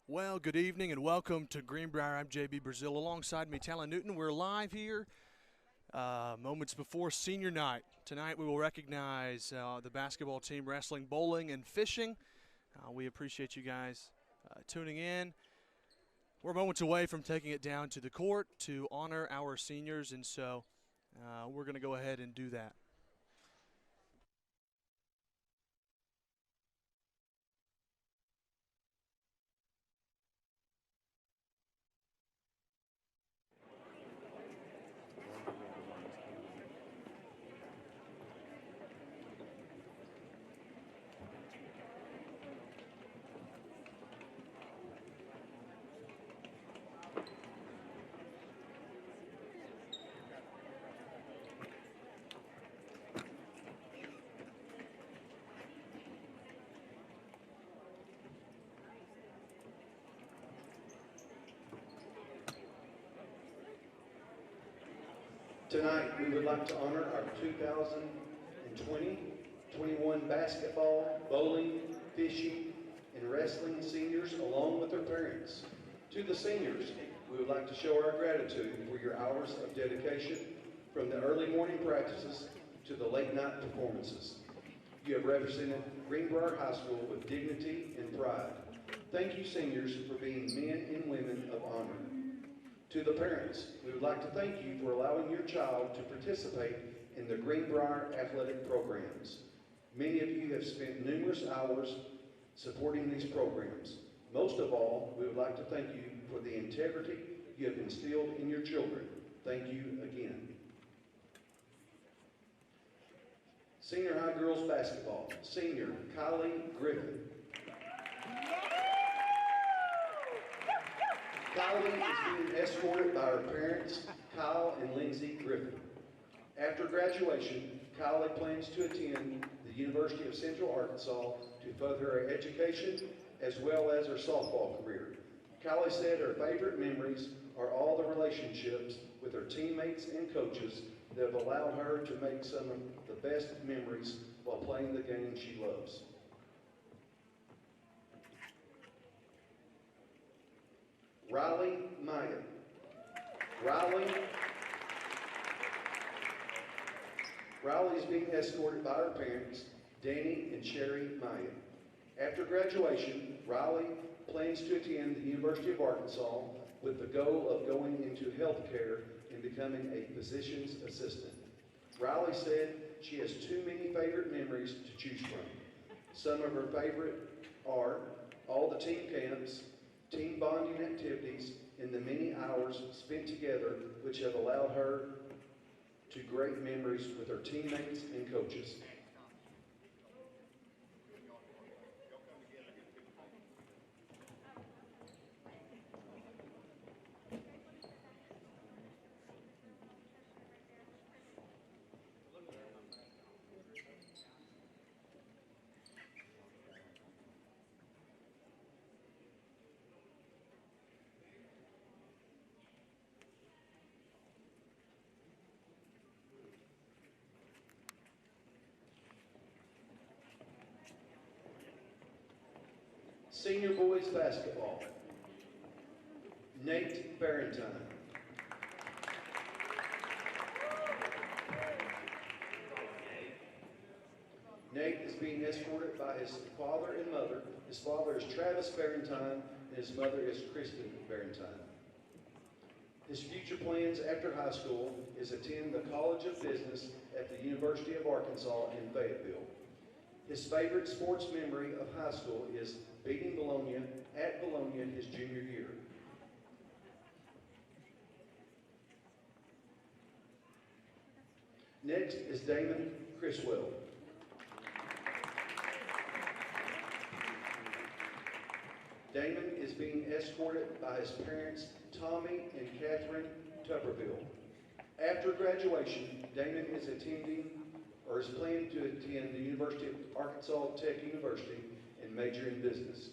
Well, good evening and welcome to Greenbrier. I'm JB Brazil. Alongside me, Talon Newton. We're live here moments before senior night. Tonight we will recognize the basketball team, wrestling, bowling, and fishing. We appreciate you guys tuning in. We're moments away from taking it down to the court to honor our seniors, and so we're going to go ahead and do that. Tonight, we would like to honor our 2020-21 basketball, bowling, fishing, and wrestling seniors along with their parents. To the seniors, we would like to show our gratitude for your hours of dedication from the early morning practices to the late night performances. You have represented Greenbrier High School with dignity and pride. Thank you, seniors, for being men and women of honor. To the parents, we would like to thank you for allowing your child to participate in the Greenbrier athletic programs. Many of you have spent numerous hours supporting these programs. Most of all, we would like to thank you for the integrity you have instilled in your children. Thank you again. Senior high girls basketball, senior Kylie Griffin. Kylie is being escorted by her parents, Kyle and Lindsay Griffin. After graduation, Kylie plans to attend the University of Central Arkansas to further her education as well as her softball career. Kylie said her favorite memories are all the relationships with her teammates and coaches that have allowed her to make some of the best memories while playing the game she loves. Riley Maya. Riley is being escorted by her parents, Danny and Sherry Maya. After graduation, Riley plans to attend the University of Arkansas with the goal of going into healthcare and becoming a physician's assistant. Riley said she has too many favorite memories to choose from. Some of her favorite are all the team camps, team bonding activities, and the many hours spent together which have allowed her to great memories with her teammates and coaches. Senior boys basketball, Nate Barrentine. Nate is being escorted by his father and mother. His father is Travis Barrentine and his mother is Kristen Barrentine. His future plans after high school is attend the College of Business at the University of Arkansas in Fayetteville. His favorite sports memory of high school is beating Bologna at Bologna in his junior year. Next is Damon Criswell. Damon is being escorted by his parents, Tommy and Catherine Tupperville. After graduation, Damon is planning to attend the University of Arkansas Tech University and major in business.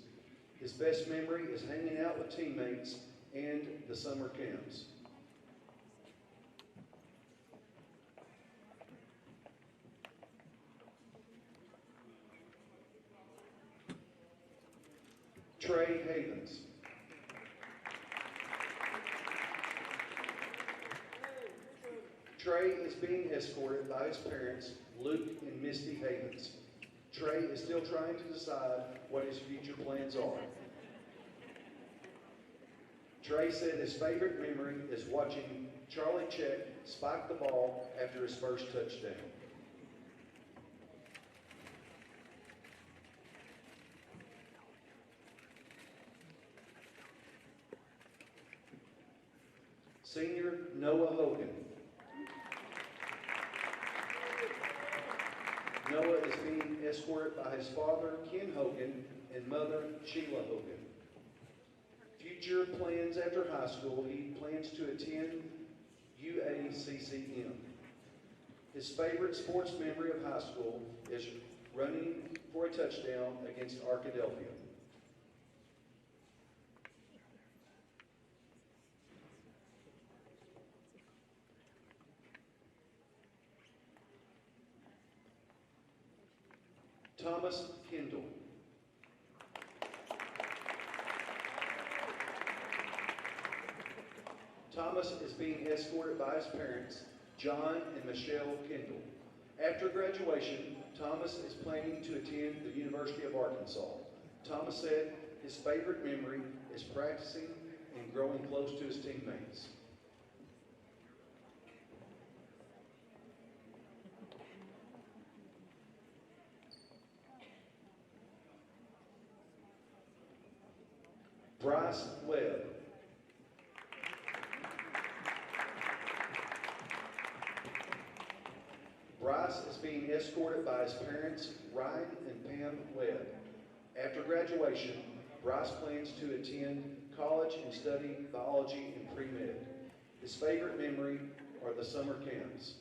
His best memory is hanging out with teammates and the summer camps. Trey Havens. Trey is being escorted by his parents, Luke and Misty Havens. Trey is still trying to decide what his future plans are. Trey said his favorite memory is watching Charlie Check spike the ball after his first touchdown. Senior Noah Hogan. Noah is being escorted by his father, Ken Hogan, and mother, Sheila Hogan. Future plans after high school, he plans to attend UACCM. His favorite sports memory of high school is running for a touchdown against Arkadelphia. Thomas Kendall. Thomas is being escorted by his parents, John and Michelle Kendall. After graduation, Thomas is planning to attend the University of Arkansas. Thomas said his favorite memory is practicing and growing close to his teammates. Bryce Webb. Bryce is being escorted by his parents, Ryan and Pam Webb. After graduation, Bryce plans to attend college and study biology and pre-med. His favorite memory are the summer camps.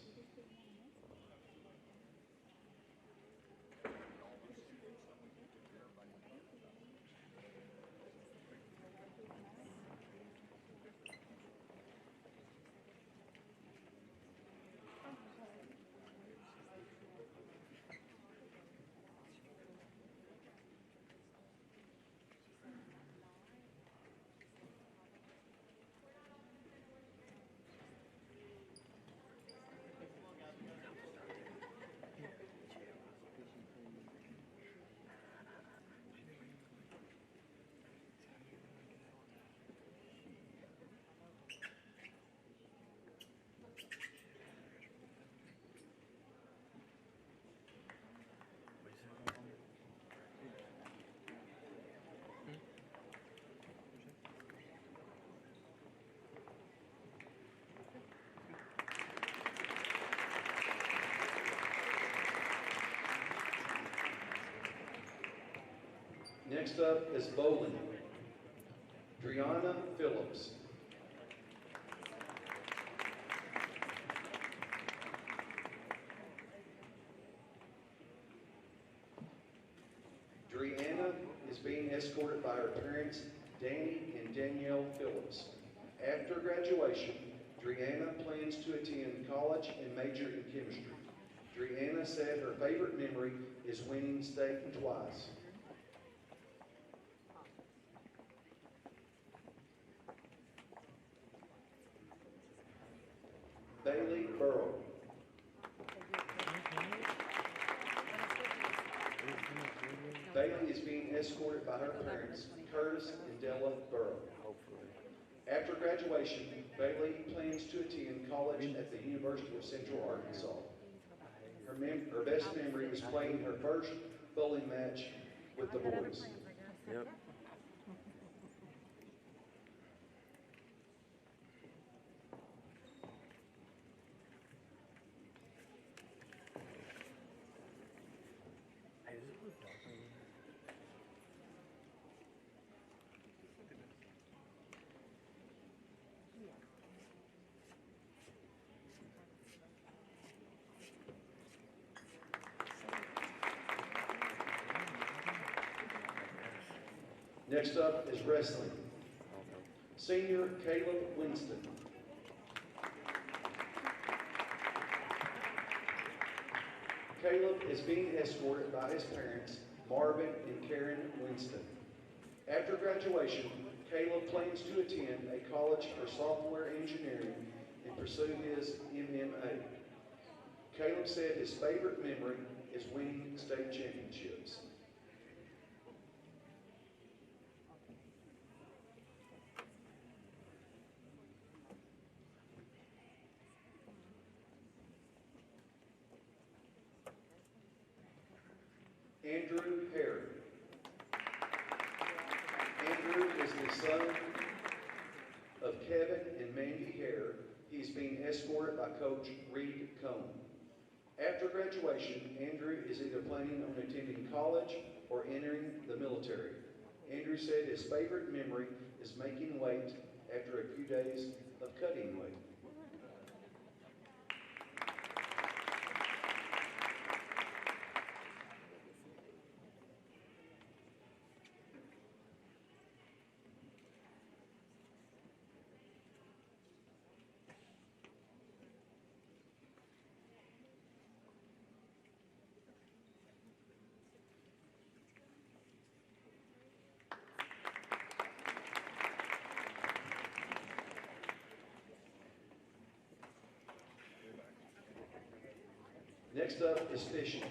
Next up is bowling. Driana Phillips. Driana is being escorted by her parents, Danny and Danielle Phillips. After graduation, Driana plans to attend college and major in chemistry. Driana said her favorite memory is winning state twice. Bailey Burrow. Bailey is being escorted by her parents, Curtis and Della Burrow. After graduation, Bailey plans to attend college at the University of Central Arkansas. Her best memory is playing her first bowling match with the boys. Yep. Next up is wrestling. Senior Caleb Winston. Caleb is being escorted by his parents, Marvin and Karen Winston. After graduation, Caleb plans to attend a college for software engineering and pursue his MMA. Caleb said his favorite memory is winning state championships. Andrew Hare. Andrew is the son of Kevin and Mandy Hare. He's being escorted by Coach Reed Cohn. After graduation, Andrew is either planning on attending college or entering the military. Andrew said his favorite memory is making weight after a few days of cutting weight. Next up is fishing.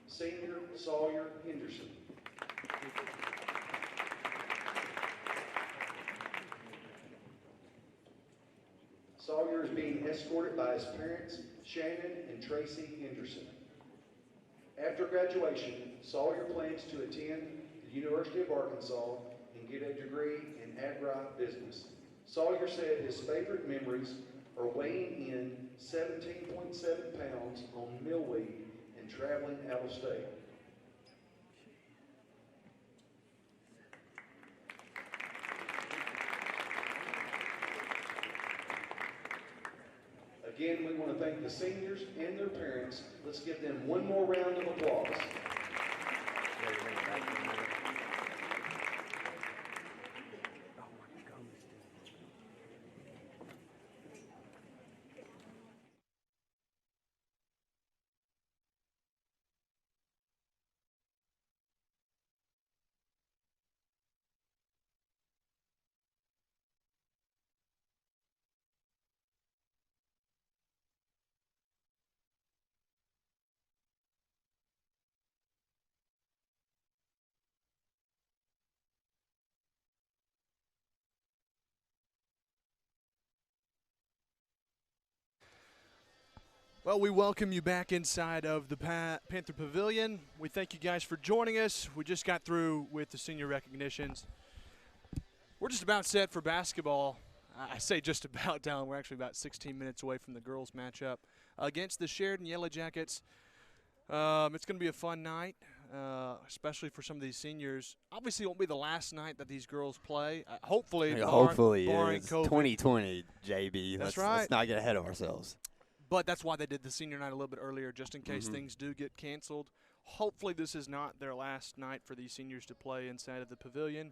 Senior Sawyer Henderson. Sawyer is being escorted by his parents, Shannon and Tracy Henderson. After graduation, Sawyer plans to attend the University of Arkansas and get a degree in agri business. Sawyer said his favorite memories are weighing in 17.7 pounds on millweed and traveling out of state. Again, we want to thank the seniors and their parents. Let's give them one more round of applause. Well, we welcome you back inside of the Panther Pavilion. We thank you guys for joining us. We just got through with the senior recognitions. We're just about set for basketball. I say just about, Dallin. We're actually about 16 minutes away from the girls' matchup against the Sheridan Yellowjackets. It's going to be a fun night, especially for some of these seniors. Obviously, it won't be the last night that these girls play. Hopefully, barring it's COVID. 2020, JB. That's right. Let's not get ahead of ourselves. But that's why they did the senior night a little bit earlier, just in case things do get canceled. Hopefully this is not their last night for these seniors to play inside of the pavilion.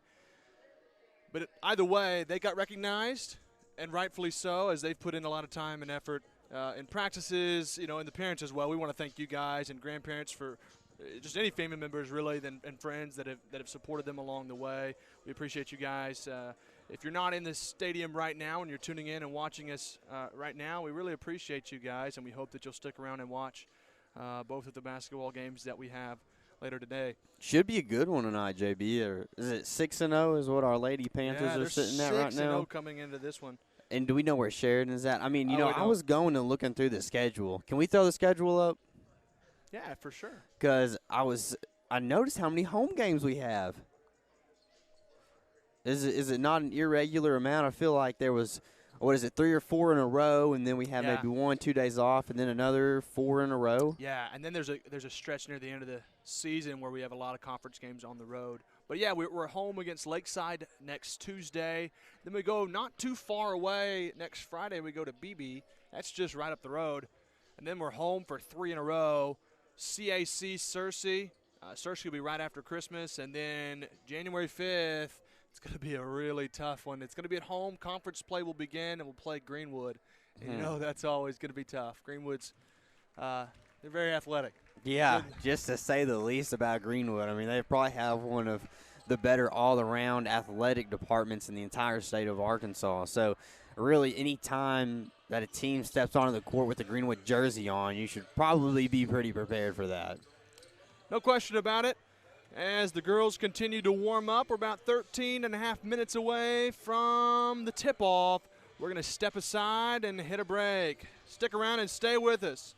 But either way, they got recognized, and rightfully so, as they've put in a lot of time and effort in practices, and the parents as well. We want to thank you guys and grandparents for just any family members, really, and friends that have supported them along the way. We appreciate you guys. If you're not in the stadium right now and you're tuning in and watching us right now, we really appreciate you guys, and we hope that you'll stick around and watch both of the basketball games that we have later today. Should be a good one tonight, JB. Or is it 6-0 is what our Lady Panthers are sitting at right now? 6-0 coming into this one. And do we know where Sheridan is at? I mean, I was going and looking through the schedule. Can we throw the schedule up? Yeah, for sure. Because I noticed how many home games we have. Is it not an irregular amount? I feel like there was, 3 or 4 in a row, and then we have maybe 1-2 days off, and then another 4 in a row. Yeah, and then there's a stretch near the end of the season where we have a lot of conference games on the road. But yeah, we're home against Lakeside next Tuesday. Then we go not too far away next Friday. We go to BB. That's just right up the road, and then we're home for 3 in a row. CAC Searcy. Searcy will be right after Christmas, and then January 5th. It's going to be a really tough one. It's going to be at home. Conference play will begin, and we'll play Greenwood. And that's always going to be tough. Greenwood's they're very athletic. Yeah, just to say the least about Greenwood. I mean, they probably have one of the better all-around athletic departments in the entire state of Arkansas. So really any time that a team steps onto the court with a Greenwood jersey on, you should probably be pretty prepared for that. No question about it. As the girls continue to warm up, we're about 13 and a half minutes away from the tip-off. We're going to step aside and hit a break. Stick around and stay with us.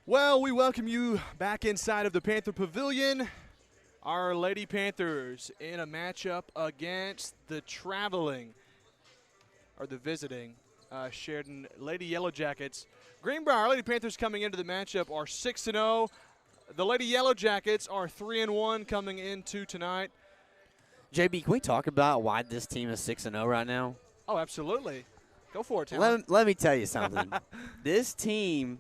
Well, we welcome you back inside of the Panther Pavilion. Our Lady Panthers in a matchup against the visiting Sheridan Lady Yellowjackets. Greenbrier, our Lady Panthers coming into the matchup are 6-0. The Lady Yellowjackets are 3-1 coming into tonight. JB, can we talk about why this team is 6-0 right now? Oh, absolutely. Go for it, Talon. Let me tell you something. This team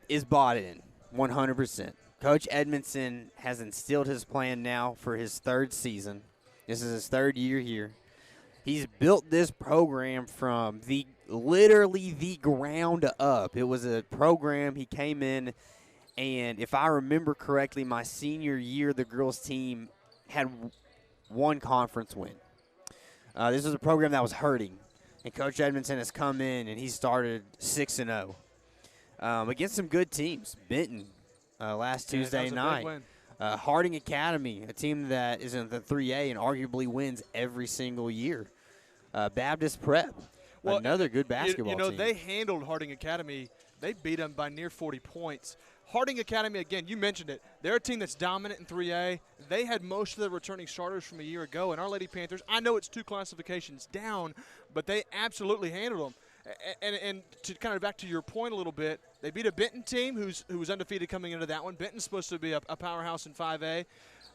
is bought in 100%. Coach Edmondson has instilled his plan now for his third season. This is his third year here. He's built this program from literally the ground up. It was a program he came in, and if I remember correctly, my senior year, the girls' team had one conference win. This was a program that was hurting, and Coach Edmondson has come in, and he started 6-0 against some good teams. Benton last Tuesday night. Harding Academy, a team that is in the 3A and arguably wins every single year. Baptist Prep, another good basketball team. They handled Harding Academy. They beat them by near 40 points. Harding Academy, again, you mentioned it. They're a team that's dominant in 3A. They had most of the returning starters from a year ago. And our Lady Panthers, I know it's 2 classifications down, but they absolutely handled them. And to kind of back to your point a little bit, they beat a Benton team who was undefeated coming into that one. Benton's supposed to be a powerhouse in 5A.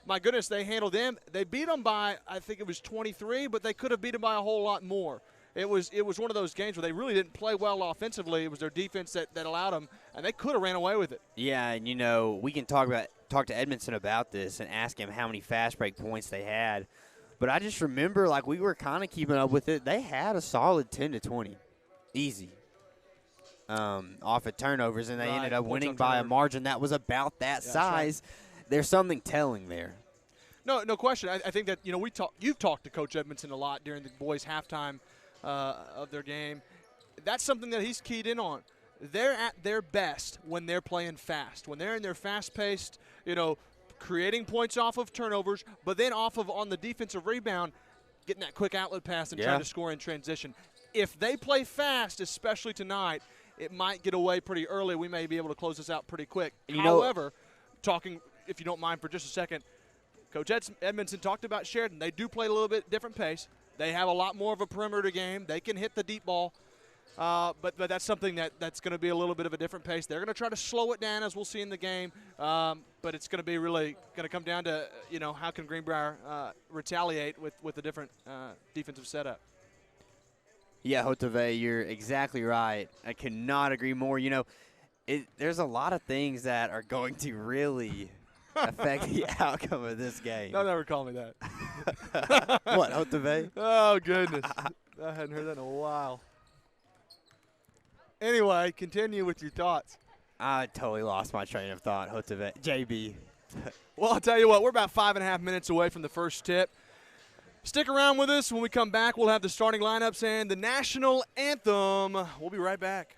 My goodness, they handled them. They beat them by, I think it was 23, but they could have beat them by a whole lot more. It was one of those games where they really didn't play well offensively. It was their defense that allowed them, and they could have ran away with it. Yeah, and, we can talk to Edmondson about this and ask him how many fast break points they had. But I just remember, we were kind of keeping up with it. They had a solid 10 to 20. Easy. Off of turnovers, and they ended up winning by a margin that was about that size. Right. There's something telling there. No question. I think that you've talked to Coach Edmondson a lot during the boys' halftime of their game. That's something that he's keyed in on. They're at their best when they're playing fast, when they're in their fast-paced, creating points off of turnovers, but then on the defensive rebound, getting that quick outlet pass and trying to score in transition. If they play fast, especially tonight, it might get away pretty early. We may be able to close this out pretty quick. However, talking, if you don't mind for just a second, Coach Edmondson talked about Sheridan. They do play a little bit different pace. They have a lot more of a perimeter game. They can hit the deep ball. But that's something that's going to be a little bit of a different pace. They're going to try to slow it down, as we'll see in the game. But it's going to be really going to come down to, how can Greenbrier retaliate with a different defensive setup. Yeah, Hoteve, you're exactly right. I cannot agree more. There's a lot of things that are going to really affect the outcome of this game. Don't ever call me that. What, Hoteve? Oh, goodness. I hadn't heard that in a while. Anyway, continue with your thoughts. I totally lost my train of thought, Hoteve. JB. Well, I'll tell you what, we're about 5.5 minutes away from the first tip. Stick around with us. When we come back, we'll have the starting lineups and the national anthem. We'll be right back.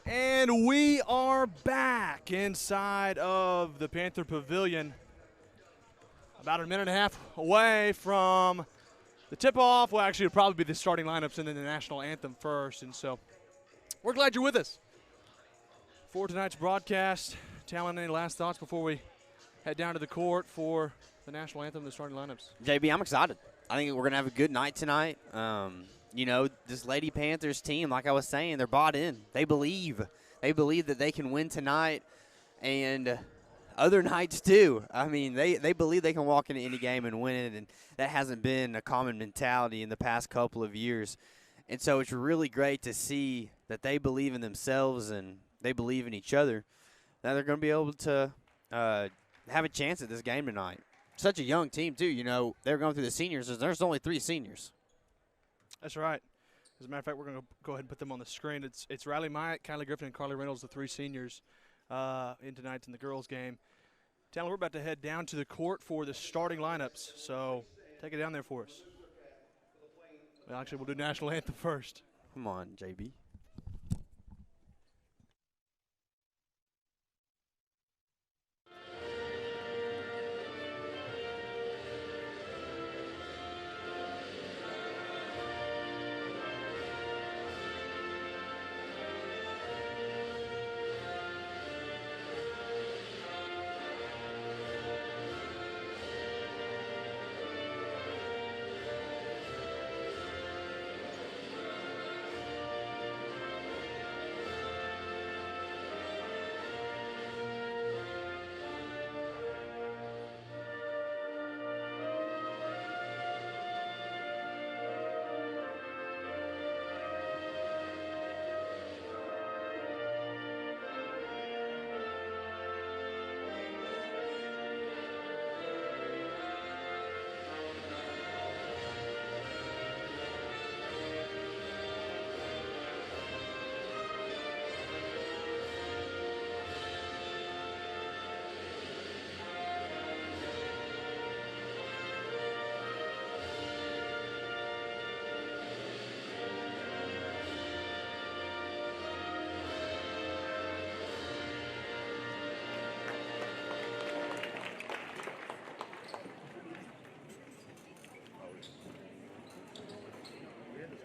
And we are back inside of the Panther Pavilion, about a minute and a half away from the tip-off. Well, actually, it'll probably be the starting lineups and then the national anthem first. And so we're glad you're with us for tonight's broadcast. Talon, any last thoughts before we head down to the court for the national anthem and the starting lineups? JB, I'm excited. I think we're going to have a good night tonight. You know, this Lady Panthers team, like I was saying, they're bought in. They believe. They believe that they can win tonight and other nights too. I mean, they believe they can walk into any game and win it, and that hasn't been a common mentality in the past couple of years. And so it's really great to see that they believe in themselves and they believe in each other, that they're going to be able to have a chance at this game tonight. Such a young team, too. You know, they're going through the seniors. There's only 3 seniors. That's right. As a matter of fact, we're going to go ahead and put them on the screen. It's Riley Myatt, Kylie Griffin, and Carly Reynolds, the 3 seniors in tonight's in the girls' game. Talon, we're about to head down to the court for the starting lineups, so take it down there for us. Well, actually, we'll do national anthem first. Come on, JB.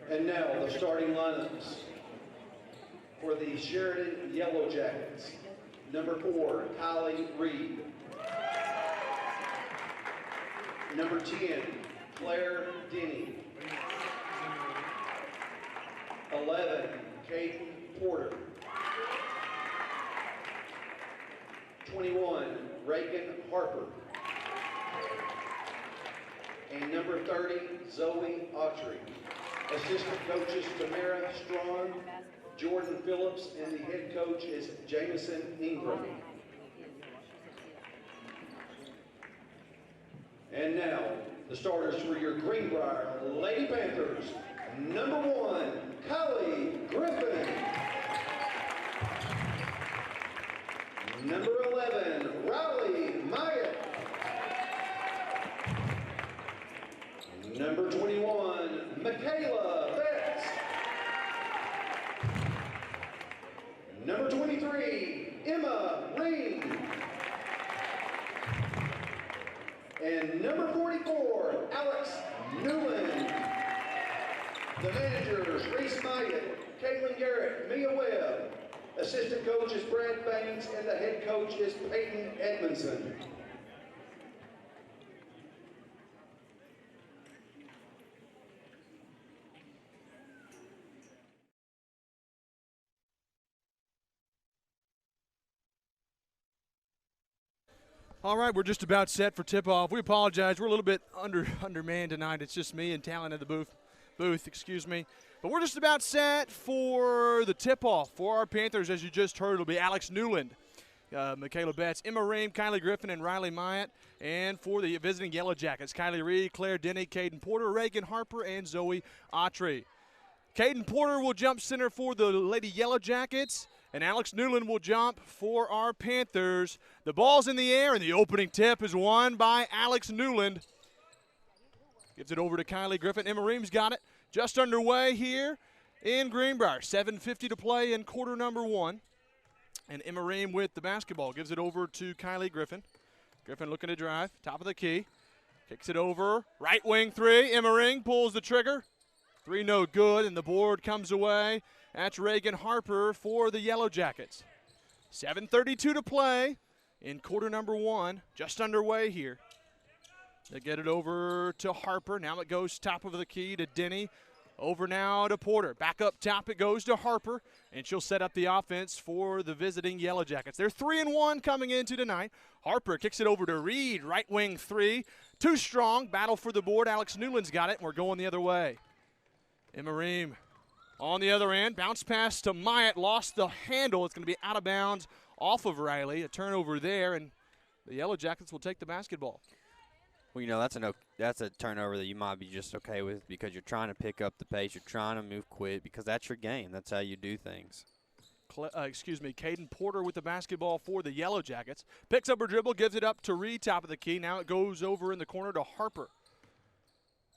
And now the starting lineups for the Sheridan Yellowjackets. Number 4, Kylie Reed. Number 10, Claire Denny. 11, Kate Porter. 21, Reagan Harper. And number 30, Zoe Autry. Assistant coaches Tamara Strong, Jordan Phillips, and the head coach is Jamison Ingram. And now, the starters for your Greenbrier Lady Panthers. Number 1, Kylie Griffin. Number 11, Riley Myatt. Number 21, Michaela Betts. Number 23, Emma Ring. And number 44, Alex Newland. The managers, Reese Myatt, Caitlin Garrett, Mia Webb. Assistant coach is Brad Baines, and the head coach is Peyton Edmondson. All right, we're just about set for tip-off. We apologize. We're a little bit undermanned tonight. It's just me and Talon at the booth, excuse me. But we're just about set for the tip-off. For our Panthers, as you just heard, it'll be Alex Newland, Michaela Betts, Emma Ream, Kylie Griffin, and Riley Myatt. And for the visiting Yellowjackets, Kylie Reed, Claire Denny, Caden Porter, Reagan Harper, and Zoe Autry. Caden Porter will jump center for the Lady Yellowjackets, and Alex Newland will jump for our Panthers. The ball's in the air, and the opening tip is won by Alex Newland. Gives it over to Kylie Griffin. Emma Ream's got it. Just underway here. in Greenbrier. 7:50 to play in quarter number 1. And Emma Ream with the basketball. Gives it over to Kylie Griffin. Griffin looking to drive. Top of the key. Kicks it over. Right wing 3. Emma Ream pulls the trigger. 3 no good, and the board comes away. That's Reagan Harper for the Yellowjackets. 7:32 to play in quarter number 1. Just underway here. They get it over to Harper. Now it goes top of the key to Denny. Over now to Porter. Back up top it goes to Harper, and she'll set up the offense for the visiting Yellowjackets. They're 3-1 coming into tonight. Harper kicks it over to Reed. Right wing 3. Too strong. Battle for the board. Alex Newland's got it, and we're going the other way. Emma Ream on the other end. Bounce pass to Myatt. Lost the handle. It's going to be out of bounds off of Riley. A turnover there, and the Yellowjackets will take the basketball. Well, you know, that's a turnover that you might be just okay with because you're trying to pick up the pace. You're trying to move quick because that's your game. That's how you do things. Caden Porter with the basketball for the Yellowjackets. Picks up her dribble, gives it up to Reed, top of the key. Now it goes over in the corner to Harper.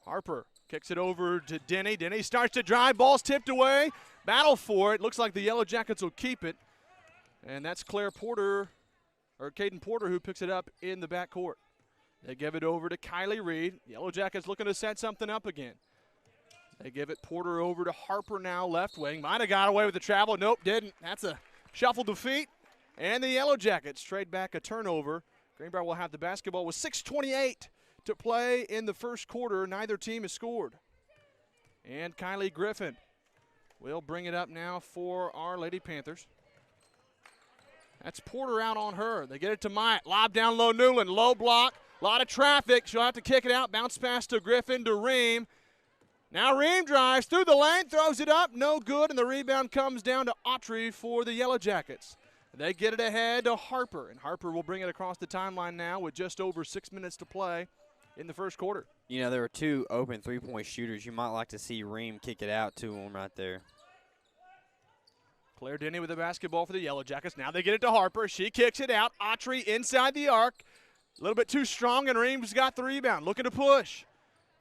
Harper kicks it over to Denny. Denny starts to drive. Ball's tipped away. Battle for it. Looks like the Yellowjackets will keep it. And that's Caden Porter who picks it up in the backcourt. They give it over to Kylie Reed. Yellowjackets looking to set something up again. They give it Porter over to Harper now, left wing. Might have got away with the travel. Nope, didn't. That's a shuffle defeat. And the Yellowjackets trade back a turnover. Greenbrier will have the basketball with 6:28 to play in the first quarter. Neither team has scored. And Kylie Griffin will bring it up now for our Lady Panthers. That's Porter out on her. They get it to Myatt. Lob down low, Newland. Low block. A lot of traffic. She'll have to kick it out. Bounce pass to Griffin to Ream. Now Ream drives through the lane, throws it up. No good, and the rebound comes down to Autry for the Yellowjackets. They get it ahead to Harper, and Harper will bring it across the timeline now with just over 6 minutes to play in the first quarter. You know, there were 2 open three-point shooters. You might like to see Ream kick it out to them right there. Claire Denny with the basketball for the Yellowjackets. Now they get it to Harper. She kicks it out. Autry inside the arc. A little bit too strong, and Ream's got the rebound. Looking to push.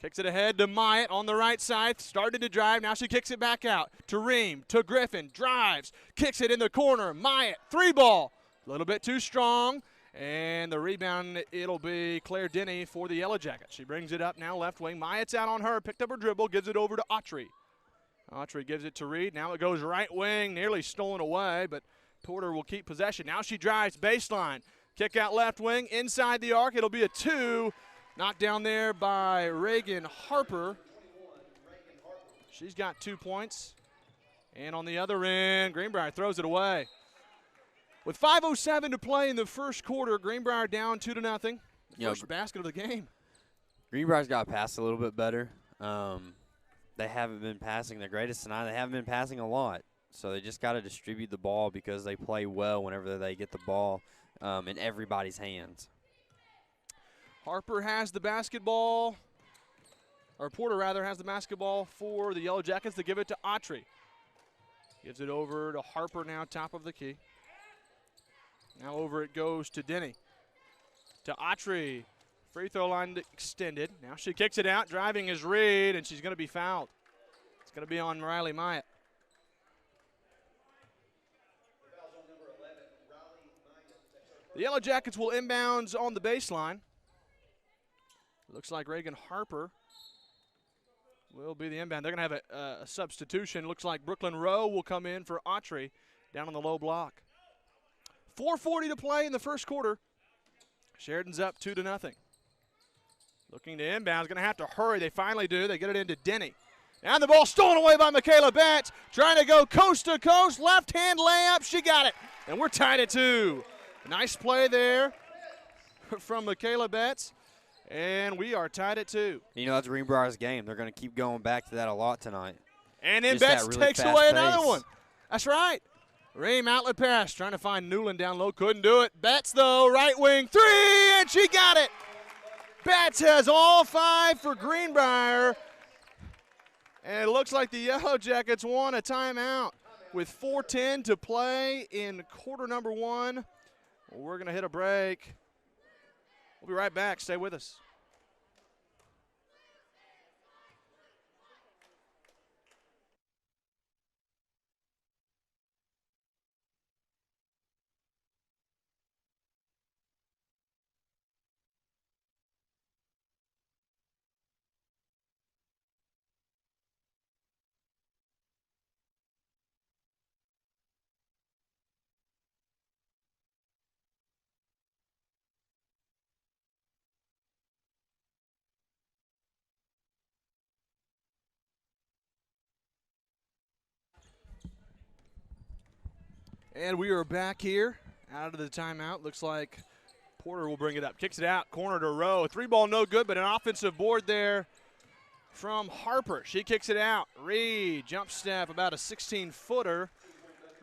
Kicks it ahead to Myatt on the right side. Started to drive. Now she kicks it back out to Ream, to Griffin. Drives. Kicks it in the corner. Myatt, 3-ball. A little bit too strong. And the rebound, it'll be Claire Denny for the Yellowjackets. She brings it up now left wing. Myatt's out on her. Picked up her dribble. Gives it over to Autry. Autry gives it to Reed. Now it goes right wing. Nearly stolen away, but Porter will keep possession. Now she drives baseline. Kick out left wing, inside the arc. It'll be a 2. Knocked down there by Reagan Harper. She's got 2 points. And on the other end, Greenbrier throws it away. With 5:07 to play in the first quarter, Greenbrier down 2-0. First basket of the game. Greenbrier's got to pass a little bit better. They haven't been passing their greatest tonight. They haven't been passing a lot. So they just got to distribute the ball because they play well whenever they get the ball in everybody's hands. Harper has the basketball, or Porter rather has the basketball for the Yellowjackets. They give it to Autry. Gives it over to Harper now, top of the key. Now over it goes to Denny. To Autry. Free throw line extended. Now she kicks it out. Driving is Reed, and she's going to be fouled. It's going to be on Riley Myatt. The Yellowjackets will inbounds on the baseline. Looks like Reagan Harper will be the inbound. They're going to have a substitution. Looks like Brooklyn Rowe will come in for Autry down on the low block. 4:40 to play in the first quarter. Sheridan's up 2-0. Looking to inbound. Going to have to hurry. They finally do. They get it into Denny. And the ball stolen away by Michaela Betts. Trying to go coast to coast. Left-hand layup. She got it. And we're tied at 2. Nice play there from Michaela Betts. And we are tied at 2. You know, that's Greenbrier's game. They're going to keep going back to that a lot tonight. And then Betts takes away another one. That's right. Ream outlet pass. Trying to find Newland down low. Couldn't do it. Betts, though, right wing 3, and she got it. Betts has all 5 for Greenbrier. And it looks like the Yellowjackets won a timeout with 4:10 to play in quarter number 1. We're going to hit a break. We'll be right back. Stay with us. And we are back here out of the timeout. Looks like Porter will bring it up. Kicks it out, corner to Rowe. 3-ball no good, but an offensive board there from Harper. She kicks it out. Reed, jump step, about a 16-footer.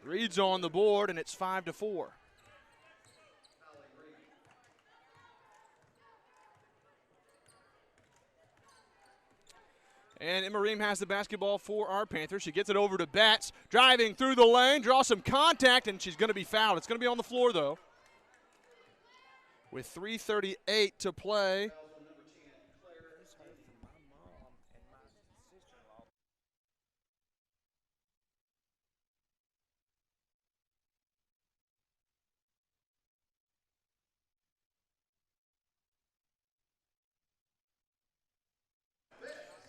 Reed's on the board, and it's 5-4. And Emma Ream has the basketball for our Panthers. She gets it over to Betts, driving through the lane, draws some contact, and she's going to be fouled. It's going to be on the floor, though. With 3:38 to play.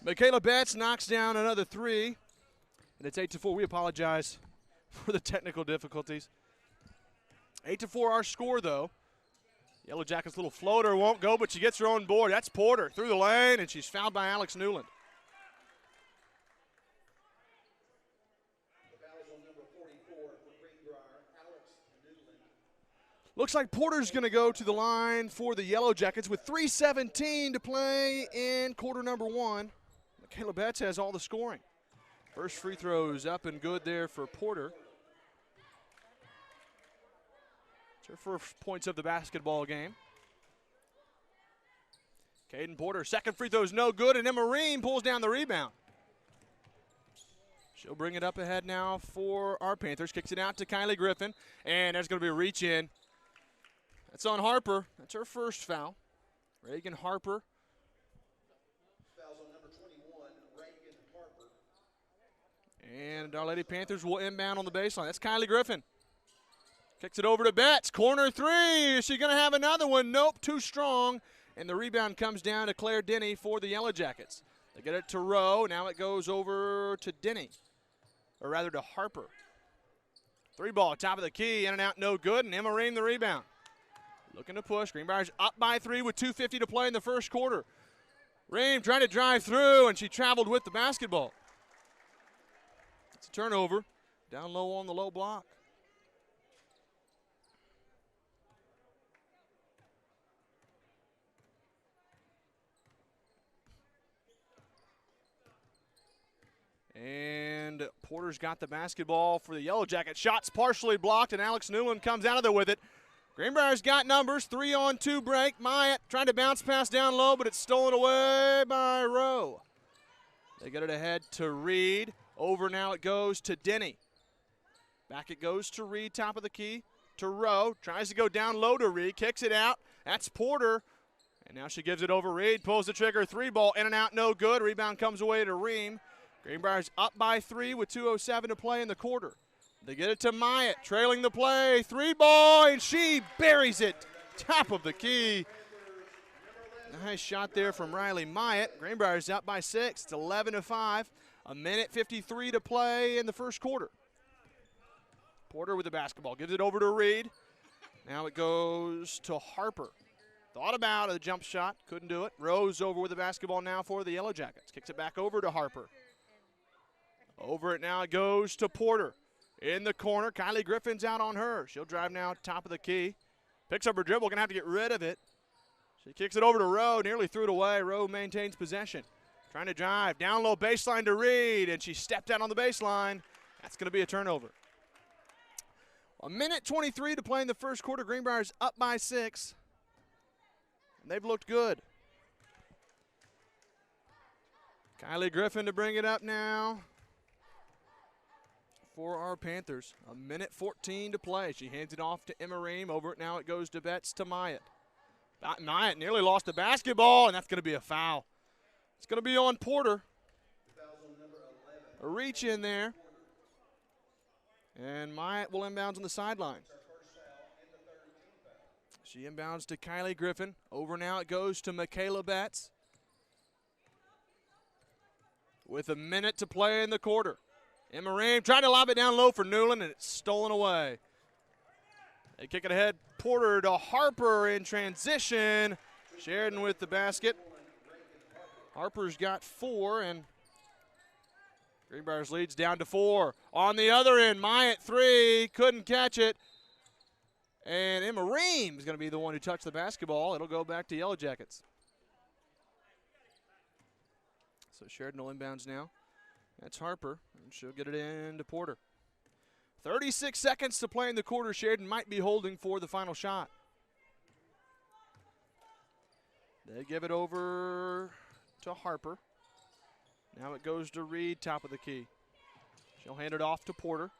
Michaela Betts knocks down another three, and it's 8-4. We apologize for the technical difficulties. 8-4 our score, though. Yellowjackets' little floater won't go, but she gets her own board. That's Porter through the lane, and she's fouled by Alex Newland. Looks like Porter's going to go to the line for the Yellowjackets with 3:17 to play in quarter number one. Michaela Betts has all the scoring. First free throw is up and good there for Porter. It's her first points of the basketball game. Caden Porter, second free throw is no good, and Emma Ream pulls down the rebound. She'll bring it up ahead now for our Panthers. Kicks it out to Kylie Griffin, and there's going to be a reach in. That's on Harper. That's her first foul. Reagan Harper. Fouls on number 21, Reagan Harper. And our Lady Panthers will inbound on the baseline. That's Kylie Griffin. Kicks it over to Betts. Corner three. Is she going to have another one? Nope, too strong. And the rebound comes down to Claire Denny for the Yellowjackets. They get it to Rowe. Now it goes over to Denny, or rather to Harper. 3-ball, top of the key, in and out, no good, and Emma Ream the rebound. Looking to push. Greenbrier's up by 3 with 2:50 to play in the first quarter. Ream trying to drive through, and she traveled with the basketball. It's a turnover. Down low on the low block. And Porter's got the basketball for the Yellowjackets. Shots partially blocked, and Alex Newland comes out of there with it. Greenbrier's got numbers, 3-on-2 break. Myatt trying to bounce pass down low, but it's stolen away by Rowe. They get it ahead to Reed. Over now it goes to Denny. Back it goes to Reed, top of the key, to Rowe. Tries to go down low to Reed, kicks it out. That's Porter. And now she gives it over Reed, pulls the trigger, 3-ball, in and out, no good. Rebound comes away to Ream. Greenbrier's up by 3 with 2:07 to play in the quarter. They get it to Myatt, trailing the play, 3-ball, and she buries it. Top of the key. Nice shot there from Riley Myatt. Greenbrier's up by 6. It's 11-5. 1:53 to play in the first quarter. Porter with the basketball, gives it over to Reed. Now it goes to Harper. Thought about a jump shot, couldn't do it. Rose over with the basketball now for the Yellowjackets. Kicks it back over to Harper. Over it now, it goes to Porter. In the corner, Kylie Griffin's out on her. She'll drive now top of the key. Picks up her dribble, gonna have to get rid of it. She kicks it over to Rowe, nearly threw it away. Rowe maintains possession. Trying to drive, down low baseline to Reed, and she stepped out on the baseline. That's gonna be a turnover. 1:23 to play in the first quarter. Greenbrier's up by 6. And they've looked good. Kylie Griffin to bring it up now for our Panthers. 1:14 to play. She hands it off to Emma Ream. Over it now, it goes to Betts to Myatt. Myatt nearly lost the basketball, and that's going to be a foul. It's going to be on Porter. A reach in there. And Myatt will inbounds on the sideline. She inbounds to Kylie Griffin. Over now, it goes to Michaela Betts. With 1 minute to play in the quarter. Emma Ream tried to lob it down low for Newland, and it's stolen away. They kick it ahead. Porter to Harper in transition. Sheridan with the basket. Harper's got 4, and Greenbrier's leads down to 4. On the other end, Myatt 3, couldn't catch it. And Emma Ream is going to be the one who touched the basketball. It'll go back to Yellowjackets. So Sheridan will inbounds now. That's Harper, and she'll get it in to Porter. 36 seconds to play in the quarter. Sheridan might be holding for the final shot. They give it over to Harper. Now it goes to Reed, top of the key. She'll hand it off to Porter.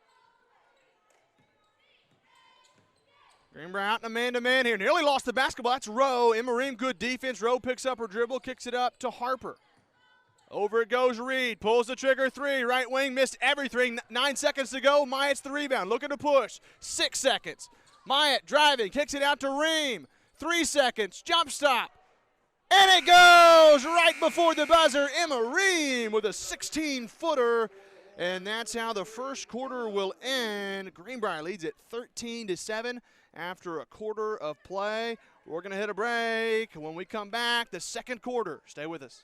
Greenbrier out in a man-to-man here. Nearly lost the basketball. That's Rowe. Emma Ream, good defense. Rowe picks up her dribble, kicks it up to Harper. Over it goes Reed. Pulls the trigger 3. Right wing missed everything. 9 seconds to go. Myatt's the rebound. Looking to push. 6 seconds. Myatt driving. Kicks it out to Ream. 3 seconds. Jump stop. And it goes right before the buzzer. Emma Ream with a 16-footer. And that's how the first quarter will end. Greenbrier leads it 13-7 after a quarter of play. We're going to hit a break. When we come back, the second quarter. Stay with us.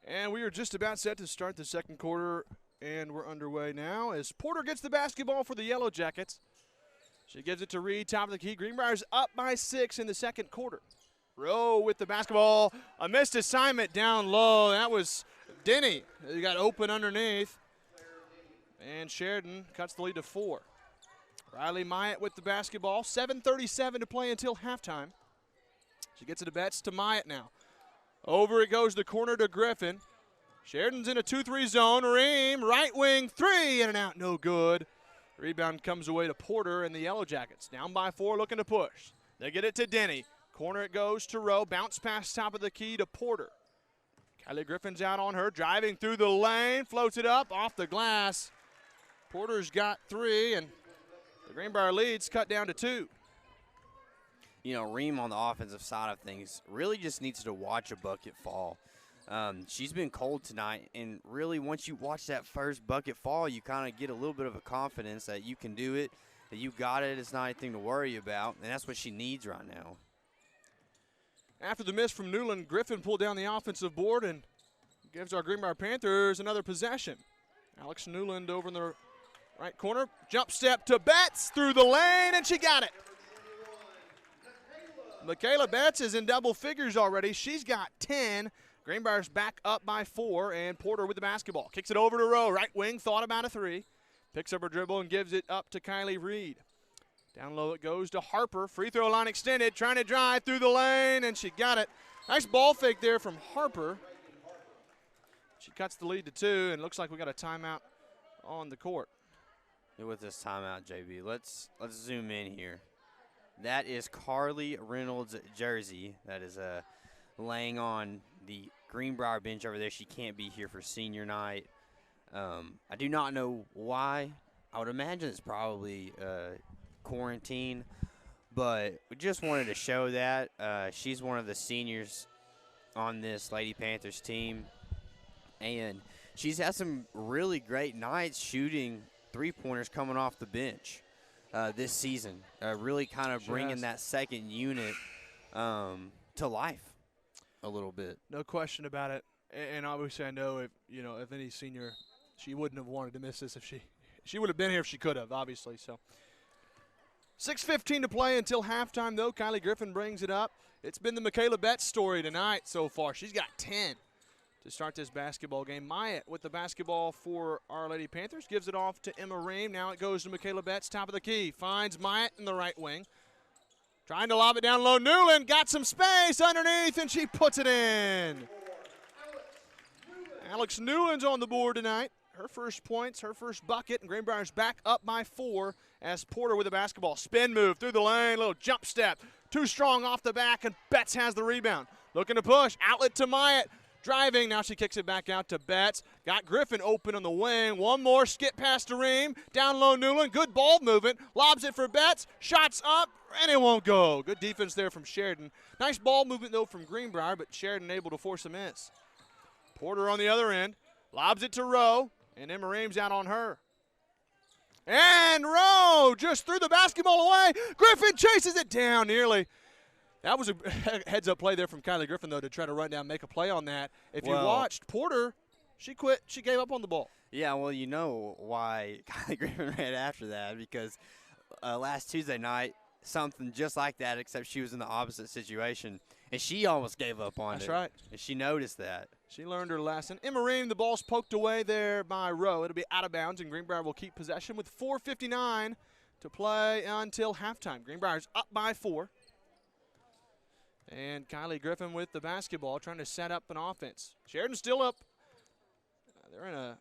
And we are just about set to start the second quarter, and we're underway now as Porter gets the basketball for the Yellowjackets. She gives it to Reed, top of the key. Greenbrier's up by 6 in the second quarter. Rowe with the basketball. A missed assignment down low. That was Denny. He got open underneath. And Sheridan cuts the lead to 4. Riley Myatt with the basketball. 7:37 to play until halftime. She gets it to Betts to Myatt now. Over it goes the corner to Griffin. Sheridan's in a 2-3 zone. Ream, right wing, 3, in and out, no good. Rebound comes away to Porter and the Yellowjackets. Down by 4, looking to push. They get it to Denny. Corner it goes to Rowe. Bounce pass top of the key to Porter. Kylie Griffin's out on her, driving through the lane. Floats it up off the glass. Porter's got 3, and the Greenbrier lead's cut down to 2. You know, Ream on the offensive side of things really just needs to watch a bucket fall. She's been cold tonight, and really once you watch that first bucket fall, you kind of get a little bit of a confidence that you can do it, that you got it. It's not anything to worry about, and that's what she needs right now. After the miss from Newland, Griffin pulled down the offensive board and gives our Greenbrier Panthers another possession. Alex Newland over in the right corner. Jump step to Betts through the lane, and she got it. Michaela Betts is in double figures already. She's got 10. Greenbrier's back up by 4, and Porter with the basketball. Kicks it over to Rowe. Right wing, thought about a 3. Picks up her dribble and gives it up to Kylie Reed. Down low it goes to Harper. Free throw line extended, trying to drive through the lane, and she got it. Nice ball fake there from Harper. She cuts the lead to 2, and looks like we got a timeout on the court. With this timeout, JB, let's zoom in here. That is Carly Reynolds' jersey that is laying on the Greenbrier bench over there. She can't be here for senior night. I do not know why. I would imagine it's probably quarantine, but we just wanted to show that. She's one of the seniors on this Lady Panthers team, and she's had some really great nights shooting three-pointers coming off the bench. this season, really kind of bringing that second unit to life a little bit. No question about it. And obviously I know if any senior, she wouldn't have wanted to miss this if she would have been here if she could have, obviously. So 6:15 to play until halftime, though. Kylie Griffin brings it up. It's been the Michaela Betts story tonight so far. She's got 10 to start this basketball game. Myatt with the basketball for Our Lady Panthers. Gives it off to Emma Ream. Now it goes to Michaela Betts, top of the key. Finds Myatt in the right wing. Trying to lob it down low. Newland got some space underneath, and she puts it in. Alex Newland's on the board tonight. Her first points, her first bucket, and Greenbrier's back up by 4 as Porter with the basketball. Spin move through the lane, little jump step. Too strong off the back, and Betts has the rebound. Looking to push, outlet to Myatt. Driving, now she kicks it back out to Betts. Got Griffin open on the wing. One more, skip past to Ream. Down low, Newland, good ball movement. Lobs it for Betts, shots up, and it won't go. Good defense there from Sheridan. Nice ball movement, though, from Greenbrier, but Sheridan able to force a miss. Porter on the other end, lobs it to Rowe, and Emma Ream's out on her. And Rowe just threw the basketball away. Griffin chases it down nearly. That was a heads-up play there from Kylie Griffin, though, to try to run down, make a play on that. If you watched Porter, she quit. She gave up on the ball. Yeah, well, you know why Kylie Griffin ran after that, because last Tuesday night, something just like that, except she was in the opposite situation, and she almost gave up on it. That's right. And she noticed that. She learned her lesson. Emma Ream, the ball's poked away there by Rowe. It'll be out of bounds, and Greenbrier will keep possession with 4:59 to play until halftime. Greenbrier's up by 4. And Kylie Griffin with the basketball, trying to set up an offense. Sheridan's still up. They're in a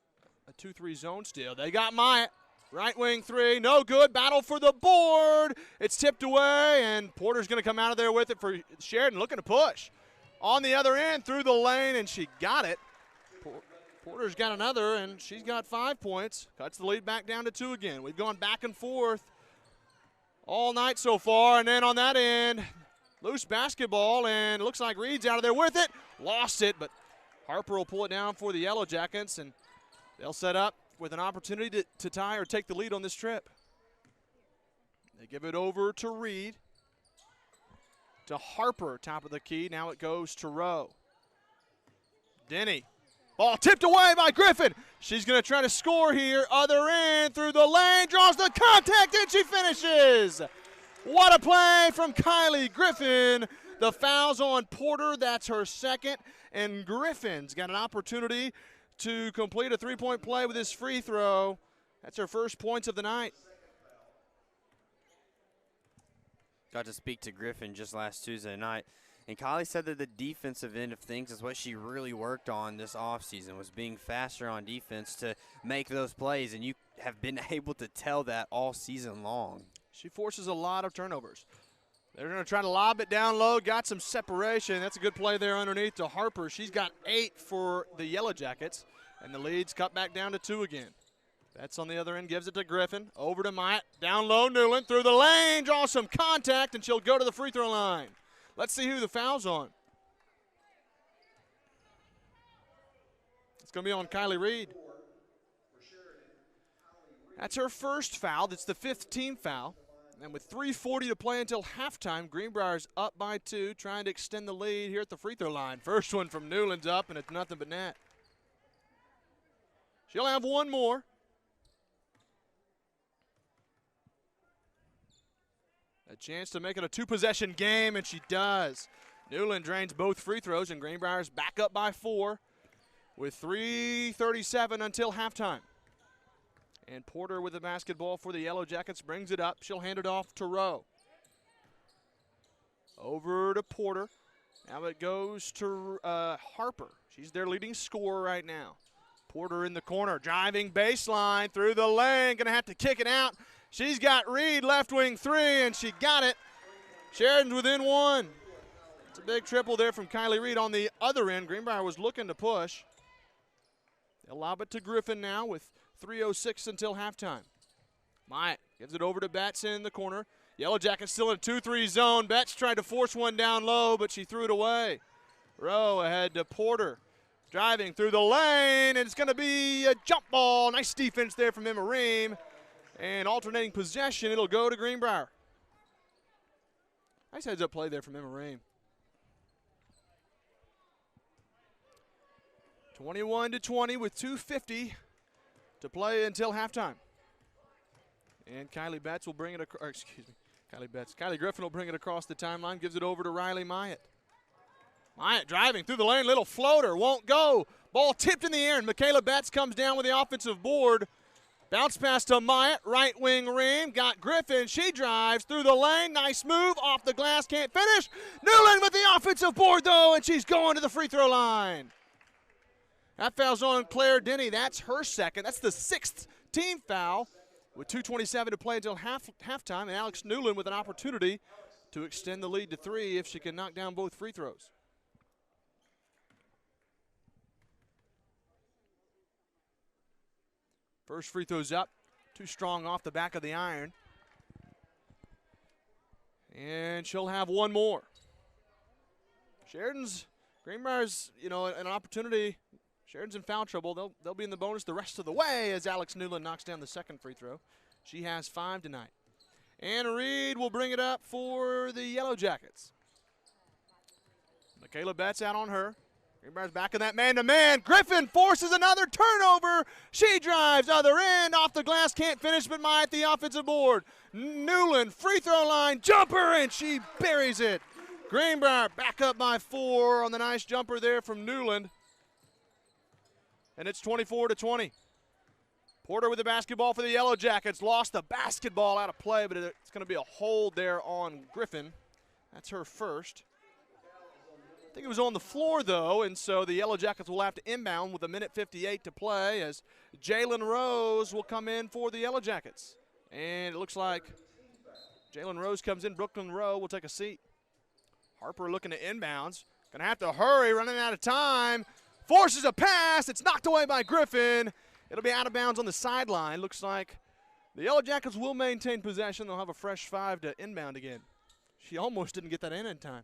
2-3 zone still. They got Myatt. Right wing 3, no good. Battle for the board. It's tipped away, and Porter's going to come out of there with it for Sheridan, looking to push. On the other end, through the lane, and she got it. Porter's got another, and she's got 5 points. Cuts the lead back down to 2 again. We've gone back and forth all night so far, and then on that end, loose basketball, and it looks like Reed's out of there with it. Lost it, but Harper will pull it down for the Yellowjackets, and they'll set up with an opportunity to tie or take the lead on this trip. They give it over to Reed. To Harper, top of the key. Now it goes to Rowe. Denny. Ball tipped away by Griffin. She's going to try to score here. Other end through the lane. Draws the contact, and she finishes. What a play from Kylie Griffin. The foul's on Porter. That's her second. And Griffin's got an opportunity to complete a 3-point play with his free throw. That's her first points of the night. Got to speak to Griffin just last Tuesday night, and Kylie said that the defensive end of things is what she really worked on this offseason, was being faster on defense to make those plays, and you have been able to tell that all season long. She forces a lot of turnovers. They're going to try to lob it down low, got some separation. That's a good play there underneath to Harper. She's got 8 for the Yellowjackets, and the lead's cut back down to 2 again. That's on the other end, gives it to Griffin. Over to Myatt, down low, Newland, through the lane, draws some contact, and she'll go to the free throw line. Let's see who the foul's on. It's going to be on Kylie Reed. That's her first foul. That's the 5th team foul. And with 3:40 to play until halftime, Greenbrier's up by 2, trying to extend the lead here at the free throw line. First one from Newland's up, and it's nothing but net. She'll have one more. A chance to make it a 2-possession game, and she does. Newland drains both free throws, and Greenbrier's back up by 4 with 3:37 until halftime. And Porter with the basketball for the Yellowjackets brings it up. She'll hand it off to Rowe. Over to Porter. Now it goes to Harper. She's their leading scorer right now. Porter in the corner, driving baseline through the lane. Going to have to kick it out. She's got Reed, left wing 3, and she got it. Sheridan's within 1. It's a big triple there from Kylie Reed. On the other end, Greenbrier was looking to push. They'll lob it to Griffin now with 3:06 until halftime. Myatt gives it over to Betts in the corner. Yellowjackets still in a 2-3 zone. Betts tried to force one down low, but she threw it away. Rowe ahead to Porter. Driving through the lane, and it's going to be a jump ball. Nice defense there from Emma Ream. And alternating possession, it'll go to Greenbrier. Nice heads-up play there from Emma Ream. 21-20 with 2:50 to play until halftime. And Kylie Betts will bring it across, Kylie Griffin will bring it across the timeline, gives it over to Riley Myatt. Myatt driving through the lane, little floater, won't go. Ball tipped in the air, and Michaela Betts comes down with the offensive board. Bounce pass to Myatt, right wing Ream, got Griffin, she drives through the lane, nice move, off the glass, can't finish. Newland with the offensive board though, and she's going to the free throw line. That foul's on Claire Denny, that's her second, that's the 6th team foul with 2:27 to play until halftime, and Alex Newland with an opportunity to extend the lead to 3 if she can knock down both free throws. First free throw's up, too strong off the back of the iron. And she'll have one more. Greenbrier's, an opportunity. Sheridan's in foul trouble. They'll be in the bonus the rest of the way as Alex Newland knocks down the second free throw. She has 5 tonight. Anna Reed will bring it up for the Yellowjackets. Michaela Betts out on her. Greenbrier's back in that man-to-man. Griffin forces another turnover. She drives other end, off the glass, can't finish, but Myatt the offensive board. Newland, free throw line, jumper, and she buries it. Greenbrier back up by 4 on the nice jumper there from Newland. And it's 24-20. Porter with the basketball for the Yellowjackets. Lost the basketball out of play, but it's going to be a hold there on Griffin. That's her first. I think it was on the floor, though, and so the Yellowjackets will have to inbound with 1:58 to play as Jalen Rose will come in for the Yellowjackets. And it looks like Jalen Rose comes in. Brooklyn Rowe will take a seat. Harper looking to inbounds. Going to have to hurry, running out of time. Forces a pass. It's knocked away by Griffin. It'll be out of bounds on the sideline. Looks like the Yellowjackets will maintain possession. They'll have a fresh 5 to inbound again. She almost didn't get that in time.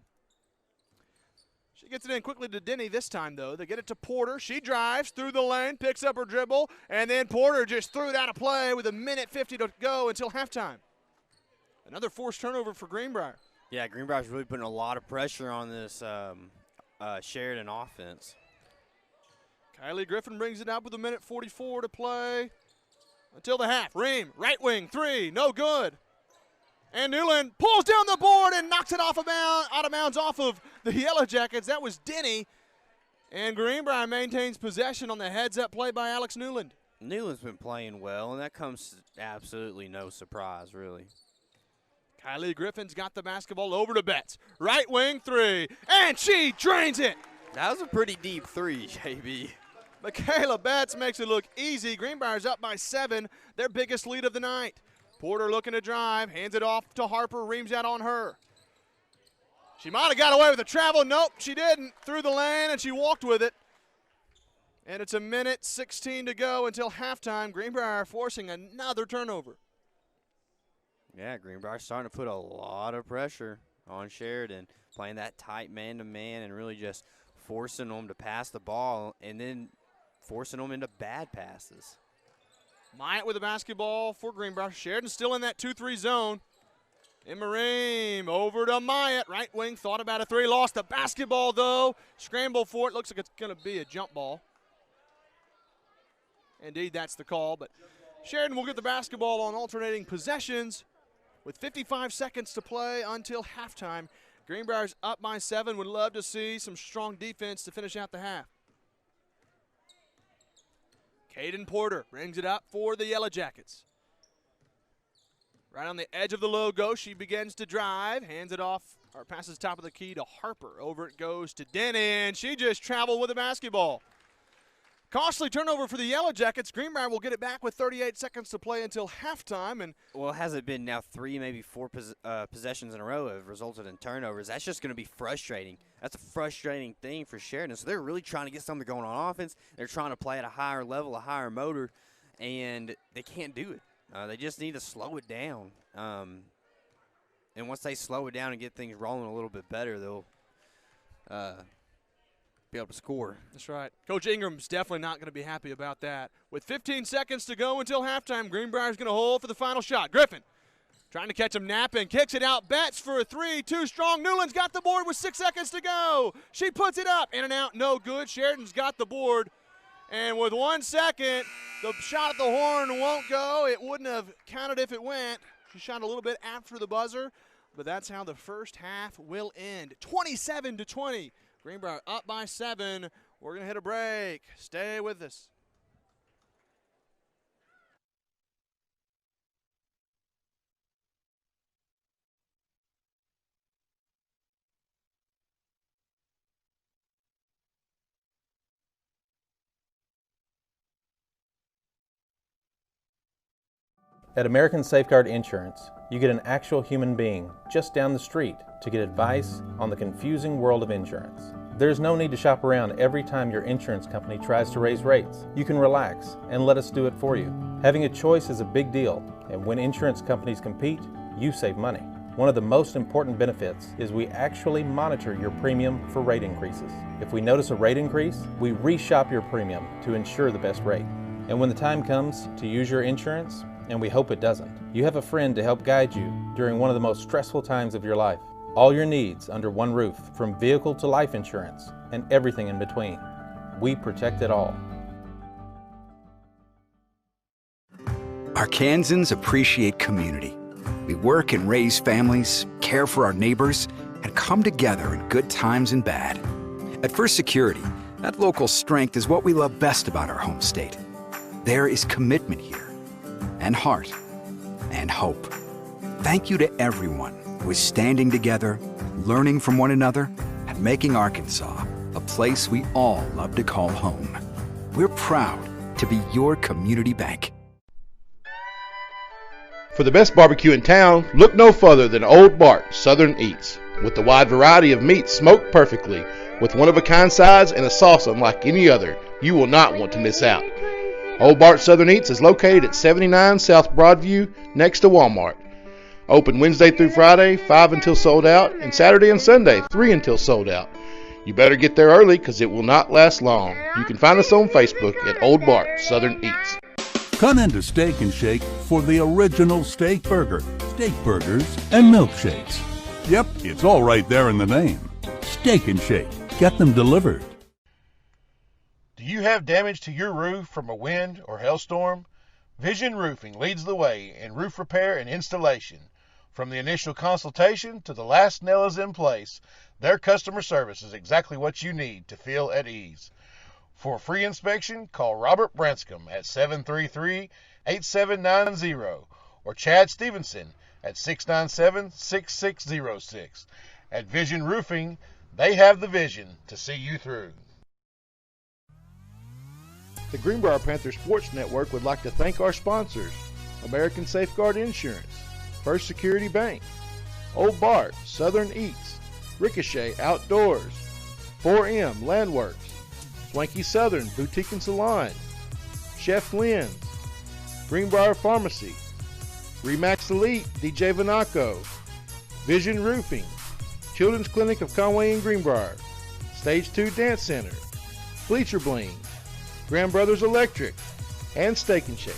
She gets it in quickly to Denny this time, though. They get it to Porter. She drives through the lane, picks up her dribble, and then Porter just threw it out of play with 1:50 to go until halftime. Another forced turnover for Greenbrier. Yeah, Greenbrier's really putting a lot of pressure on this Sheridan offense. Kylie Griffin brings it up with 1:44 to play until the half. Ream, right wing, 3, no good. And Newland pulls down the board and knocks it out of bounds off of the Yellowjackets. That was Denny. And Greenbrier maintains possession on the heads-up play by Alex Newland. Newland's been playing well, and that comes absolutely no surprise, really. Kylie Griffin's got the basketball over to Betts. Right wing, 3, and she drains it. That was a pretty deep 3, JB. Michaela Betts makes it look easy. Greenbrier's up by 7, their biggest lead of the night. Porter looking to drive, hands it off to Harper, Reams out on her. She might have got away with the travel. Nope, she didn't. Through the lane, and she walked with it. And it's 1:16 to go until halftime. Greenbrier forcing another turnover. Yeah, Greenbrier's starting to put a lot of pressure on Sheridan, playing that tight man-to-man and really just forcing them to pass the ball and then forcing them into bad passes. Myatt with the basketball for Greenbrier. Sheridan still in that 2-3 zone. Emma Ream over to Myatt. Right wing, thought about a 3. Lost the basketball, though. Scramble for it. Looks like it's going to be a jump ball. Indeed, that's the call. But Sheridan will get the basketball on alternating possessions with 55 seconds to play until halftime. Greenbrier's up by 7. Would love to see some strong defense to finish out the half. Caden Porter brings it up for the Yellowjackets. Right on the edge of the logo, she begins to drive, hands it off, or passes top of the key to Harper. Over it goes to Denny, and she just traveled with the basketball. Costly turnover for the Yellowjackets. Greenbrier will get it back with 38 seconds to play until halftime. And well, has it been now 3, maybe 4 possessions in a row have resulted in turnovers? That's just going to be frustrating. That's a frustrating thing for Sheridan. So they're really trying to get something going on offense. They're trying to play at a higher level, a higher motor, and they can't do it. They just need to slow it down. And once they slow it down and get things rolling a little bit better, they'll be able to score. That's right. Coach Ingram's definitely not going to be happy about that. With 15 seconds to go until halftime, Greenbrier's going to hold for the final shot. Griffin trying to catch him napping, kicks it out, Betts for a three, too strong. Newland's got the board with 6 seconds to go. She puts it up, in and out, no good. Sheridan's got the board, and with 1 second, the shot at the horn won't go. It wouldn't have counted if it went. She shot a little bit after the buzzer, but that's how the first half will end. 27-20. Greenbrier up by 7. We're going to hit a break. Stay with us. At American Safeguard Insurance, you get an actual human being just down the street to get advice on the confusing world of insurance. There's no need to shop around every time your insurance company tries to raise rates. You can relax and let us do it for you. Having a choice is a big deal, and when insurance companies compete, you save money. One of the most important benefits is we actually monitor your premium for rate increases. If we notice a rate increase, we reshop your premium to ensure the best rate. And when the time comes to use your insurance, and we hope it doesn't, you have a friend to help guide you during one of the most stressful times of your life. All your needs under one roof, from vehicle to life insurance, and everything in between. We protect it all. Arkansans appreciate community. We work and raise families, care for our neighbors, and come together in good times and bad. At First Security, that local strength is what we love best about our home state. There is commitment here, and heart, and hope. Thank you to everyone who is standing together, learning from one another, and making Arkansas a place we all love to call home. We're proud to be your community bank. For the best barbecue in town, look no further than Old Bart Southern Eats. With the wide variety of meats smoked perfectly, with one-of-a-kind sides and a sauce unlike any other, you will not want to miss out. Old Bart Southern Eats is located at 79 South Broadview, next to Walmart. Open Wednesday through Friday, 5 until sold out, and Saturday and Sunday, 3 until sold out. You better get there early because it will not last long. You can find us on Facebook at Old Bart Southern Eats. Come into Steak and Shake for the original steak burger, steak burgers, and milkshakes. Yep, it's all right there in the name. Steak and Shake. Get them delivered. Do you have damage to your roof from a wind or hailstorm? Vision Roofing leads the way in roof repair and installation. From the initial consultation to the last nail is in place, their customer service is exactly what you need to feel at ease. For a free inspection, call Robert Branscombe at 733-8790 or Chad Stevenson at 697-6606. At Vision Roofing, they have the vision to see you through. The Greenbrier Panthers Sports Network would like to thank our sponsors: American Safeguard Insurance, First Security Bank, Old Bart Southern Eats, Ricochet Outdoors, 4M Landworks, Swanky Southern Boutique and Salon, Chef Lynn's, Greenbrier Pharmacy, Remax Elite DJ Vanaco, Vision Roofing, Children's Clinic of Conway and Greenbrier, Stage 2 Dance Center, Bleacher Bling, Grand Brothers Electric, and Steak and Shake.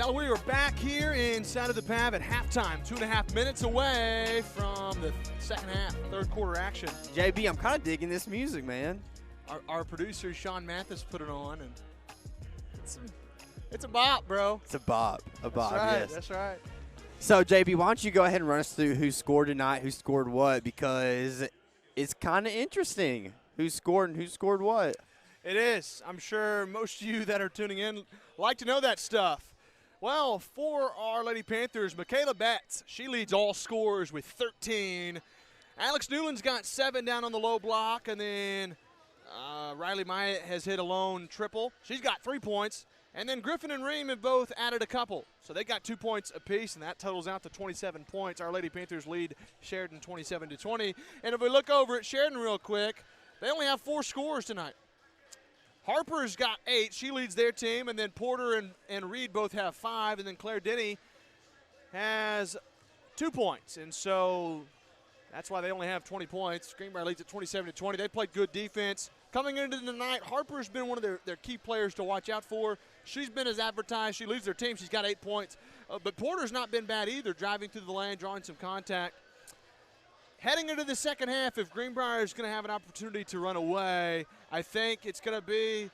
Well, we are back here inside of the Pav at halftime, 2.5 minutes away from the second half, third quarter action. JB, I'm kind of digging this music, man. Our producer, Sean Mathis, put it on, and it's a bop, bro. It's a bop. A bop, That's right, yes. that's right. So, JB, why don't you go ahead and run us through who scored tonight, who scored what, because it's kind of interesting who scored and who scored what. It is. I'm sure most of you that are tuning in like to know that stuff. Well, for our Lady Panthers, Michaela Betts, she leads all scorers with 13. Alex Newland's got 7 down on the low block, and then Riley Myatt has hit a lone triple. She's got 3 points. And then Griffin and Ream have both added a couple. So they got 2 points apiece, and that totals out to 27 points. Our Lady Panthers lead Sheridan 27-20. And if we look over at Sheridan real quick, they only have 4 scorers tonight. Harper's got 8. She leads their team. And then Porter and Reed both have 5. And then Claire Denny has 2 points. And so that's why they only have 20 points. Greenbrier leads at 27-20. They played good defense. Coming into the night, Harper's been one of their key players to watch out for. She's been as advertised. She leads their team. She's got 8 points. But Porter's not been bad either, driving through the lane, drawing some contact. Heading into the second half, if Greenbrier is going to have an opportunity to run away, I think it's going to be,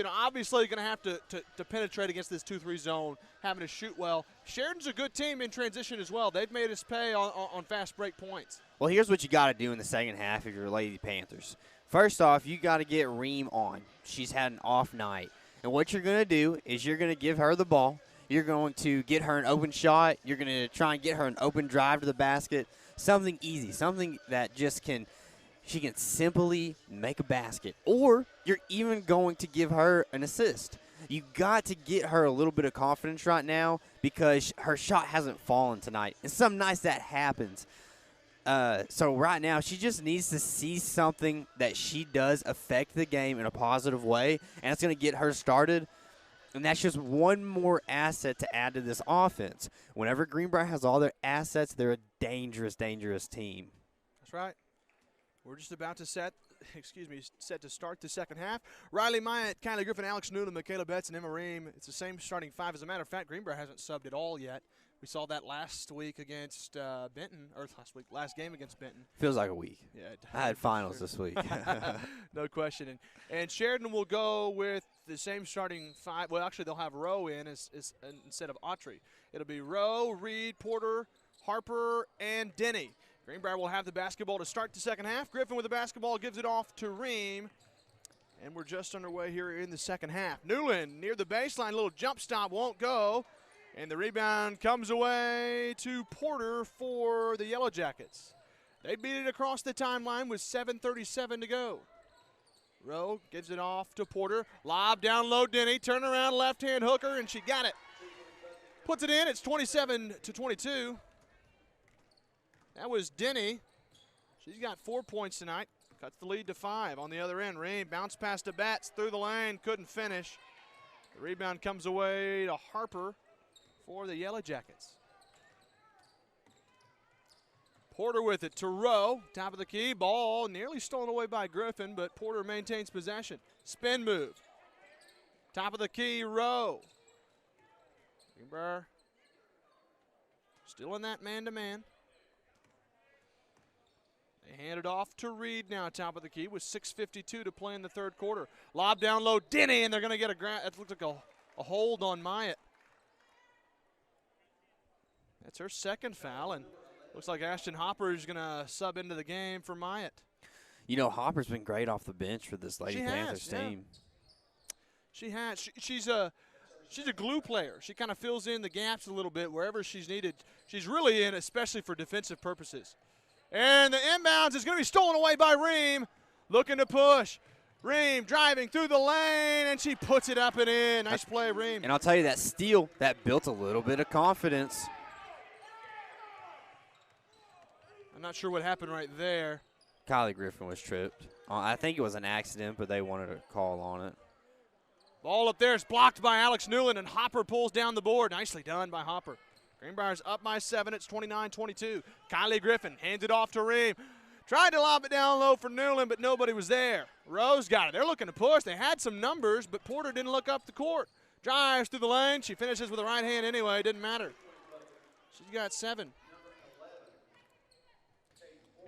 obviously going to have to penetrate against this 2-3 zone, having to shoot well. Sheridan's a good team in transition as well. They've made us pay on fast break points. Well, here's what you got to do in the second half if you're Lady Panthers. First off, you got to get Ream on. She's had an off night. And what you're going to do is you're going to give her the ball. You're going to get her an open shot. You're going to try and get her an open drive to the basket. Something easy, something that she can simply make a basket. Or you're even going to give her an assist. You got to get her a little bit of confidence right now because her shot hasn't fallen tonight. And some nights that happens. So right now she just needs to see something that she does affect the game in a positive way, and it's going to get her started. And that's just one more asset to add to this offense. Whenever Greenbrier has all their assets, they're a dangerous, dangerous team. That's right. We're just about to set to start the second half. Riley Myatt, Kylie Griffin, Alex Newland, Michaela Betts, and Emma Ream. It's the same starting 5. As a matter of fact, Greenbrier hasn't subbed at all yet. We saw that last week against Benton, or last game against Benton. Feels like a week. Yeah, I had finals this week. No question. And Sheridan will go with the same starting 5. Well, actually, they'll have Rowe in instead of Autry. It'll be Rowe, Reed, Porter, Harper, and Denny. Greenbrier will have the basketball to start the second half. Griffin with the basketball gives it off to Ream. And we're just underway here in the second half. Newland near the baseline, little jump stop, won't go. And the rebound comes away to Porter for the Yellowjackets. They beat it across the timeline with 7:37 to go. Rowe gives it off to Porter. Lob down low, Denny. Turn around, left-hand hooker, and she got it. Puts it in. It's 27-22. That was Denny. She's got 4 points tonight. Cuts the lead to 5. On the other end, Ream bounced past the Bats through the lane. Couldn't finish. The rebound comes away to Harper for the Yellowjackets. Porter with it to Rowe. Top of the key. Ball nearly stolen away by Griffin, but Porter maintains possession. Spin move. Top of the key, Rowe. Greenbrier still in that man-to-man. They hand it off to Reed now, top of the key, with 6:52 to play in the third quarter. Lob down low, Denny, and they're going to get it looks like a hold on Myatt. That's her second foul, and looks like Ashton Hopper is going to sub into the game for Myatt. Hopper's been great off the bench for this Lady Panthers team. She has. She's a glue player. She kind of fills in the gaps a little bit wherever she's needed. She's really in, especially for defensive purposes. And the inbounds is going to be stolen away by Ream. Looking to push. Ream driving through the lane, and she puts it up and in. Nice play, Ream. And I'll tell you, that steal, that built a little bit of confidence. I'm not sure what happened right there. Kylie Griffin was tripped. I think it was an accident, but they wanted a call on it. Ball up there is blocked by Alex Newland, and Hopper pulls down the board. Nicely done by Hopper. Greenbrier's up by 7. It's 29-22. Kylie Griffin hands it off to Ream. Tried to lob it down low for Newland, but nobody was there. Rose got it. They're looking to push. They had some numbers, but Porter didn't look up the court. Drives through the lane. She finishes with the right hand anyway. Didn't matter. She's got 7.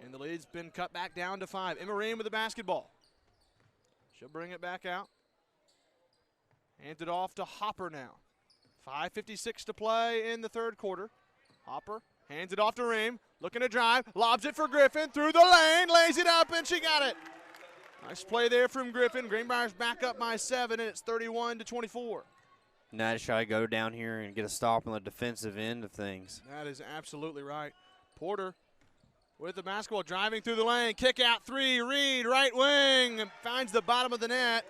And the lead's been cut back down to 5. Emma Ream with the basketball. She'll bring it back out. Hands it off to Hopper now. 5:56 to play in the third quarter. Hopper hands it off to Ream. Looking to drive. Lobs it for Griffin. Through the lane. Lays it up, and she got it. Nice play there from Griffin. Greenbrier's back up by 7, and it's 31-24. Now just try to go down here and get a stop on the defensive end of things. That is absolutely right. Porter with the basketball, driving through the lane. Kick out 3. Reed, right wing, and finds the bottom of the net.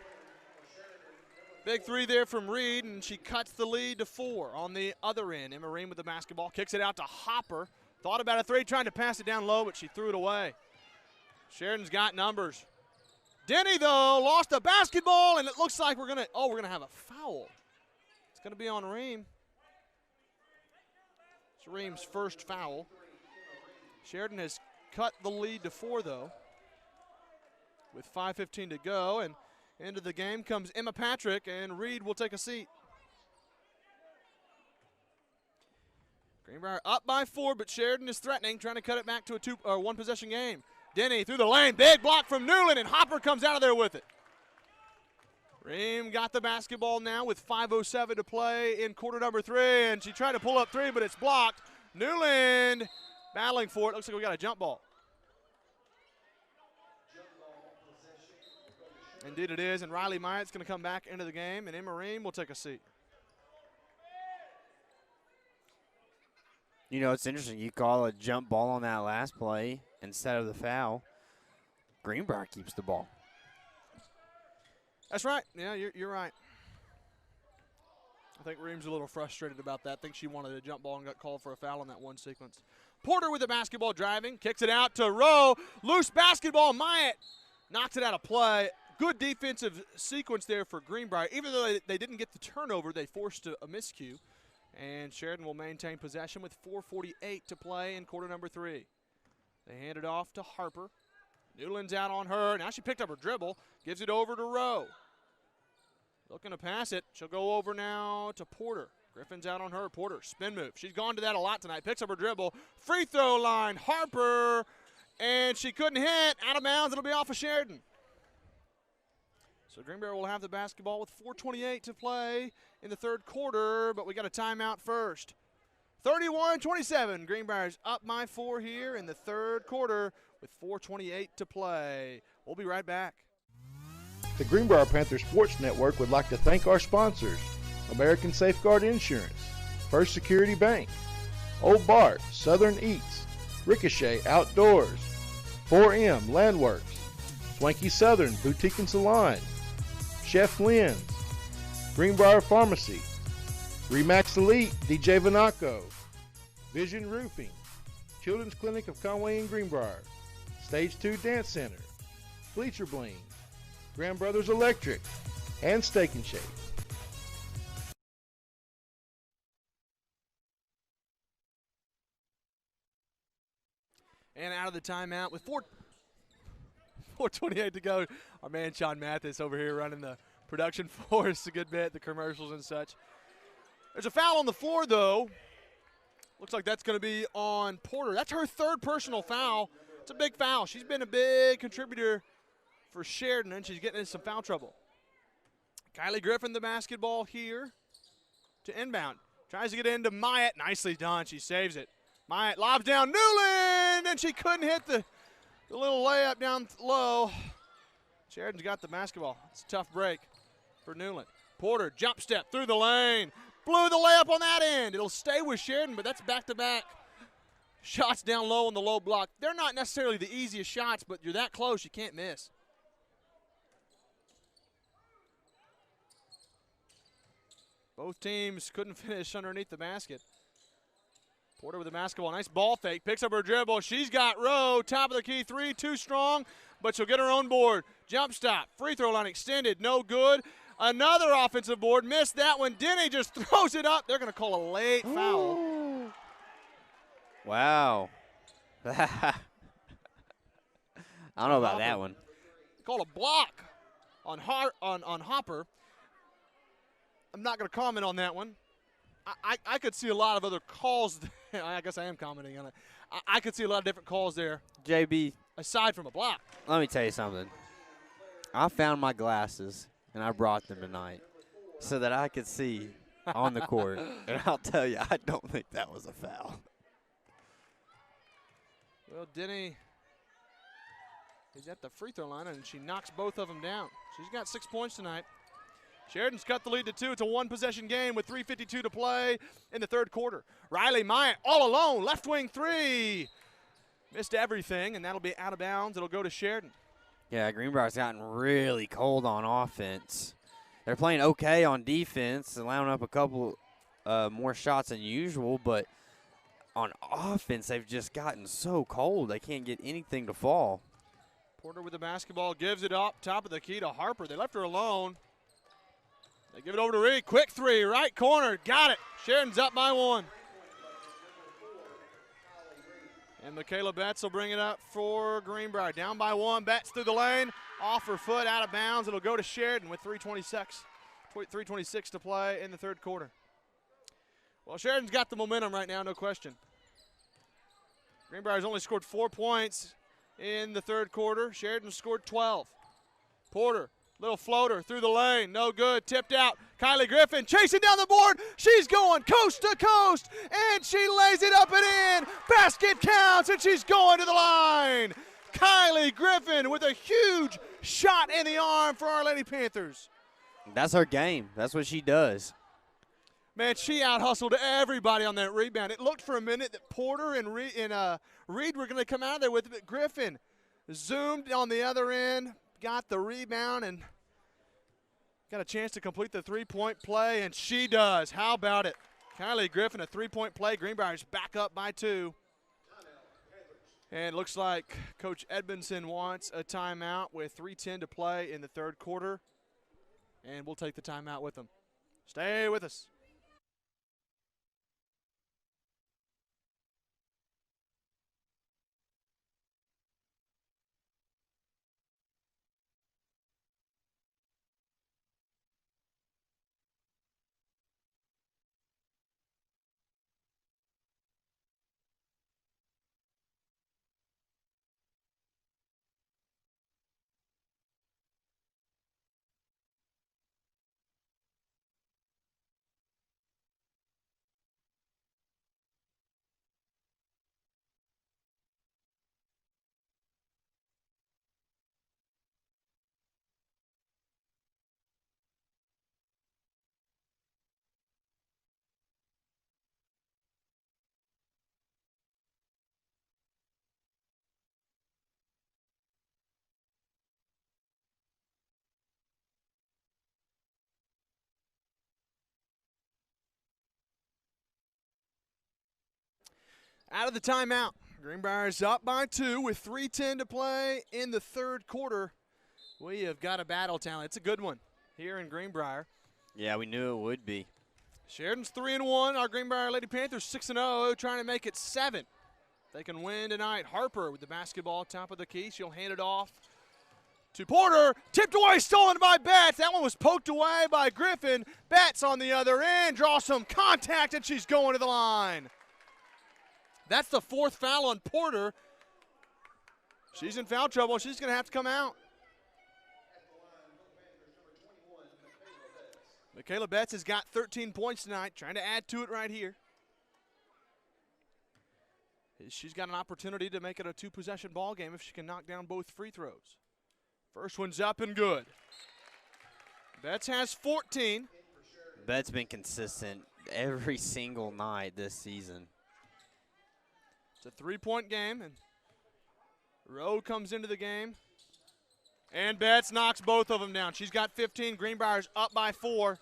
Big 3 there from Reed, and she cuts the lead to 4 on the other end. Emma Ream with the basketball, kicks it out to Hopper. Thought about a 3, trying to pass it down low, but she threw it away. Sheridan's got numbers. Denny, though, lost the basketball, and it looks like we're gonna have a foul. It's gonna be on Ream. It's Ream's first foul. Sheridan has cut the lead to 4, though, with 5:15 to go, and into the game comes Emma Patrick, and Reed will take a seat. Greenbrier up by 4, but Sheridan is threatening, trying to cut it back to a 1-possession game. Denny through the lane, big block from Newland, and Hopper comes out of there with it. Ream got the basketball now with 5:07 to play in quarter number 3, and she tried to pull up 3, but it's blocked. Newland battling for it. Looks like we got a jump ball. Indeed it is, and Riley Myatt's going to come back into the game, and Emma Ream will take a seat. You know, it's interesting. You call a jump ball on that last play instead of the foul. Greenbrier keeps the ball. That's right. Yeah, you're right. I think Ream's a little frustrated about that. I think she wanted a jump ball and got called for a foul in that one sequence. Porter with the basketball driving, kicks it out to Rowe. Loose basketball. Myatt knocks it out of play. Good defensive sequence there for Greenbrier. Even though they didn't get the turnover, they forced a miscue. And Sheridan will maintain possession with 4:48 to play in quarter number 3. They hand it off to Harper. Newland's out on her. Now she picked up her dribble. Gives it over to Rowe. Looking to pass it. She'll go over now to Porter. Griffin's out on her. Porter, spin move. She's gone to that a lot tonight. Picks up her dribble. Free throw line. Harper. And she couldn't hit. Out of bounds. It'll be off of Sheridan. So Greenbrier will have the basketball with 4:28 to play in the third quarter, but we got a timeout first. 31-27. Greenbrier's up by 4 here in the third quarter with 4:28 to play. We'll be right back. The Greenbrier Panthers Sports Network would like to thank our sponsors: American Safeguard Insurance, First Security Bank, Old Bart, Southern Eats, Ricochet Outdoors, 4M Landworks, Swanky Southern Boutique and Salon, Chef Lynn's, Greenbrier Pharmacy, Remax Elite DJ Vanaco, Vision Roofing, Children's Clinic of Conway and Greenbrier, Stage 2 Dance Center, Bleacher Bling, Grand Brothers Electric, and Steak and Shake. And out of the timeout with 4:28 to go. Our man Sean Mathis over here running the production for us a good bit, the commercials and such. There's a foul on the floor, though. Looks like that's going to be on Porter. That's her third personal foul. It's a big foul. She's been a big contributor for Sheridan, and she's getting into some foul trouble. Kylie Griffin, the basketball here to inbound. Tries to get into Myatt. Nicely done. She saves it. Myatt lobs down Newland, and she couldn't hit the little layup down low. Sheridan's got the basketball. It's a tough break for Newland. Porter, jump step through the lane. Blew the layup on that end. It'll stay with Sheridan, but that's back-to-back shots down low on the low block. They're not necessarily the easiest shots, but you're that close, you can't miss. Both teams couldn't finish underneath the basket. Porter with the basketball. Nice ball fake. Picks up her dribble. She's got Rowe. Top of the key three. Too strong, but she'll get her own board. Jump stop. Free throw line extended. No good. Another offensive board. Missed that one. Denny just throws it up. They're going to call a late foul. Wow. I don't know about that one. Called a block on Hopper. I'm not going to comment on that one. I could see a lot of other calls. I guess I am commenting on it. I could see a lot of different calls there. JB, aside from a block. Let me tell you something. I found my glasses, and I brought them tonight so that I could see on the court. And I'll tell you, I don't think that was a foul. Well, Denny is at the free throw line, and she knocks both of them down. She's got 6 points tonight. Sheridan's cut the lead to 2. It's a one-possession game with 3:52 to play in the third quarter. Riley Myatt all alone, left wing three. Missed everything, and that'll be out of bounds. It'll go to Sheridan. Yeah, Greenbrier's gotten really cold on offense. They're playing okay on defense, allowing up a couple more shots than usual, but on offense, they've just gotten so cold they can't get anything to fall. Porter with the basketball, gives it up, top of the key to Harper. They left her alone. They give it over to Reed. Quick three, right corner. Got it. Sheridan's up by 1. And Michaela Betts will bring it up for Greenbrier. Down by 1. Betts through the lane. Off her foot, out of bounds. It'll go to Sheridan with 3:26 to play in the third quarter. Well, Sheridan's got the momentum right now, no question. Greenbrier's only scored 4 points in the third quarter. Sheridan scored 12. Porter. Little floater through the lane, no good, tipped out. Kylie Griffin chasing down the board. She's going coast to coast, and she lays it up and in. Basket counts, and she's going to the line. Kylie Griffin with a huge shot in the arm for our Lady Panthers. That's her game. That's what she does. Man, she out-hustled everybody on that rebound. It looked for a minute that Porter and Reed were going to come out of there with it, but Griffin zoomed on the other end, got the rebound, and got a chance to complete the three-point play, and she does. How about it? Kylie Griffin, a three-point play. Greenbrier's back up by 2. And it looks like Coach Edmondson wants a timeout with 3:10 to play in the third quarter, and we'll take the timeout with them. Stay with us. Out of the timeout. Greenbrier is up by 2 with 3:10 to play in the third quarter. We have got a battle talent. It's a good one here in Greenbrier. Yeah, we knew it would be. Sheridan's 3-1. Our Greenbrier Lady Panthers 6-0, trying to make it 7. They can win tonight. Harper with the basketball, top of the key. She'll hand it off to Porter. Tipped away, stolen by Betts. That one was poked away by Griffin. Betts on the other end, draws some contact, and she's going to the line. That's the 4th foul on Porter. She's in foul trouble. She's going to have to come out. Michaela Betts has got 13 points tonight, trying to add to it right here. She's got an opportunity to make it a 2-possession ball game if she can knock down both free throws. First one's up and good. Betts has 14. Betts been consistent every single night this season. It's a 3-point game, and Rowe comes into the game. And Betts knocks both of them down. She's got 15. Greenbrier's up by 4.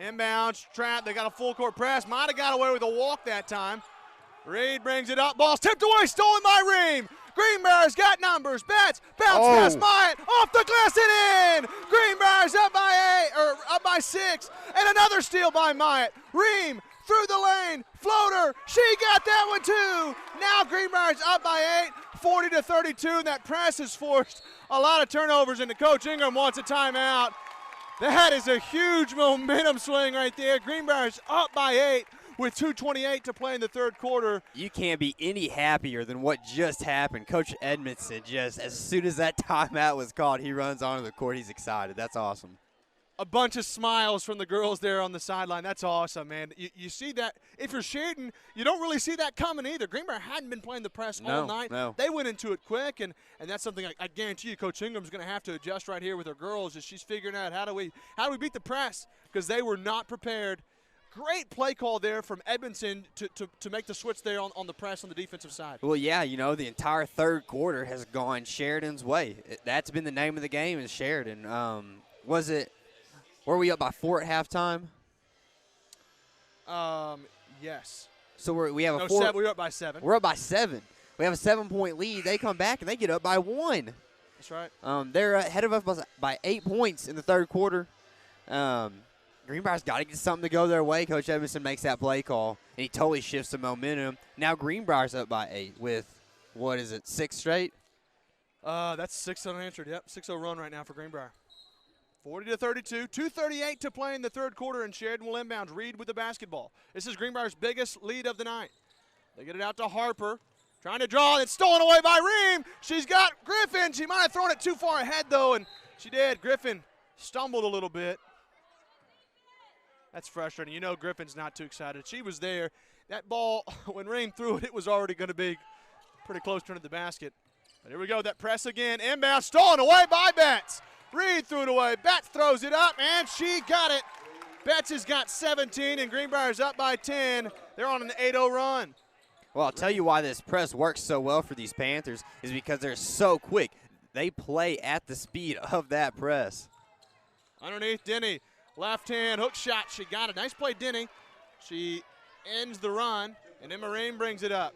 Inbounds, trap. They got a full court press. Might have got away with a walk that time. Reed brings it up. Ball's tipped away, stolen by Ream. Greenbrier's got numbers. Betts, bounce pass, Myatt, off the glass and in. Greenbrier's up by 6. And another steal by Myatt. Ream through the lane, floater. She got that one too. Now Greenbrier's up by 8, 40-32. And that press has forced a lot of turnovers, and Coach Ingram wants a timeout. That is a huge momentum swing right there. Greenbrier's up by 8 with 2:28 to play in the third quarter. You can't be any happier than what just happened. Coach Edmondson just, as soon as that timeout was called, he runs onto the court. He's excited. That's awesome. A bunch of smiles from the girls there on the sideline. That's awesome, man. You see that. If you're Sheridan, you don't really see that coming either. Greenbrier hadn't been playing the press all night. No. They went into it quick, and that's something I guarantee you Coach Ingram's going to have to adjust right here with her girls as she's figuring out how do we beat the press, because they were not prepared. Great play call there from Edmondson to make the switch there on the press on the defensive side. Well, yeah, the entire third quarter has gone Sheridan's way. That's been the name of the game is Sheridan. Were we up by 4 at halftime? Yes. So we have a 4. We were up by 7. We're up by 7. We have a 7-point lead. They come back and they get up by 1. That's right. They're ahead of us by 8 points in the third quarter. Greenbrier's got to get something to go their way. Coach Edmondson makes that play call, and he totally shifts the momentum. Now Greenbrier's up by 8 with, 6 straight? That's 6 unanswered. Yep, 6-0 run right now for Greenbrier. 40-32, 2:38 to play in the third quarter, and Sheridan will inbound. Reed with the basketball. This is Greenbrier's biggest lead of the night. They get it out to Harper. Trying to draw. It's stolen away by Reem. She's got Griffin. She might have thrown it too far ahead, though, and she did. Griffin stumbled a little bit. That's frustrating. You know Griffin's not too excited. She was there. That ball, when Reem threw it, it was already going to be pretty close to the basket. But here we go. That press again. Inbound stolen away by Betts. Reed threw it away. Betts throws it up, and she got it. Betts has got 17, and Greenbrier's up by 10. They're on an 8-0 run. Well, I'll tell you why this press works so well for these Panthers is because they're so quick. They play at the speed of that press. Underneath, Denny. Left hand hook shot. She got it. Nice play, Denny. She ends the run, and Emma Ream brings it up.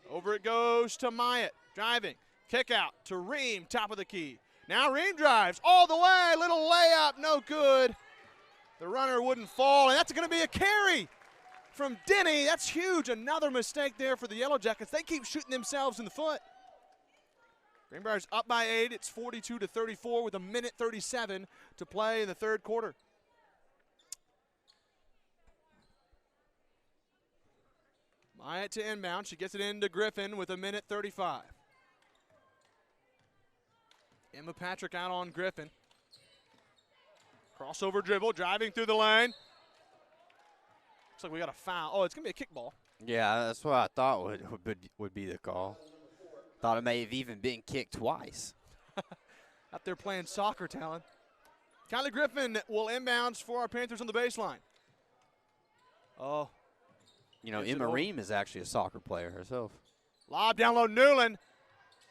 Over it goes to Myatt. Driving. Kick out to Ream, top of the key. Now Ream drives all the way. Little layup, no good. The runner wouldn't fall, and that's going to be a carry from Denny. That's huge. Another mistake there for the Yellowjackets. They keep shooting themselves in the foot. Greenbrier's up by 8. It's 42-34 with 1:37 to play in the third quarter. Myatt to inbound. She gets it into Griffin with 1:35. Emma Patrick out on Griffin. Crossover dribble, driving through the lane. Looks like we got a foul. Oh, it's going to be a kickball. Yeah, that's what I thought would be the call. Thought it may have even been kicked twice. Out there playing soccer, Talon. Kylie Griffin will inbounds for our Panthers on the baseline. Oh. Emma Ream is actually a soccer player herself. Lob down low, Newland.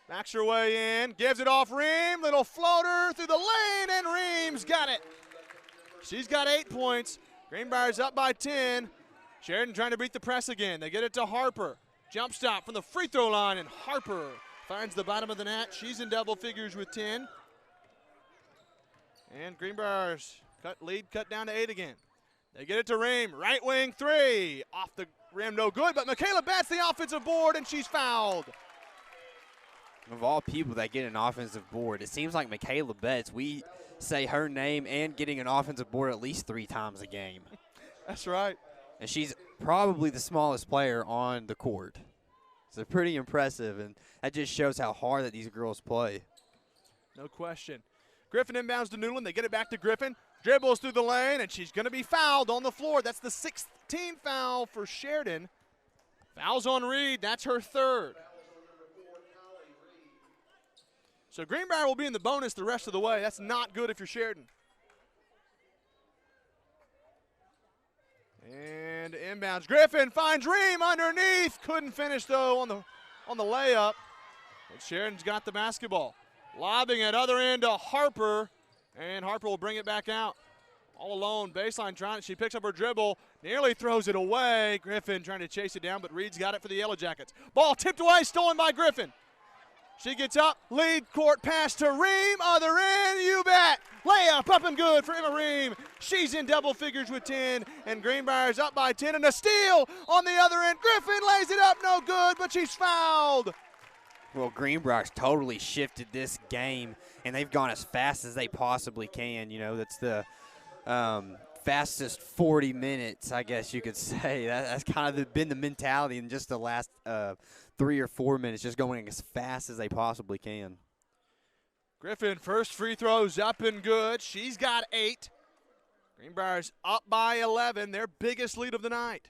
Backs her way in, gives it off Ream. Little floater through the lane, and Ream's got it. She's got 8 points. Greenbrier's up by 10. Sheridan trying to beat the press again. They get it to Harper. Jump stop from the free throw line, and Harper finds the bottom of the net. She's in double figures with 10. And Greenbrier's lead cut down to 8 again. They get it to Ream. Right wing 3. Off the rim, no good, but Michaela Betts the offensive board, and she's fouled. Of all people that get an offensive board, it seems like Michaela Betts, we say her name and getting an offensive board at least 3 times a game. That's right. And she's probably the smallest player on the court. So pretty impressive, and that just shows how hard that these girls play. No question. Griffin inbounds to Newland. They get it back to Griffin. Dribbles through the lane, and she's going to be fouled on the floor. That's the 16th foul for Sheridan. Fouls on Reed. That's her 3rd. So Greenbrier will be in the bonus the rest of the way. That's not good if you're Sheridan. And inbounds. Griffin finds Ream underneath. Couldn't finish, though, on the layup. But Sheridan's got the basketball. Lobbing at other end to Harper. And Harper will bring it back out. All alone, baseline trying. She picks up her dribble. Nearly throws it away. Griffin trying to chase it down, but Reed's got it for the Yellowjackets. Ball tipped away, stolen by Griffin. She gets up, lead court pass to Ream, other end, you bet. Layup up and good for Emma Ream. She's in double figures with 10, and Greenbrier's up by 10, and a steal on the other end. Griffin lays it up, no good, but she's fouled. Well, Greenbrier's totally shifted this game, and they've gone as fast as they possibly can. You know, that's the fastest 40 minutes, I guess you could say. That's kind of been the mentality in just the last 3 or 4 minutes, just going as fast as they possibly can. Griffin, first free throw's up and good. She's got 8. Greenbrier's up by 11, their biggest lead of the night.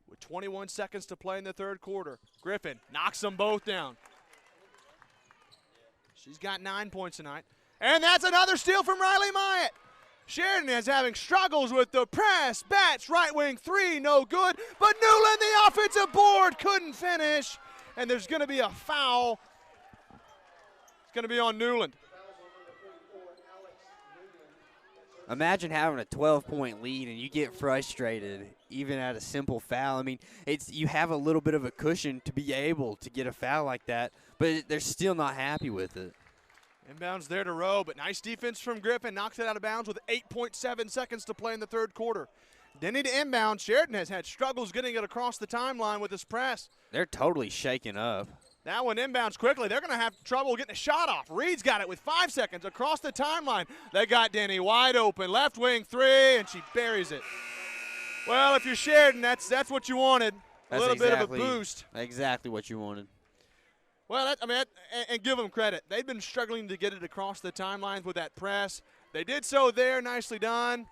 With 21 seconds to play in the third quarter. Griffin knocks them both down. She's got 9 points tonight. And that's another steal from Riley Myatt. Sheridan is having struggles with the press. Bats, right wing 3, no good. But Newland, the offensive board, couldn't finish. And there's going to be a foul. It's going to be on Newland. Imagine having a 12-point lead and you get frustrated even at a simple foul. I mean, you have a little bit of a cushion to be able to get a foul like that, but they're still not happy with it. Inbounds there to Rowe, but nice defense from Griffin. Knocks it out of bounds with 8.7 seconds to play in the third quarter. Denny to inbound. Sheridan has had struggles getting it across the timeline with his press. They're totally shaken up. That one inbounds quickly. They're going to have trouble getting a shot off. Reed's got it with 5 seconds across the timeline. They got Denny wide open. Left wing 3, and she buries it. Well, if you're Sheridan, that's what you wanted. A little bit of a boost. Exactly what you wanted. Well, and give them credit. They've been struggling to get it across the timelines with that press. They did so there. Nicely done.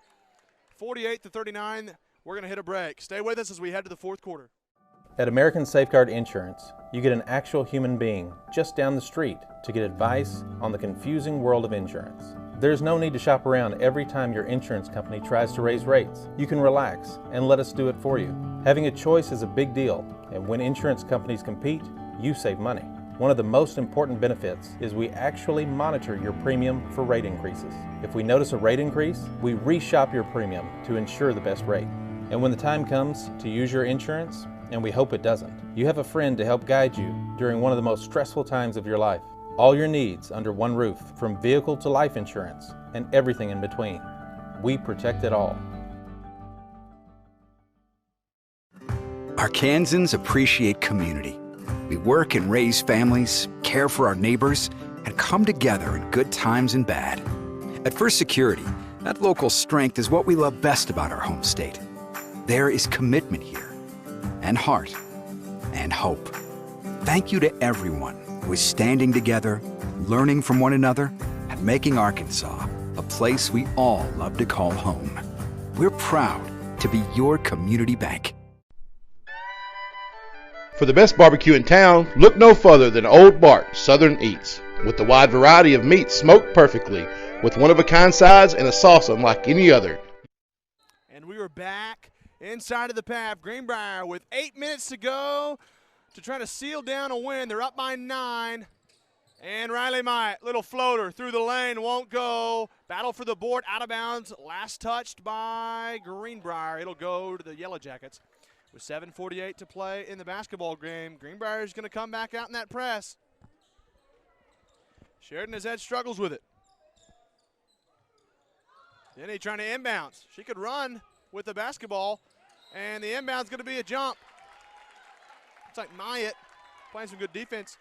48-39. We're going to hit a break. Stay with us as we head to the fourth quarter. At American Safeguard Insurance, you get an actual human being just down the street to get advice on the confusing world of insurance. There's no need to shop around every time your insurance company tries to raise rates. You can relax and let us do it for you. Having a choice is a big deal, and when insurance companies compete, you save money. One of the most important benefits is we actually monitor your premium for rate increases. If we notice a rate increase, we reshop your premium to ensure the best rate. And when the time comes to use your insurance, and we hope it doesn't, you have a friend to help guide you during one of the most stressful times of your life. All your needs under one roof, from vehicle to life insurance, and everything in between. We protect it all. Arkansans appreciate community. We work and raise families, care for our neighbors, and come together in good times and bad. At First Security, that local strength is what we love best about our home state. There is commitment here, and heart, and hope. Thank you to everyone who is standing together, learning from one another, and making Arkansas a place we all love to call home. We're proud to be your community bank. For the best barbecue in town, look no further than Old Bart Southern Eats. With the wide variety of meats smoked perfectly, with one-of-a-kind sides and a sauce unlike any other. And we are back inside of the PAF. Greenbrier with 8 minutes to go to try to seal down a win. They're up by 9. And Riley Myatt, little floater through the lane, won't go. Battle for the board, out of bounds. Last touched by Greenbrier. It'll go to the Yellowjackets. With 7:48 to play in the basketball game, Greenbrier is going to come back out in that press. Sheridan has had struggles with it. Denny trying to inbounds. She could run with the basketball, and the inbound's going to be a jump. It's like Myatt playing some good defense.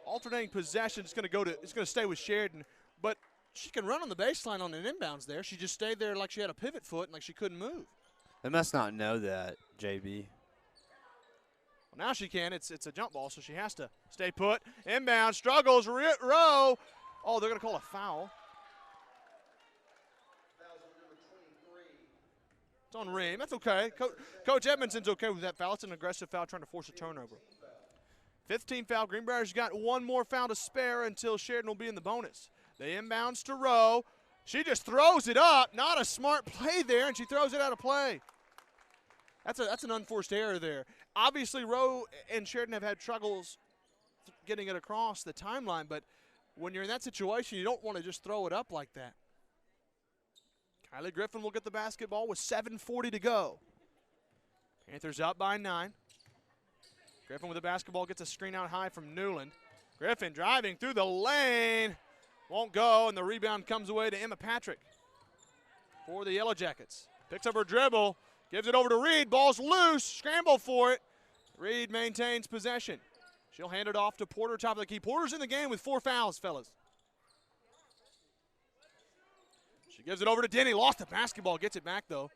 Alternating possession is going to stay with Sheridan, but she can run on the baseline on an inbounds there. She just stayed there like she had a pivot foot and like she couldn't move. They must not know that, JB. Well, now she can. It's a jump ball, so she has to stay put. Inbound, struggles, Rowe. Oh, they're going to call a foul. It's on Ream. That's okay. Coach Edmondson's okay with that foul. It's an aggressive foul trying to force a turnover. 15 foul. Greenbrier's got one more foul to spare until Sheridan will be in the bonus. They inbounds to Rowe. She just throws it up. Not a smart play there, and she throws it out of play. That's an unforced error there. Obviously, Rowe and Sheridan have had troubles getting it across the timeline, but when you're in that situation, you don't want to just throw it up like that. Kylie Griffin will get the basketball with 7:40 to go. Panthers up by 9. Griffin with the basketball gets a screen out high from Newland. Griffin driving through the lane. Won't go, and the rebound comes away to Emma Patrick for the Yellowjackets. Picks up her dribble, gives it over to Reed. Ball's loose, scramble for it. Reed maintains possession. She'll hand it off to Porter, top of the key. Porter's in the game with 4 fouls, fellas. She gives it over to Denny. Lost the basketball. Gets it back, though.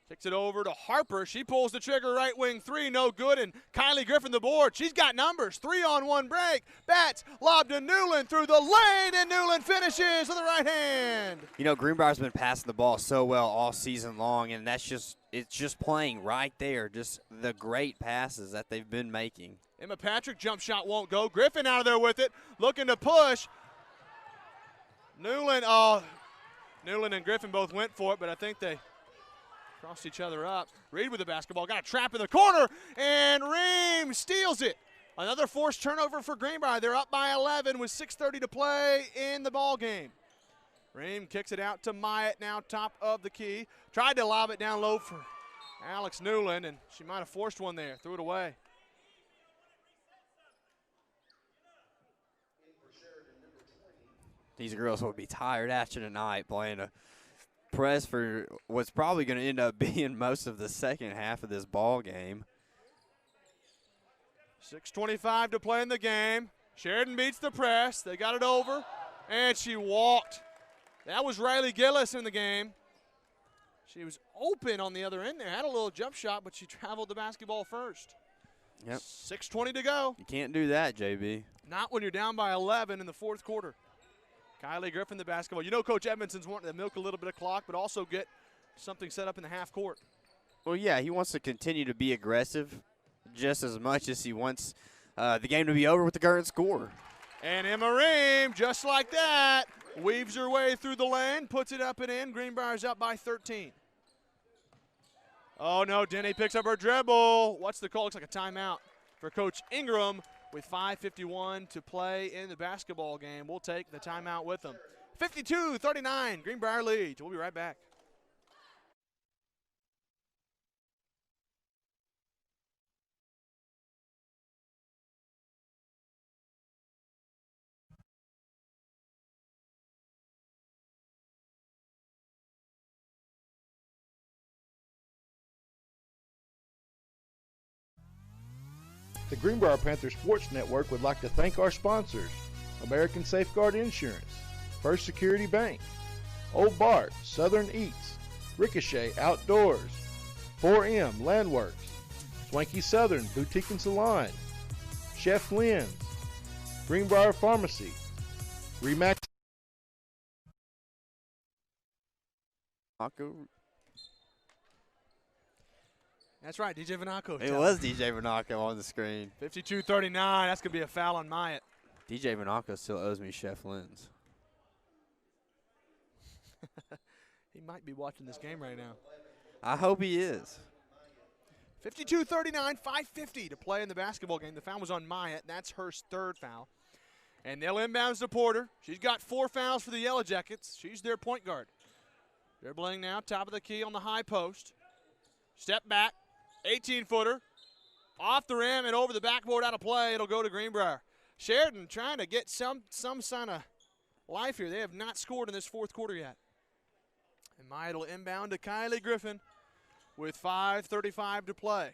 Kicks it over to Harper. She pulls the trigger, right wing 3, no good. And Kylie Griffin the board. She's got numbers. 3-on-1 break. Bats, lob to Newland through the lane, and Newland finishes with the right hand. You know, Greenbrier's been passing the ball so well all season long, and it's just playing right there. Just the great passes that they've been making. Emma Patrick jump shot won't go. Griffin out of there with it, looking to push. Newland and Griffin both went for it, but I think they crossed each other up. Reed with the basketball, got a trap in the corner, and Ream steals it. Another forced turnover for Greenbrier. They're up by 11 with 6:30 to play in the ball game. Ream kicks it out to Myatt, now top of the key. Tried to lob it down low for Alex Newland, and she might have forced one there, threw it away. These girls will be tired after tonight playing a press for what's probably going to end up being most of the second half of this ball game. 6:25 to play in the game. Sheridan beats the press. They got it over, and she walked. That was Riley Gillis in the game. She was open on the other end there. Had a little jump shot, but she traveled the basketball first. Yep. 6:20 to go. You can't do that, JB. Not when you're down by 11 in the fourth quarter. Kylie Griffin, the basketball. You know Coach Edmondson's wanting to milk a little bit of clock, but also get something set up in the half court. Well, yeah, he wants to continue to be aggressive just as much as he wants the game to be over with the current score. And Emma Ream, just like that, weaves her way through the lane, puts it up and in. Greenbrier's up by 13. Oh, no, Denny picks up her dribble. What's the call? Looks like a timeout for Coach Ingram. With 5:51 to play in the basketball game, we'll take the timeout with them. 52-39, Greenbrier leads. We'll be right back. The Greenbrier Panthers Sports Network would like to thank our sponsors: American Safeguard Insurance, First Security Bank, Old Bart, Southern Eats, Ricochet Outdoors, 4M Landworks, Swanky Southern Boutique and Salon, Chef Lynn's, Greenbrier Pharmacy, Remax. That's right, DJ Vanaco. It was DJ Vanaco on the screen. 52-39, that's going to be a foul on Myatt. DJ Vanaco still owes me Chef Lynn's. He might be watching this game right now. I hope he is. 52-39, 5:50 to play in the basketball game. The foul was on Myatt. That's her third foul. And they'll inbounds to Porter. She's got 4 fouls for the Yellowjackets. She's their point guard. Dribbling now, top of the key on the high post. Step back, 18-footer. Off the rim and over the backboard, out of play. It'll go to Greenbrier. Sheridan trying to get some sign of life here. They have not scored in this fourth quarter yet. And Myatt will inbound to Kylie Griffin with 5:35 to play.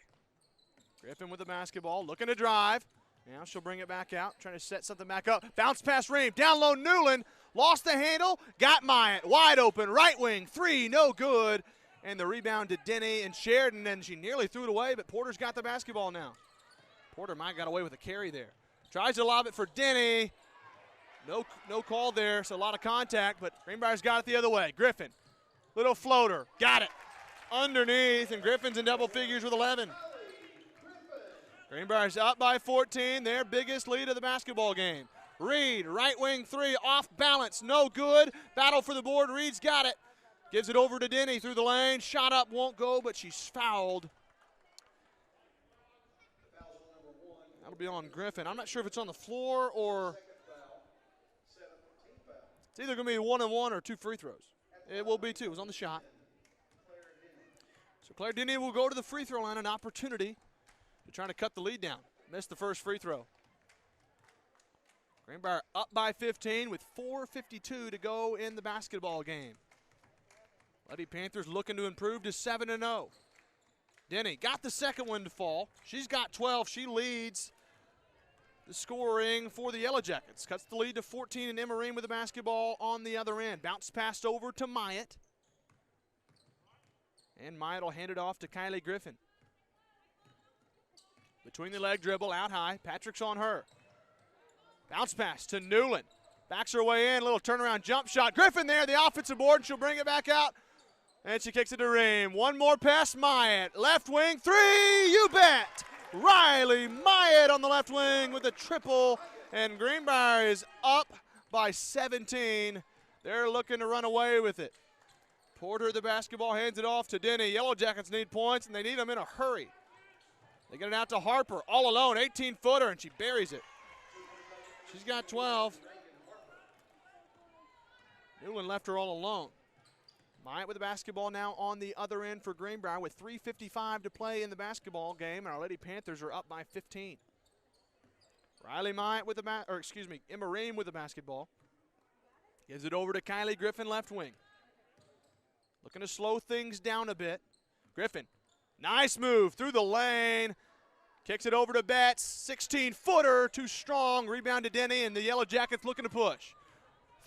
Griffin with the basketball, looking to drive. Now she'll bring it back out, trying to set something back up. Bounce pass Ream, down low Newland. Lost the handle, got Myatt wide open, right wing, 3, no good. And the rebound to Denny and Sheridan, and she nearly threw it away, but Porter's got the basketball now. Porter might got away with a carry there. Tries to lob it for Denny. No call there, so a lot of contact, but Greenbrier's got it the other way. Griffin, little floater, got it. Underneath, and Griffin's in double figures with 11. Greenbrier's up by 14, their biggest lead of the basketball game. Reed, right wing 3, off balance, no good. Battle for the board, Reed's got it. Gives it over to Denny through the lane. Shot up, won't go, but she's fouled. That'll be on Griffin. I'm not sure if it's on the floor or it's either going to be 1-on-1 or 2 free throws. It will be 2. It was on the shot. So Claire Denny will go to the free throw line, an opportunity to try to cut the lead down. Missed the first free throw. Greenbrier up by 15 with 4:52 to go in the basketball game. Lady Panthers looking to improve to 7-0. Denny got the second one to fall. She's got 12. She leads the scoring for the Yellowjackets. Cuts the lead to 14, and Emerine with the basketball on the other end. Bounce passed over to Myatt. And Myatt will hand it off to Kylie Griffin. Between the leg dribble, out high. Patrick's on her. Bounce pass to Newland. Backs her way in, little turnaround jump shot. Griffin there, the offensive board, and she'll bring it back out. And she kicks it to Ream. One more pass, Myatt. Left wing, three, you bet! Riley Myatt on the left wing with a triple, and Greenbrier is up by 17. They're looking to run away with it. Porter, the basketball, hands it off to Denny. Yellowjackets need points, and they need them in a hurry. They get it out to Harper, all alone, 18-footer, and she buries it. She's got 12. Newland left her all alone. Myatt with the basketball now on the other end for Greenbrier with 3:55 to play in the basketball game, and our Lady Panthers are up by 15. Riley Myatt with the Emma Ream with the basketball. Gives it over to Kylie Griffin, left wing. Looking to slow things down a bit. Griffin, nice move through the lane. Kicks it over to Betts, 16-footer, too strong. Rebound to Denny, and the Yellowjackets looking to push.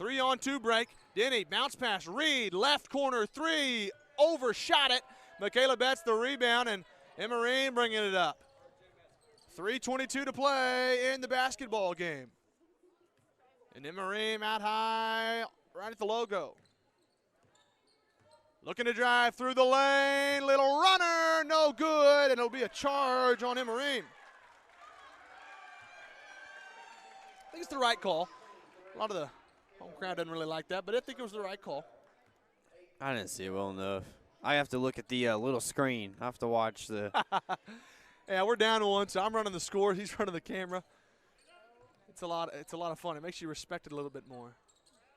3-on-2 break. Denny, bounce pass, Reed, left corner, three, overshot it. Michaela Betts the rebound, and Emerine bringing it up. 3:22 to play in the basketball game. And Emerine out high, right at the logo. Looking to drive through the lane, little runner, no good, and it'll be a charge on Emerine. I think it's the right call. A lot of the home crowd doesn't really like that, but I think it was the right call. I didn't see it well enough. I have to look at the little screen. I have to watch the. Yeah, we're down one, so I'm running the score. He's running the camera. It's a lot of fun. It makes you respect it a little bit more.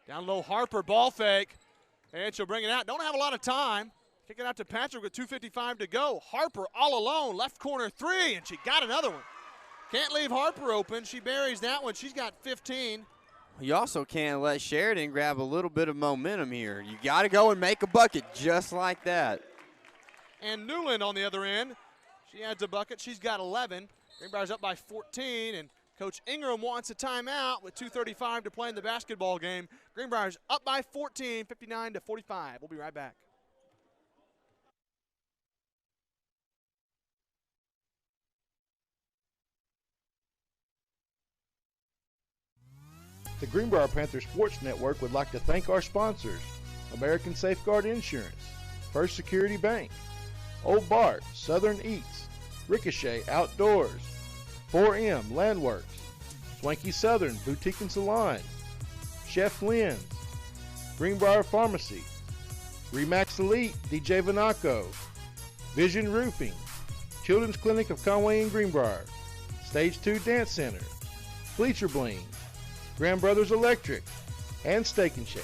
Down low, Harper, ball fake, and she'll bring it out. Don't have a lot of time. Kick it out to Patrick with 2:55 to go. Harper all alone, left corner three, and she got another one. Can't leave Harper open. She buries that one. She's got 15. You also can't let Sheridan grab a little bit of momentum here. You got to go and make a bucket just like that. And Newland on the other end. She adds a bucket. She's got 11. Greenbrier's up by 14, and Coach Ingram wants a timeout with 2:35 to play in the basketball game. Greenbrier's up by 14, 59-45. We'll be right back. The Greenbrier Panther Sports Network would like to thank our sponsors: American Safeguard Insurance, First Security Bank, Old Bart, Southern Eats, Ricochet Outdoors, 4M Landworks, Swanky Southern Boutique and Salon, Chef Lynn's, Greenbrier Pharmacy, Remax Elite DJ Vanaco, Vision Roofing, Children's Clinic of Conway and Greenbrier, Stage 2 Dance Center, Bleacher Bling, Grand Brothers Electric, and Steak and Shake.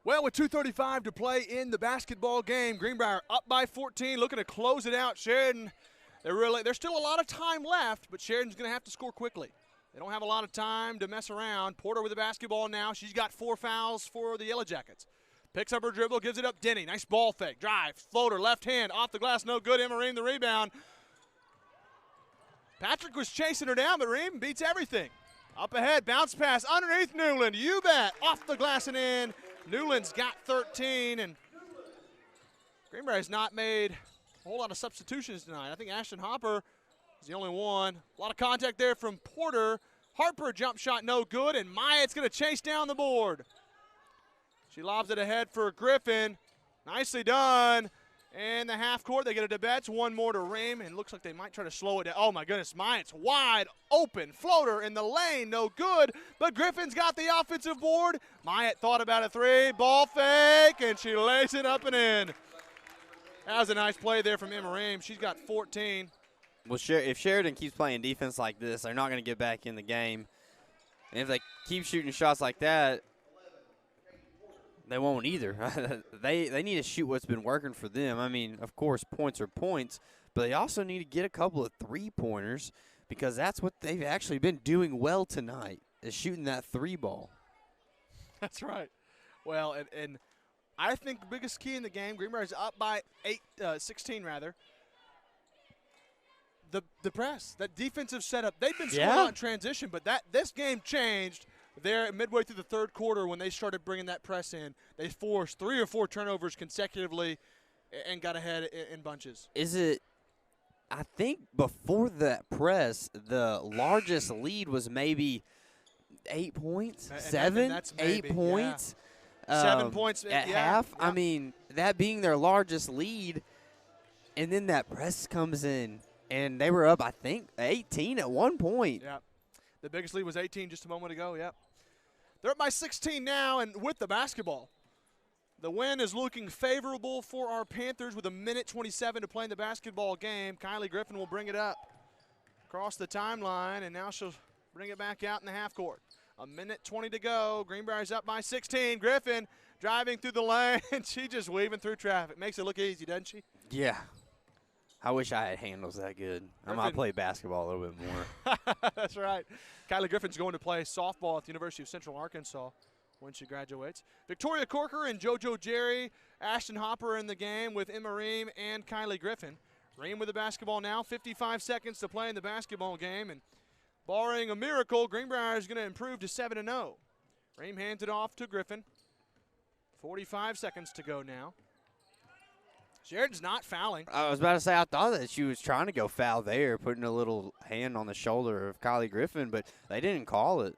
Well, with 2:35 to play in the basketball game, Greenbrier up by 14, looking to close it out. Sheridan, there's still a lot of time left, but Sheridan's going to have to score quickly. They don't have a lot of time to mess around. Porter with the basketball now. She's got 4 fouls for the Yellowjackets. Picks up her dribble, gives it up Denny. Nice ball fake, drive, floater, left hand, off the glass, no good. Emma Ream the rebound. Patrick was chasing her down, but Ream beats everything. Up ahead, bounce pass underneath Newland. You bet, off the glass and in. Newland's got 13, and Greenbrier has not made a whole lot of substitutions tonight. I think Ashton Hopper is the only one. A lot of contact there from Porter. Harper jump shot no good, and Myatt's going to chase down the board. She lobs it ahead for Griffin. Nicely done, In the half court, they get a Debets, one more to Ream, and looks like they might try to slow it down. Oh, my goodness, Myatt's wide open. Floater in the lane, no good, but Griffin's got the offensive board. Myatt thought about a three, ball fake, and she lays it up and in. That was a nice play there from Emma Ream. She's got 14. Well, if Sheridan keeps playing defense like this, they're not going to get back in the game. And if they keep shooting shots like that, they won't either. They need to shoot what's been working for them. I mean, of course, points are points, but they also need to get a couple of three-pointers because that's what they've actually been doing well tonight, is shooting that three ball. That's right. Well, and I think the biggest key in the game, Greenbrier is up by 16 rather. The press, that defensive setup, they've been scoring out in transition, but this game changed there midway through the third quarter when they started bringing that press in. They forced 3 or 4 turnovers consecutively and got ahead in bunches. I think before that press, the largest lead was maybe 8 points, that's 8 points. Yeah. 7 points at half. Yeah. I mean, that being their largest lead, and then that press comes in, and they were up, I think, 18 at one point. Yeah. The biggest lead was 18 just a moment ago, yep. They're up by 16 now, and with the basketball. The win is looking favorable for our Panthers with 1:27 to play in the basketball game. Kylie Griffin will bring it up across the timeline, and now she'll bring it back out in the half court. 1:20 to go. Greenbrier's up by 16. Griffin driving through the lane. She just weaving through traffic. Makes it look easy, doesn't she? Yeah. I wish I had handles that good. I might play basketball a little bit more. That's right. Kylie Griffin's going to play softball at the University of Central Arkansas when she graduates. Victoria Corker and JoJo Jerry, Ashton Hopper in the game with Emma Ream and Kylie Griffin. Ream with the basketball now. 55 seconds to play in the basketball game. And barring a miracle, Greenbrier is going to improve to 7-0. Ream hands it off to Griffin. 45 seconds to go now. Sheridan's not fouling. I was about to say, I thought that she was trying to go foul there, putting a little hand on the shoulder of Kylie Griffin, but they didn't call it.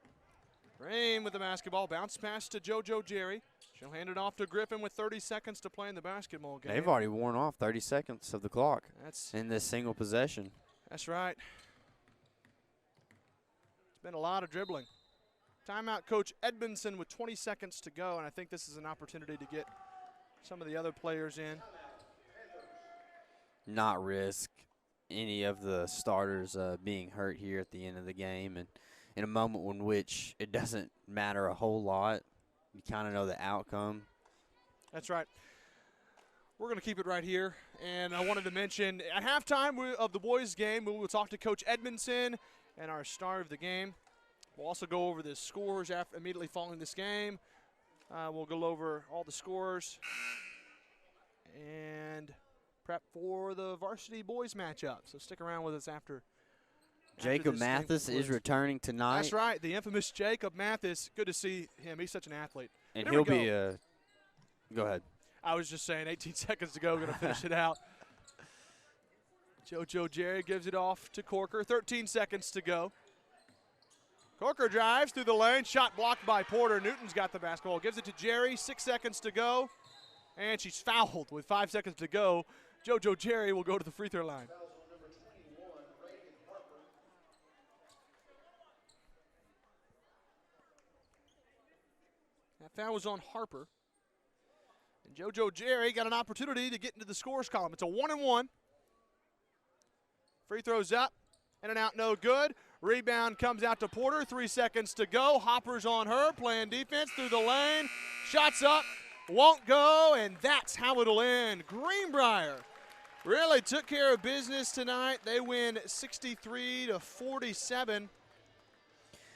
Ream with the basketball. Bounce pass to JoJo Jerry. She'll hand it off to Griffin with 30 seconds to play in the basketball game. They've already worn off 30 seconds of the clock in this single possession. That's right. It's been a lot of dribbling. Timeout, Coach Edmondson with 20 seconds to go, and I think this is an opportunity to get some of the other players in. Not risk any of the starters being hurt here at the end of the game, and in a moment in which it doesn't matter a whole lot, you kind of know the outcome. That's right. We're going to keep it right here, and I wanted to mention at halftime of the boys' game, we will talk to Coach Edmondson and our star of the game. We'll also go over the scores immediately following this game. We'll go over all the scores and prep for the varsity boys matchup. So stick around with us after. Jacob Mathis is returning tonight. That's right, the infamous Jacob Mathis. Good to see him. He's such an athlete. And he'll be go ahead. I was just saying 18 seconds to go, going to finish it out. JoJo Jerry gives it off to Corker. 13 seconds to go. Corker drives through the lane. Shot blocked by Porter. Newton's got the basketball. Gives it to Jerry. 6 seconds to go. And she's fouled with 5 seconds to go. JoJo Jerry will go to the free throw line. That foul was on Harper. And JoJo Jerry got an opportunity to get into the scores column. It's a 1-and-1. Free throws up. In and out, no good. Rebound comes out to Porter. 3 seconds to go. Hopper's on her, playing defense through the lane. Shots up, won't go, and that's how it'll end. Greenbrier really took care of business tonight. They win 63-47.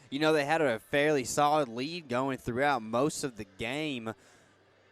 You know, they had a fairly solid lead going throughout most of the game,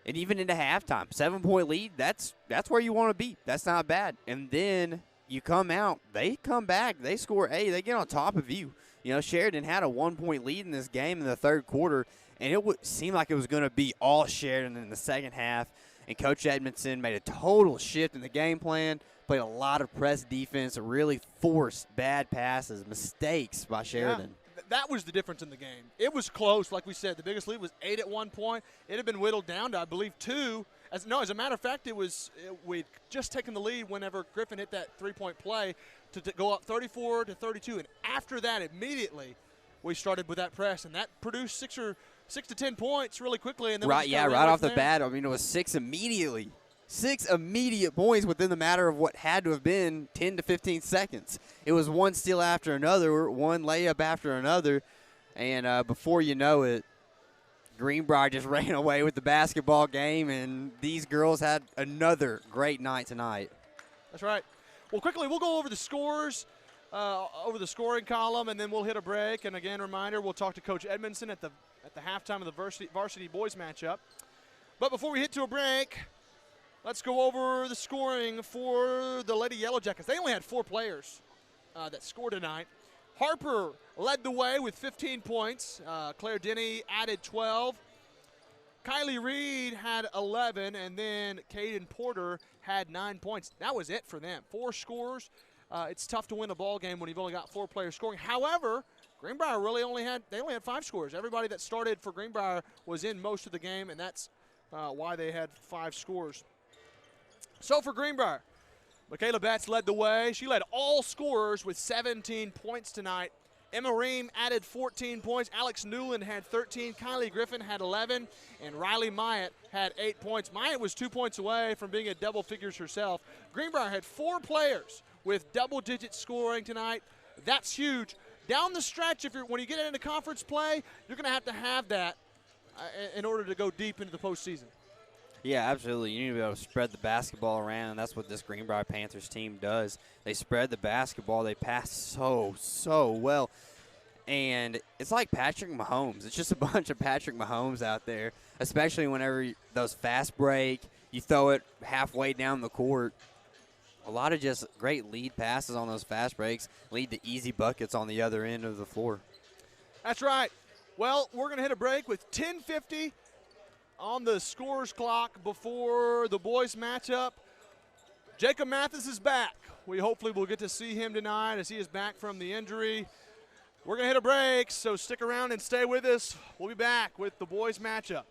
and even into halftime. 7-point lead, that's where you want to be. That's not bad. And then you come out, they come back, they score 8, they get on top of you. You know, Sheridan had a 1-point lead in this game in the third quarter, and it would seem like it was going to be all Sheridan in the second half. And Coach Edmondson made a total shift in the game plan, played a lot of press defense, really forced bad passes, mistakes by Sheridan. Yeah, that was the difference in the game. It was close, like we said. The biggest lead was 8 at one point. It had been whittled down to, I believe, 2 As a matter of fact, we'd just taken the lead whenever Griffin hit that three-point play to go up 34-32, and after that, immediately we started with that press, and that produced 6 to 10 points really quickly. And then right off the bat. I mean, it was 6 immediately. 6 immediate points within the matter of what had to have been 10 to 15 seconds. It was one steal after another, one layup after another, and before you know it, Greenbrier just ran away with the basketball game, and these girls had another great night tonight. That's right. Well, quickly, we'll go over the scores, over the scoring column, and then we'll hit a break. And again, reminder, we'll talk to Coach Edmondson at the halftime of the varsity boys matchup. But before we hit to a break, let's go over the scoring for the Lady Yellowjackets. They only had 4 players that scored tonight. Harper led the way with 15 points. Claire Denny added 12. Kylie Reed had 11, and then Caden Porter had 9 points. That was it for them. 4 scores. It's tough to win a ball game when you've only got 4 players scoring. However, Greenbrier only had 5 scores. Everybody that started for Greenbrier was in most of the game, and that's why they had 5 scores. So for Greenbrier, Michaela Betts led the way. She led all scorers with 17 points tonight. Emma Ream added 14 points. Alex Newland had 13. Kylie Griffin had 11. And Riley Myatt had 8 points. Myatt was 2 points away from being at double figures herself. Greenbrier had 4 players with double-digit scoring tonight. That's huge. Down the stretch, when you get into conference play, you're going to have that in order to go deep into the postseason. Yeah, absolutely. You need to be able to spread the basketball around, and that's what this Greenbrier Panthers team does. They spread the basketball. They pass so well. And it's like Patrick Mahomes. It's just a bunch of Patrick Mahomes out there, especially whenever those fast break, you throw it halfway down the court. A lot of just great lead passes on those fast breaks lead to easy buckets on the other end of the floor. That's right. Well, we're going to hit a break with 10:50 on the scores clock before the boys matchup. Jacob Mathis is back. We hopefully will get to see him tonight as he is back from the injury. We're going to hit a break, so stick around and stay with us. We'll be back with the boys matchup.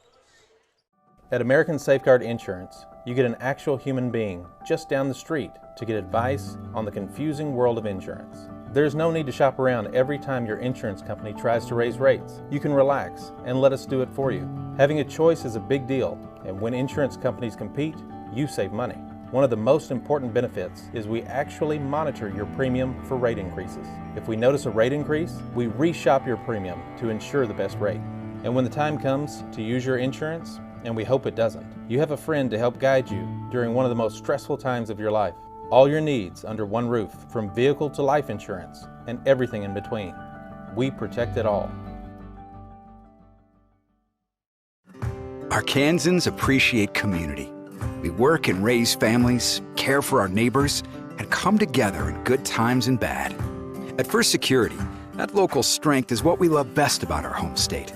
At American Safeguard Insurance, you get an actual human being just down the street to get advice on the confusing world of insurance. There's no need to shop around every time your insurance company tries to raise rates. You can relax and let us do it for you. Having a choice is a big deal, and when insurance companies compete, you save money. One of the most important benefits is we actually monitor your premium for rate increases. If we notice a rate increase, we reshop your premium to ensure the best rate. And when the time comes to use your insurance, and we hope it doesn't, you have a friend to help guide you during one of the most stressful times of your life. All your needs under one roof, from vehicle to life insurance, and everything in between. We protect it all. Arkansans appreciate community. We work and raise families, care for our neighbors, and come together in good times and bad. At First Security, that local strength is what we love best about our home state.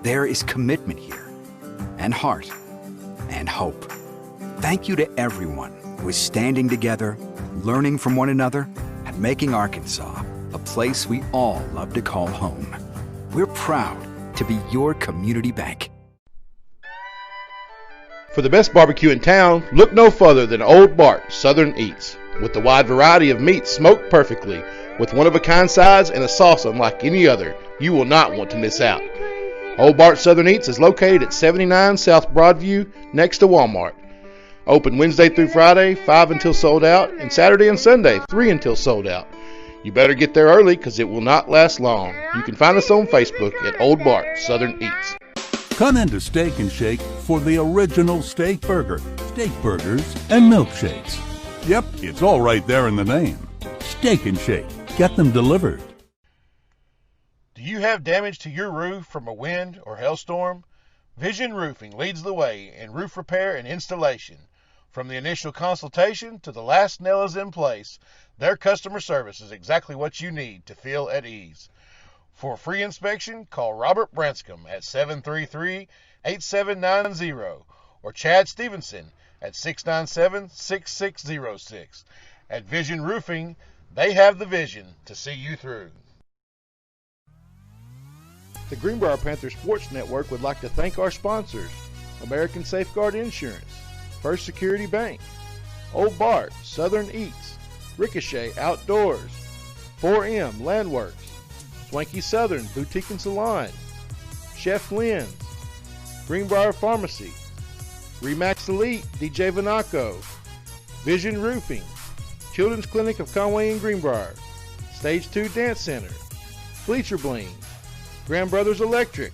There is commitment here, and heart, and hope. Thank you to everyone who is standing together, learning from one another, and making Arkansas a place we all love to call home. We're proud to be your community bank. For the best barbecue in town, look no further than Old Bart Southern Eats. With the wide variety of meats smoked perfectly, with one-of-a-kind sides and a sauce unlike any other, you will not want to miss out. Old Bart Southern Eats is located at 79 South Broadview, next to Walmart. Open Wednesday through Friday, 5 until sold out, and Saturday and Sunday, 3 until sold out. You better get there early because it will not last long. You can find us on Facebook at Old Bart Southern Eats. Come into Steak and Shake for the original steak burger, steak burgers, and milkshakes. Yep, it's all right there in the name. Steak and Shake. Get them delivered. Do you have damage to your roof from a wind or hailstorm? Vision Roofing leads the way in roof repair and installation. From the initial consultation to the last nail is in place, their customer service is exactly what you need to feel at ease. For a free inspection, call Robert Branscombe at 733-8790 or Chad Stevenson at 697-6606. At Vision Roofing, they have the vision to see you through. The Greenbrier Panthers Sports Network would like to thank our sponsors, American Safeguard Insurance, First Security Bank, Old Bart, Southern Eats, Ricochet Outdoors, 4M Landworks, Swanky Southern Boutique and Salon, Chef Lynn's, Greenbrier Pharmacy, Remax Elite DJ Vanaco, Vision Roofing, Children's Clinic of Conway and Greenbrier, Stage 2 Dance Center, Bleacher Bling, Grand Brothers Electric,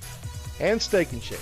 and Steak and Shake.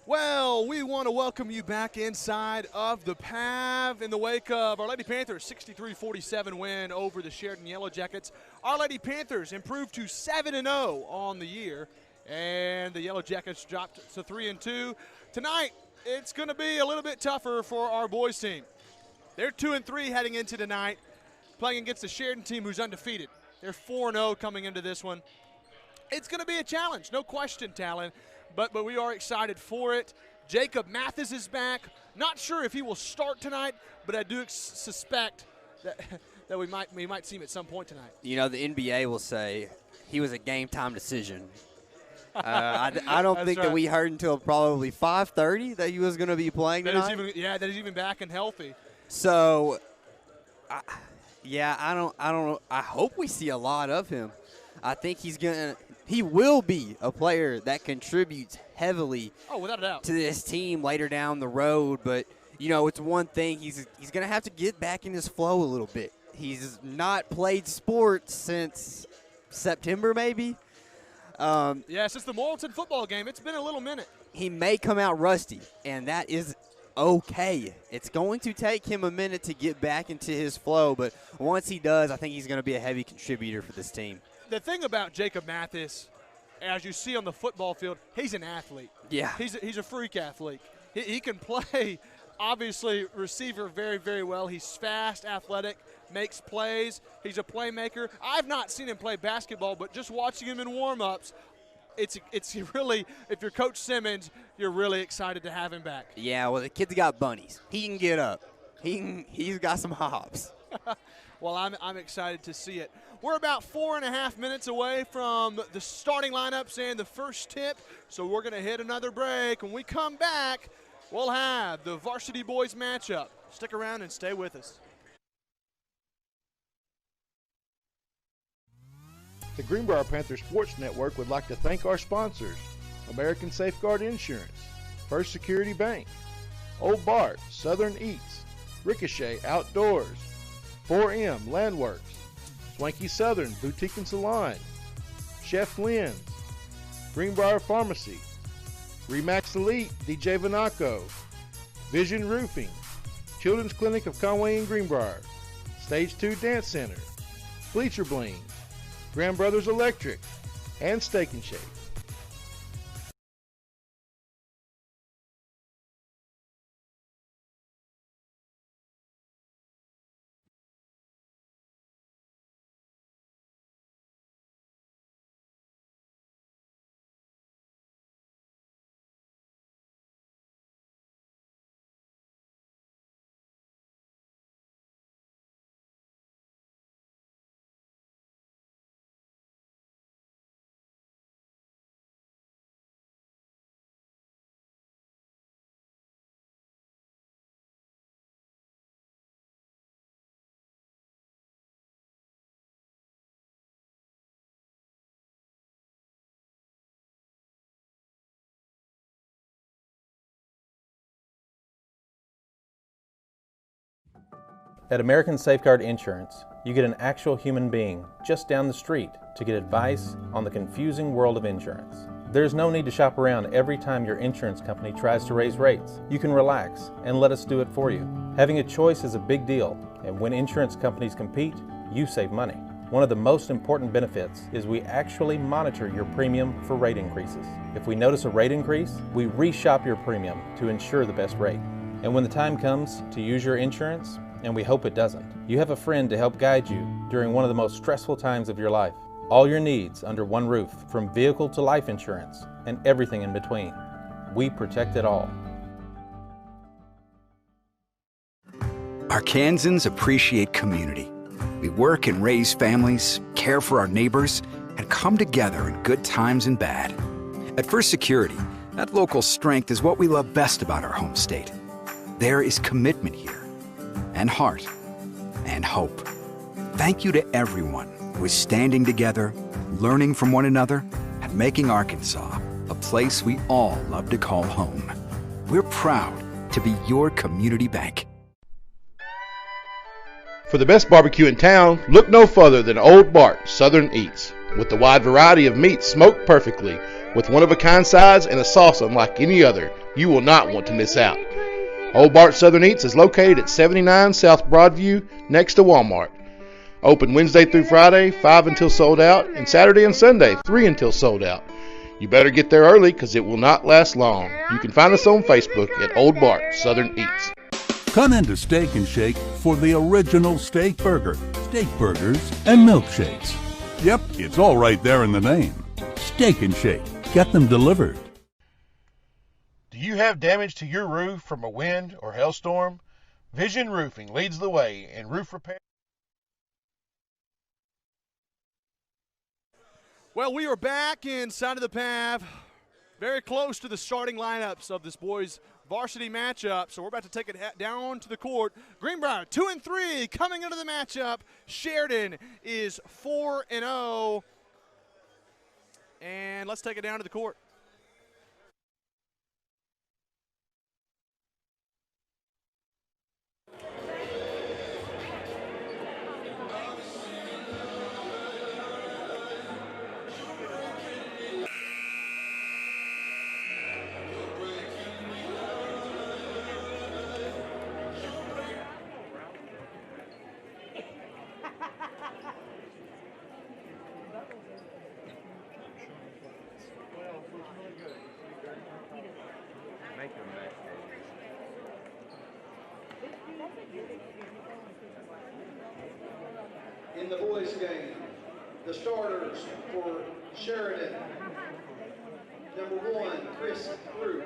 Well, we want to welcome you back inside of the PAV in the wake of Our Lady Panthers' 63-47 win over the Sheridan Yellowjackets. Our Lady Panthers improved to 7-0 on the year, and the Yellowjackets dropped to 3-2. Tonight, it's going to be a little bit tougher for our boys team. They're 2-3 heading into tonight, playing against the Sheridan team who's undefeated. They're 4-0 coming into this one. It's going to be a challenge, no question, Talon. But we are excited for it. Jacob Mathis is back. Not sure if he will start tonight, but I do suspect that we might see him at some point tonight. You know, the NBA will say he was a game-time decision. I don't think that we heard until probably 5:30 that he was going to be playing tonight. That he's even back and healthy. So, I don't know. I hope we see a lot of him. I think he will be a player that contributes heavily without a doubt, to this team later down the road. But, you know, it's one thing. He's going to have to get back in his flow a little bit. He's not played sports since September maybe. Since the Morrilton football game. It's been a little minute. He may come out rusty, and that is okay. It's going to take him a minute to get back into his flow, but once he does, I think he's going to be a heavy contributor for this team. The thing about Jacob Mathis, as you see on the football field, he's an athlete. Yeah. He's a freak athlete. He can play, obviously, receiver very, very well. He's fast, athletic, makes plays. He's a playmaker. I've not seen him play basketball, but just watching him in warm-ups, it's really, if you're Coach Simmons, you're really excited to have him back. Yeah, well, the kid's got bunnies. He can get up. He's got some hops. Well, I'm excited to see it. We're about 4.5 minutes away from the starting lineups and the first tip, so we're going to hit another break. When we come back, we'll have the varsity boys matchup. Stick around and stay with us. The Greenbrier Panthers Sports Network would like to thank our sponsors: American Safeguard Insurance, First Security Bank, Old Bart, Southern Eats, Ricochet Outdoors, 4M Landworks, Swanky Southern Boutique and Salon, Chef Lynn's, Greenbrier Pharmacy, Remax Elite DJ Vanaco, Vision Roofing, Children's Clinic of Conway and Greenbrier, Stage 2 Dance Center, Bleacher Bling, Grand Brothers Electric, and Steak and Shake. At American Safeguard Insurance, you get an actual human being just down the street to get advice on the confusing world of insurance. There's no need to shop around every time your insurance company tries to raise rates. You can relax and let us do it for you. Having a choice is a big deal, and when insurance companies compete, you save money. One of the most important benefits is we actually monitor your premium for rate increases. If we notice a rate increase, we reshop your premium to ensure the best rate. And when the time comes to use your insurance, and we hope it doesn't, you have a friend to help guide you during one of the most stressful times of your life. All your needs under one roof, from vehicle to life insurance, and everything in between. We protect it all. Arkansans appreciate community. We work and raise families, care for our neighbors, and come together in good times and bad. At First Security, that local strength is what we love best about our home state. There is commitment here, and heart, and hope. Thank you to everyone who is standing together, learning from one another, and making Arkansas a place we all love to call home. We're proud to be your community bank. For the best barbecue in town, look no further than Old Bart Southern Eats. With the wide variety of meats smoked perfectly, with one-of-a-kind sides and a sauce unlike any other, you will not want to miss out. Old Bart Southern Eats is located at 79 South Broadview, next to Walmart. Open Wednesday through Friday, 5 until sold out, and Saturday and Sunday, 3 until sold out. You better get there early because it will not last long. You can find us on Facebook at Old Bart Southern Eats. Come into Steak and Shake for the original steak burger, steak burgers, and milkshakes. Yep, it's all right there in the name. Steak and Shake. Get them delivered. Do you have damage to your roof from a wind or hailstorm? Vision Roofing leads the way in roof repair. Well, we are back inside of the PAV, very close to the starting lineups of this boys' varsity matchup. So we're about to take it down to the court. Greenbrier 2-3 coming into the matchup. Sheridan is 4-0. And let's take it down to the court. In the boys' game, the starters for Sheridan. Number 1, Chris Crew.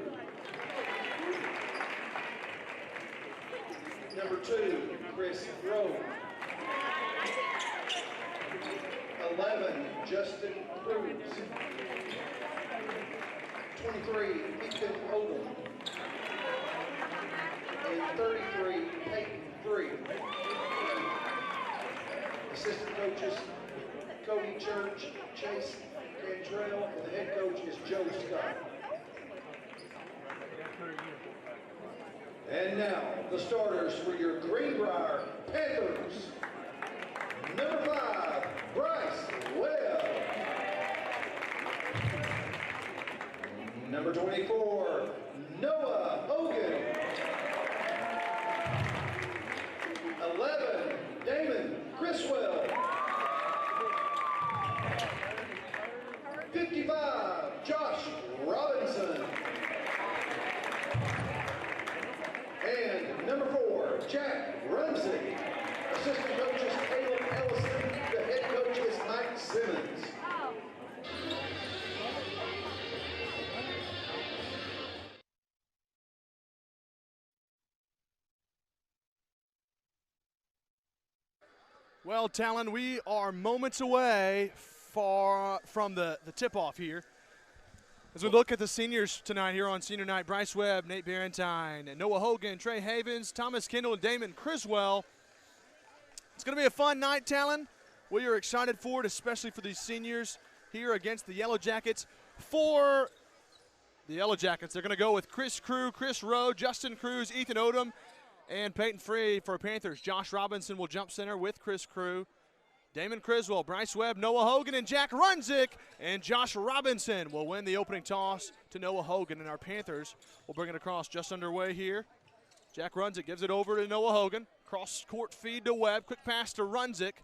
Number 2, Chris Rowe. 11, Justin Cruz. 23, Ethan Odom. And 33, Peyton Free. Assistant coaches, Cody Church, Chase Cantrell, and the head coach is Joe Scott. And now, the starters for your Greenbrier Panthers. Number 5, Bryce Webb. Number 24, Noah Hogan. 11, Damon Criswell. 55, Josh Robinson. And number 4, Jack Ramsey. Assistant coach is Caleb Ellison. The head coach is Mike Simmons. Well, Talon, we are moments away from the tip-off here. As we look at the seniors tonight here on senior night, Bryce Webb, Nate Barentine, Noah Hogan, Trey Havens, Thomas Kendall, and Damon Criswell. It's going to be a fun night, Talon. We are excited for it, especially for these seniors here against the Yellowjackets. For the Yellowjackets, they're going to go with Chris Crew, Chris Rowe, Justin Cruz, Ethan Odom, And Peyton free for Panthers. Josh Robinson will jump center with Chris Crew. Damon Criswell, Bryce Webb, Noah Hogan, and Jack Runzik. And Josh Robinson will win the opening toss to Noah Hogan. And our Panthers will bring it across just underway here. Jack Runzik gives it over to Noah Hogan. Cross court feed to Webb. Quick pass to Runzik.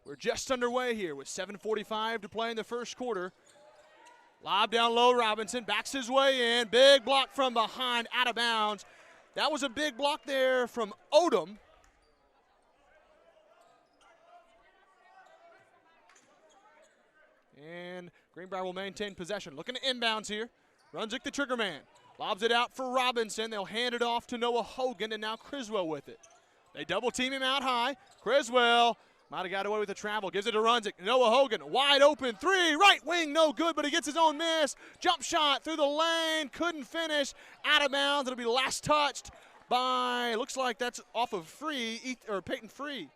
We're just underway here with 7:45 to play in the first quarter. Lob down low, Robinson backs his way in. Big block from behind, out of bounds. That was a big block there from Odom. And Greenbrier will maintain possession. Looking to inbounds here. Runzik the trigger man. Lobs it out for Robinson. They'll hand it off to Noah Hogan, and now Criswell with it. They double team him out high. Criswell might have got away with the travel. Gives it to Runzik. Noah Hogan, wide open three. Right wing, no good, but he gets his own miss. Jump shot through the lane. Couldn't finish. Out of bounds. It'll be last touched by, looks like that's off of Peyton Free.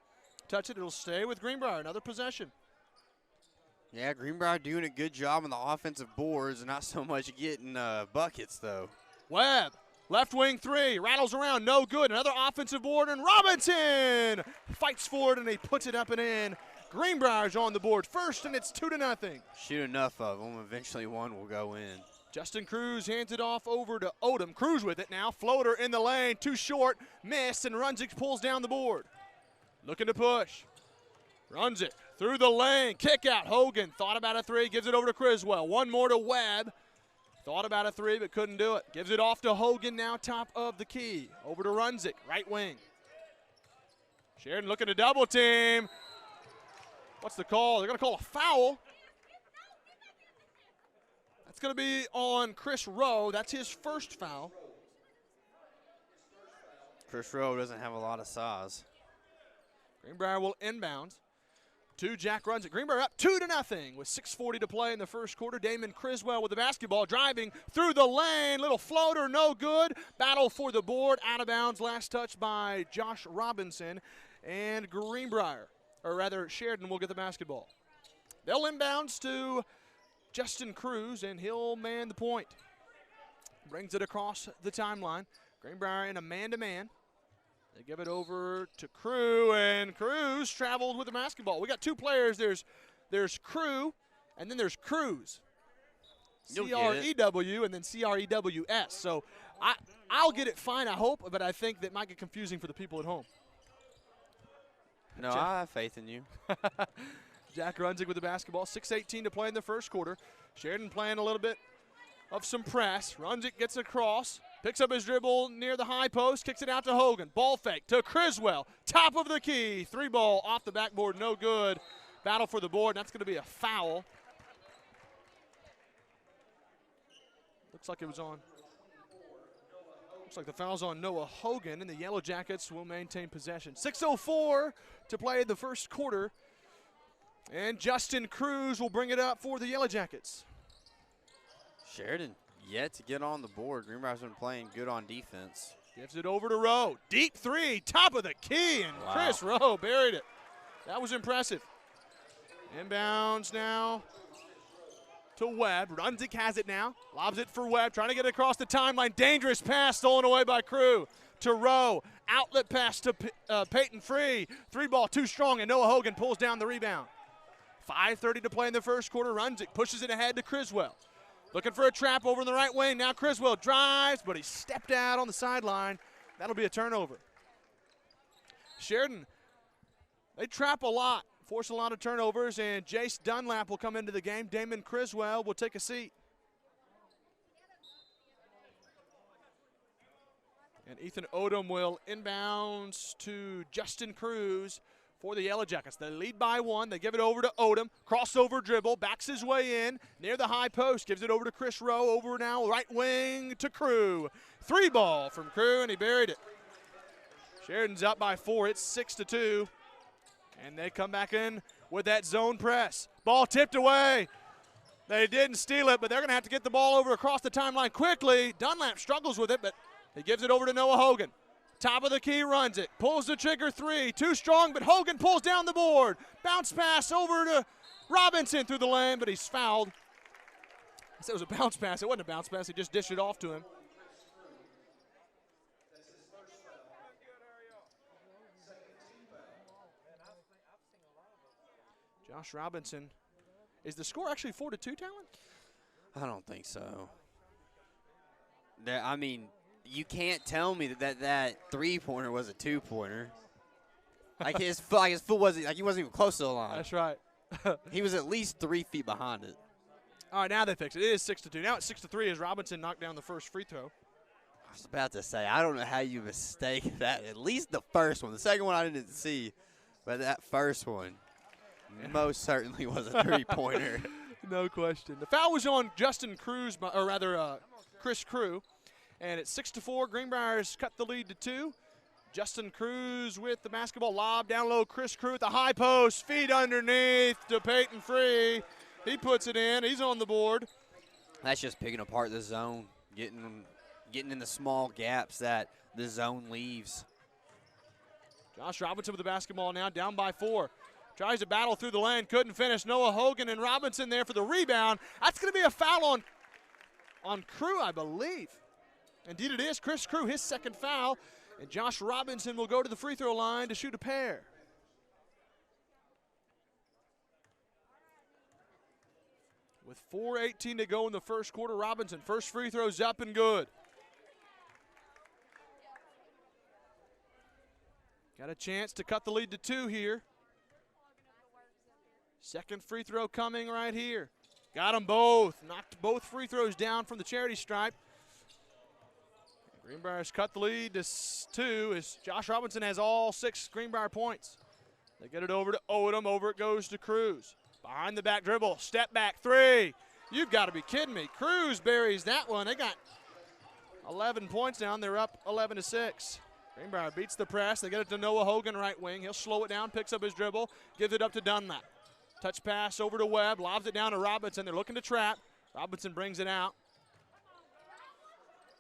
Touch it. It'll stay with Greenbrier. Another possession. Yeah, Greenbrier doing a good job on the offensive boards, not so much getting buckets, though. Webb, left wing three, rattles around, no good. Another offensive board, and Robinson fights for it, and he puts it up and in. Greenbrier's on the board first, and it's 2-0. Shoot enough of them. Eventually one will go in. Justin Cruz hands it off over to Odom. Cruz with it now. Floater in the lane, too short, missed, and Runzik pulls down the board. Looking to push. Runs it through the lane, kick out. Hogan thought about a three, gives it over to Criswell. One more to Webb. Thought about a three, but couldn't do it. Gives it off to Hogan now, top of the key. Over to Runzik, right wing. Sheridan looking to double team. What's the call? They're going to call a foul. That's going to be on Chris Rowe. That's his first foul. Chris Rowe doesn't have a lot of size. Greenbrier will inbound. To Jack Runzik. Greenbrier up 2-0 with 6:40 to play in the first quarter. Damon Criswell with the basketball, driving through the lane. Little floater, no good. Battle for the board, out of bounds. Last touch by Josh Robinson. And Greenbrier, or rather Sheridan, will get the basketball. They'll inbounds to Justin Cruz, and he'll man the point. Brings it across the timeline. Greenbrier in a man-to-man. They give it over to Crew, and Cruz traveled with the basketball. We got two players. There's Crew, and then there's Cruz. C-R-E-W and then C-R-E-W-S. So I'll get it fine, I hope, but I think that might get confusing for the people at home. No, I have faith in you. Jack Runzik with the basketball. 6:18 to play in the first quarter. Sheridan playing a little bit of some press. Runzik gets across. Picks up his dribble near the high post, kicks it out to Hogan. Ball fake to Criswell. Top of the key. Three ball off the backboard, no good. Battle for the board, and that's going to be a foul. Looks like it was on. Looks like the foul's on Noah Hogan, and the Yellowjackets will maintain possession. 6:04 to play the first quarter, and Justin Cruz will bring it up for the Yellowjackets. Sheridan yet to get on the board. Greenbrier's been playing good on defense. Gives it over to Rowe. Deep three, top of the key, and wow. Chris Rowe buried it. That was impressive. Inbounds now to Webb. Runzik has it now. Lobs it for Webb, trying to get it across the timeline. Dangerous pass stolen away by Crew. To Rowe. Outlet pass to Peyton Free. Three ball too strong, and Noah Hogan pulls down the rebound. 5:30 to play in the first quarter. Runzik pushes it ahead to Criswell. Looking for a trap over in the right wing. Now Criswell drives, but he stepped out on the sideline. That'll be a turnover. Sheridan, they trap a lot, force a lot of turnovers, and Jace Dunlap will come into the game. Damon Criswell will take a seat. And Ethan Odom will inbounds to Justin Cruz for the Yellowjackets. They lead by one. They give it over to Odom. Crossover dribble. Backs his way in. Near the high post. Gives it over to Chris Rowe. Over now. Right wing to Crew. Three ball from Crew, and he buried it. Sheridan's up by 4. It's 6-2. And they come back in with that zone press. Ball tipped away. They didn't steal it, but they're going to have to get the ball over across the timeline quickly. Dunlap struggles with it, but he gives it over to Noah Hogan. Top of the key, runs it. Pulls the trigger three. Too strong, but Hogan pulls down the board. Bounce pass over to Robinson through the lane, but he's fouled. I said it was a bounce pass. It wasn't a bounce pass. He just dished it off to him. Josh Robinson. Is the score actually 4-2, Talon? I don't think so. I mean, you can't tell me that three-pointer was a two-pointer. His foot wasn't he wasn't even close to the line. That's right. He was at least 3 feet behind it. All right, now they fix it. It is 6-2. Now it's 6-3 as Robinson knocked down the first free throw. I was about to say, I don't know how you mistake that. At least the first one. The second one I didn't see, but that first one most certainly was a three-pointer. No question. The foul was on Justin Cruz, or rather Chris Crew, and it's 6-4. Greenbrier's cut the lead to 2. Justin Cruz with the basketball lob down low. Chris Crew at the high post, feet underneath to Peyton Free. He puts it in. He's on the board. That's just picking apart the zone, getting in the small gaps that the zone leaves. Josh Robinson with the basketball now, down by 4. Tries to battle through the lane, couldn't finish. Noah Hogan and Robinson there for the rebound. That's going to be a foul on Crew, I believe. Indeed it is. Chris Crew, his second foul. And Josh Robinson will go to the free throw line to shoot a pair. With 4:18 to go in the first quarter, Robinson, first free throw's up and good. Got a chance to cut the lead to 2 here. Second free throw coming right here. Got them both. Knocked both free throws down from the charity stripe. Greenbrier's cut the lead to 2 as Josh Robinson has all 6 Greenbrier points. They get it over to Odom. Over it goes to Cruz. Behind the back dribble. Step back 3. You've got to be kidding me. Cruz buries that one. They got 11 points down. They're up 11-6. Greenbrier beats the press. They get it to Noah Hogan, right wing. He'll slow it down, picks up his dribble, gives it up to Dunlap. Touch pass over to Webb, lobs it down to Robinson. They're looking to trap. Robinson brings it out.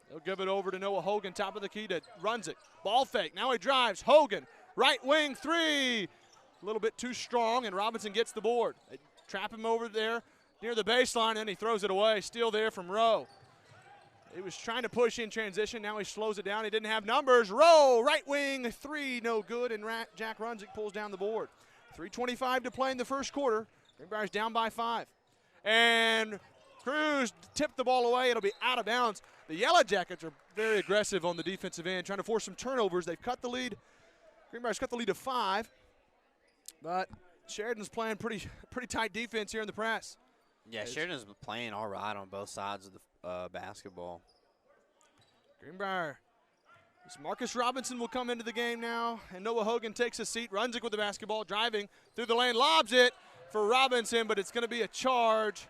They'll give it over to Noah Hogan, top of the key to Runzik. Ball fake, now he drives. Hogan, right wing 3. A little bit too strong, and Robinson gets the board. They trap him over there near the baseline, and he throws it away. Steal there from Rowe. He was trying to push in transition. Now he slows it down. He didn't have numbers. Rowe, right wing 3, no good, and Jack Runzik pulls down the board. 3:25 to play in the first quarter. Greenbrier's down by 5. And Cruz tipped the ball away. It'll be out of bounds. The Yellowjackets are very aggressive on the defensive end, trying to force some turnovers. They've cut the lead. Greenbrier's cut the lead to 5. But Sheridan's playing pretty tight defense here in the press. Yeah, Sheridan's playing all right on both sides of the basketball. Greenbrier. Marcus Robinson will come into the game now, and Noah Hogan takes a seat. Runzik with the basketball, driving through the lane, lobs it for Robinson, but it's going to be a charge.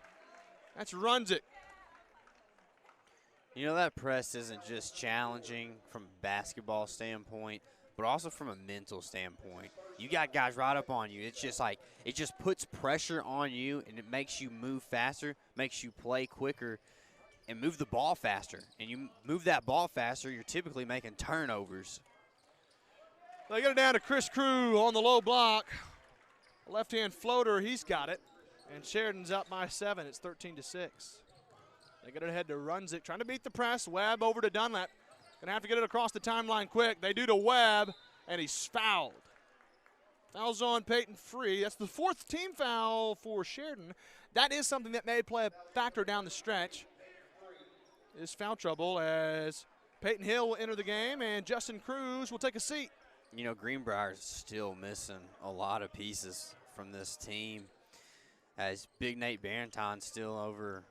That's Runzik. You know, that press isn't just challenging from a basketball standpoint, but also from a mental standpoint. You got guys right up on you. It's just like, it just puts pressure on you, and it makes you move faster, makes you play quicker, and move the ball faster. And you move that ball faster, you're typically making turnovers. They get it down to Chris Crew on the low block. Left-hand floater, he's got it. And Sheridan's up by 7. It's 13-6. They get it ahead to Runzik, trying to beat the press. Webb over to Dunlap. Gonna have to get it across the timeline quick. They do to Webb, and he's fouled. Foul's on Peyton Free. That's the 4th team foul for Sheridan. That is something that may play a factor down the stretch. Is foul trouble as Peyton Hill will enter the game and Justin Cruz will take a seat. You know, Greenbrier's still missing a lot of pieces from this team. As Big Nate Barenton's still over.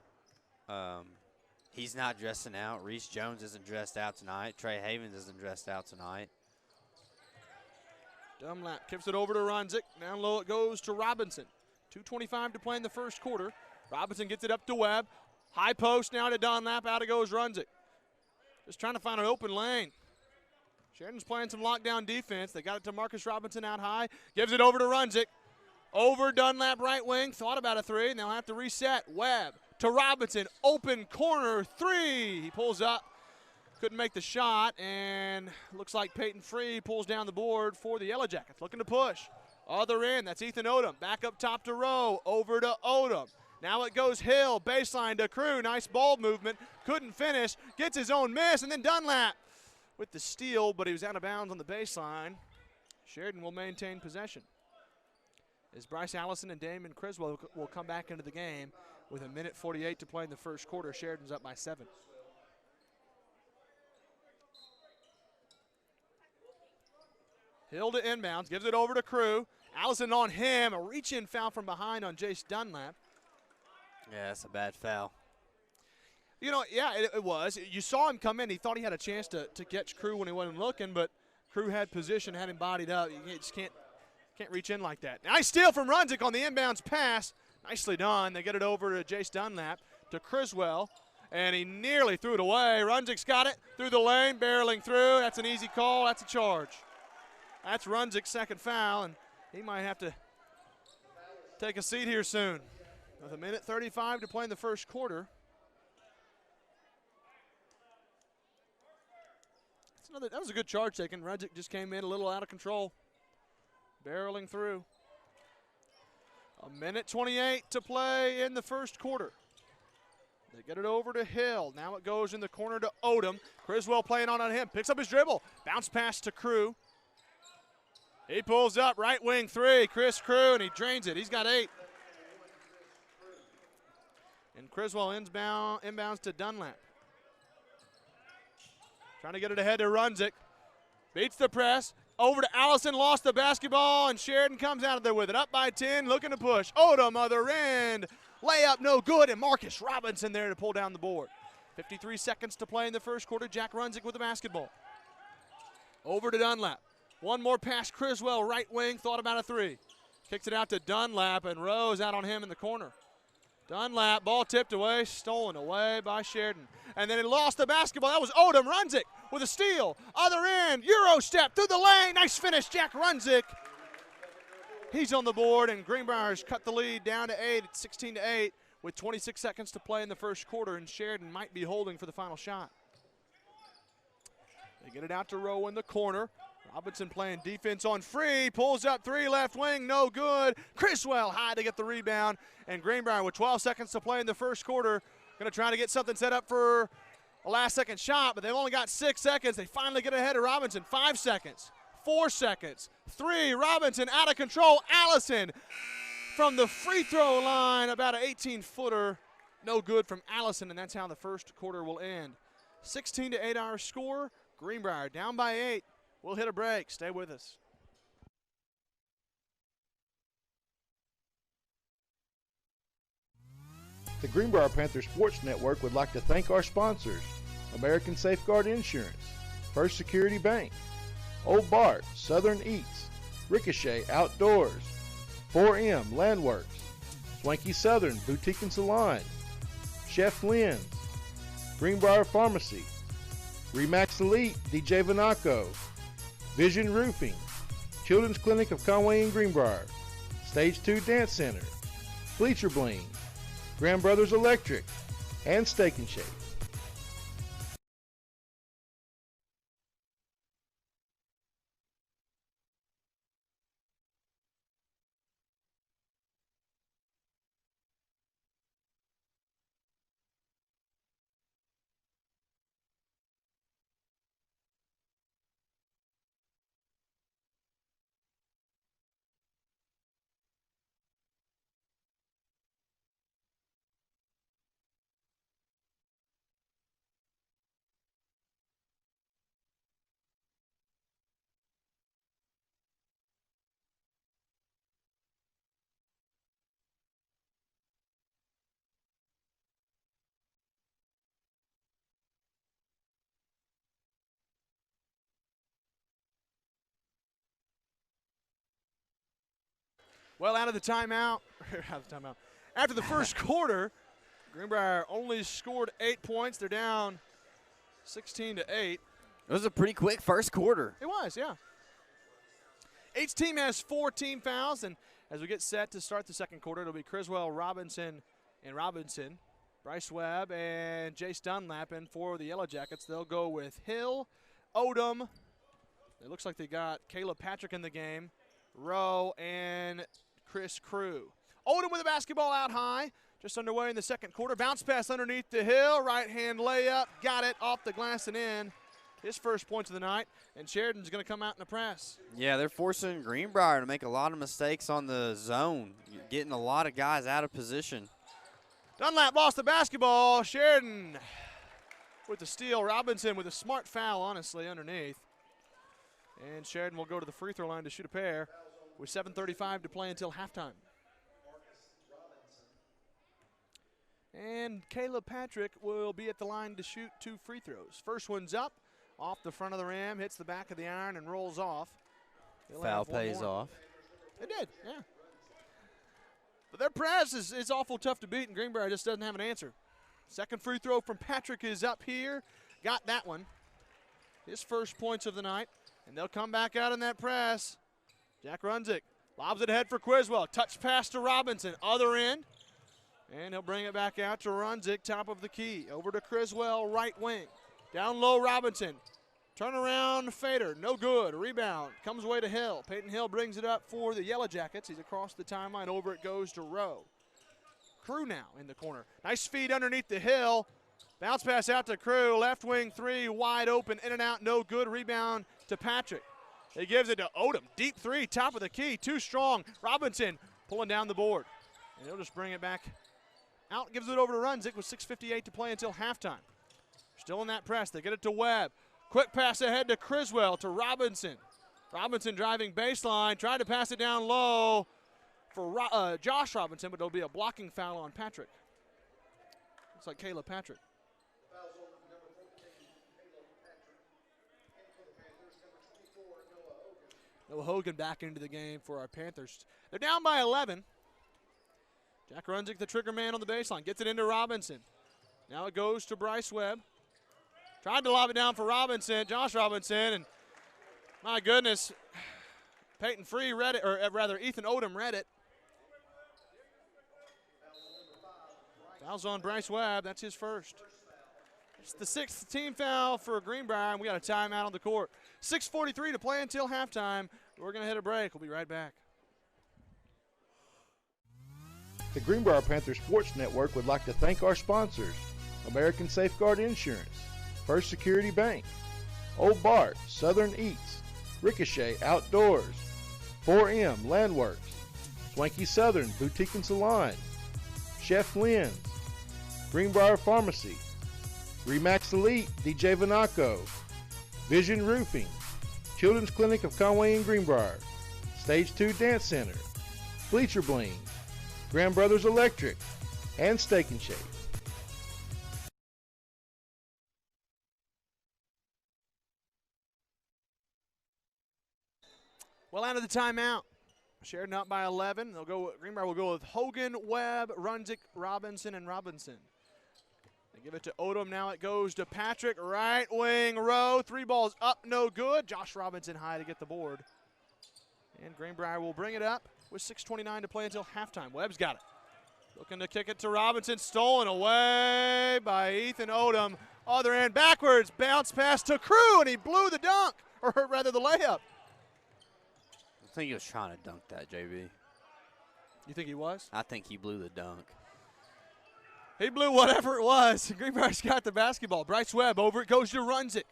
He's not dressing out. Reese Jones isn't dressed out tonight. Trey Havens isn't dressed out tonight. Dunlap gives it over to Runzik. Down low it goes to Robinson. 2:25 to play in the first quarter. Robinson gets it up to Webb. High post now to Dunlap. Out it goes Runzik. Just trying to find an open lane. Sheridan's playing some lockdown defense. They got it to Marcus Robinson out high. Gives it over to Runzik. Over Dunlap right wing. Thought about a 3, and they'll have to reset. Webb to Robinson. Open corner 3. He pulls up. Couldn't make the shot, and looks like Peyton Free pulls down the board for the Yellowjackets. Looking to push. Other end, that's Ethan Odom. Back up top to Rowe. Over to Odom. Now it goes Hill, baseline to Crew. Nice ball movement. Couldn't finish. Gets his own miss, and then Dunlap with the steal, but he was out of bounds on the baseline. Sheridan will maintain possession. As Bryce Allison and Damon Criswell will come back into the game with 1:48 to play in the first quarter. Sheridan's up by 7. Hill to inbounds, gives it over to Crew. Allison on him, a reach-in foul from behind on Jace Dunlap. Yeah, that's a bad foul. You know, yeah, it was. You saw him come in. He thought he had a chance to catch Crew when he wasn't looking, but Crew had position, had him bodied up. You just can't reach in like that. Nice steal from Runzik on the inbounds pass. Nicely done. They get it over to Jace Dunlap, to Criswell, and he nearly threw it away. Runzik's got it through the lane, barreling through. That's an easy call. That's a charge. That's Runzik's second foul, and he might have to take a seat here soon. With 1:35 to play in the first quarter. That was a good charge taken. Runzik just came in a little out of control. Barreling through. 1:28 to play in the first quarter. They get it over to Hill. Now it goes in the corner to Odom. Criswell playing on him. Picks up his dribble. Bounce pass to Crew. He pulls up, right wing 3. Chris Crew, and he drains it. He's got 8. And Criswell inbounds to Dunlap. Trying to get it ahead to Runzik. Beats the press. Over to Allison, lost the basketball, and Sheridan comes out of there with it. Up by 10, looking to push. Odom, other end. Layup, no good, and Marcus Robinson there to pull down the board. 53 seconds to play in the first quarter. Jack Runzik with the basketball. Over to Dunlap. One more pass, Criswell, right wing, thought about a 3. Kicks it out to Dunlap, and Rose out on him in the corner. Dunlap, ball tipped away, stolen away by Sheridan. And then he lost the basketball. That was Odom. Runzik with a steal. Other end, Euro step through the lane. Nice finish, Jack Runzik. He's on the board, and Greenbrier's cut the lead down to 8. It's 16-8 with 26 seconds to play in the first quarter, and Sheridan might be holding for the final shot. They get it out to Rowe in the corner. Robinson playing defense on free, pulls up 3 left wing, no good. Criswell high to get the rebound, and Greenbrier with 12 seconds to play in the first quarter, going to try to get something set up for a last-second shot, but they've only got 6 seconds. They finally get ahead of Robinson. 5 seconds, 4 seconds, 3. Robinson out of control. Allison from the free throw line, about an 18-footer, no good from Allison, and that's how the first quarter will end. 16-8 our score. Greenbrier down by 8. We'll hit a break. Stay with us. The Greenbrier Panthers Sports Network would like to thank our sponsors: American Safeguard Insurance, First Security Bank, Old Bart, Southern Eats, Ricochet Outdoors, 4M Landworks, Swanky Southern Boutique and Salon, Chef Lynn's, Greenbrier Pharmacy, Remax Elite DJ Vanaco, Vision Roofing, Children's Clinic of Conway and Greenbrier, Stage 2 Dance Center, Bleacher Bling, Grand Brothers Electric, and Steak and Shake. Well, out of the timeout. After the first quarter, Greenbrier only scored 8 points. They're down 16-8. It was a pretty quick first quarter. It was, yeah. Each team has 4 team fouls, and as we get set to start the second quarter, it'll be Criswell, Robinson, Bryce Webb, and Jace Dunlap. And for the Yellowjackets, they'll go with Hill, Odom. It looks like they got Caleb Patrick in the game, Rowe, and Chris Crew. Odom with the basketball out high, just underway in the second quarter. Bounce pass underneath the Hill, right-hand layup, got it off the glass and in. his first points of the night, and Sheridan's going to come out in the press. Yeah, they're forcing Greenbrier to make a lot of mistakes on the zone, getting a lot of guys out of position. Dunlap lost the basketball. Sheridan with the steal. Robinson with a smart foul, honestly, underneath. And Sheridan will go to the free throw line to shoot a pair with 7:35 to play until halftime. And Caleb Patrick will be at the line to shoot 2 free throws. First one's up, off the front of the rim, hits the back of the iron and rolls off. Foul pays off. It did, yeah. But their press is awful tough to beat, and Greenbrier just doesn't have an answer. Second free throw from Patrick is up here. Got that one. His first points of the night. And they'll come back out in that press. Jack Runzik lobs it ahead for Criswell. Touch pass to Robinson, other end. And he'll bring it back out to Runzik, top of the key. Over to Criswell, right wing. Down low, Robinson. Turnaround fader, no good. Rebound, comes away to Hill. Peyton Hill brings it up for the Yellowjackets. He's across the timeline. Over it goes to Rowe. Crew now in the corner. Nice feed underneath the Hill. Bounce pass out to Crew. Left wing three, wide open, in and out, no good. Rebound to Patrick. He gives it to Odom. Deep three, top of the key, too strong. Robinson pulling down the board. And he'll just bring it back out. Gives it over to Runzik with 6:58 to play until halftime. Still in that press. They get it to Webb. Quick pass ahead to Criswell to Robinson. Robinson driving baseline. Tried to pass it down low for Josh Robinson, but it'll be a blocking foul on Patrick. Looks like Caleb Patrick. Noah Hogan back into the game for our Panthers. They're down by 11. Jack Runzik, the trigger man on the baseline, gets it into Robinson. Now it goes to Bryce Webb. Tried to lob it down for Robinson, Josh Robinson, and my goodness, Peyton Free read it, or rather Ethan Odom read it. Foul's on Bryce Webb, that's his first. It's the 6th team foul for Greenbrier, and we got a timeout on the court. 6:43 to play until halftime. We're going to hit a break. We'll be right back. The Greenbrier Panthers Sports Network would like to thank our sponsors: American Safeguard Insurance, First Security Bank, Old Bart, Southern Eats, Ricochet Outdoors, 4M Landworks, Swanky Southern Boutique and Salon, Chef Lynn's, Greenbrier Pharmacy, Remax Elite DJ Vanaco, Vision Roofing, Children's Clinic of Conway and Greenbrier, Stage 2 Dance Center, Bleacher Bling, Grand Brothers Electric, and Steak and Shake. Well, out of the timeout. Sheridan up by 11. Greenbrier will go with Hogan, Webb, Runzik, Robinson, and Robinson. They give it to Odom. Now it goes to Patrick. Right wing row. 3 balls up, no good. Josh Robinson high to get the board. And Greenbrier will bring it up with 6:29 to play until halftime. Webb's got it. Looking to kick it to Robinson. Stolen away by Ethan Odom. Other end backwards. Bounce pass to Crew, and he blew the dunk, or rather the layup. I think he was trying to dunk that, JB. You think he was? I think he blew the dunk. He blew whatever it was. Greenbrier's got the basketball. Bryce Webb over it goes to Runzik.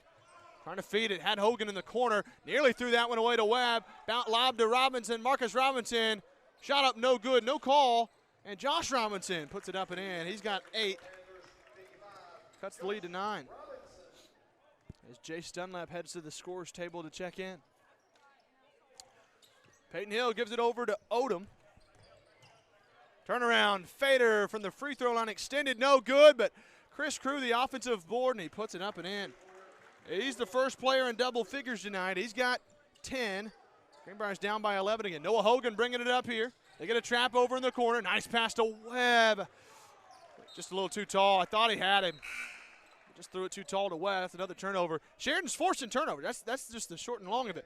Trying to feed it. Had Hogan in the corner. Nearly threw that one away to Webb. Lob to Robinson. Marcus Robinson. Shot up no good. No call. And Josh Robinson puts it up and in. He's got 8. Cuts the lead to 9. As Jace Dunlap heads to the scores table to check in. Peyton Hill gives it over to Odom. Turnaround fader from the free throw line extended, no good, but Chris Crew, the offensive board, and he puts it up and in. He's the first player in double figures tonight. He's got 10. Greenbrier's down by 11 again. Noah Hogan bringing it up here. They get a trap over in the corner. Nice pass to Webb. Just a little too tall. I thought he had him. Just threw it too tall to Webb. That's another turnover. Sheridan's forcing turnover. That's just the short and long of it.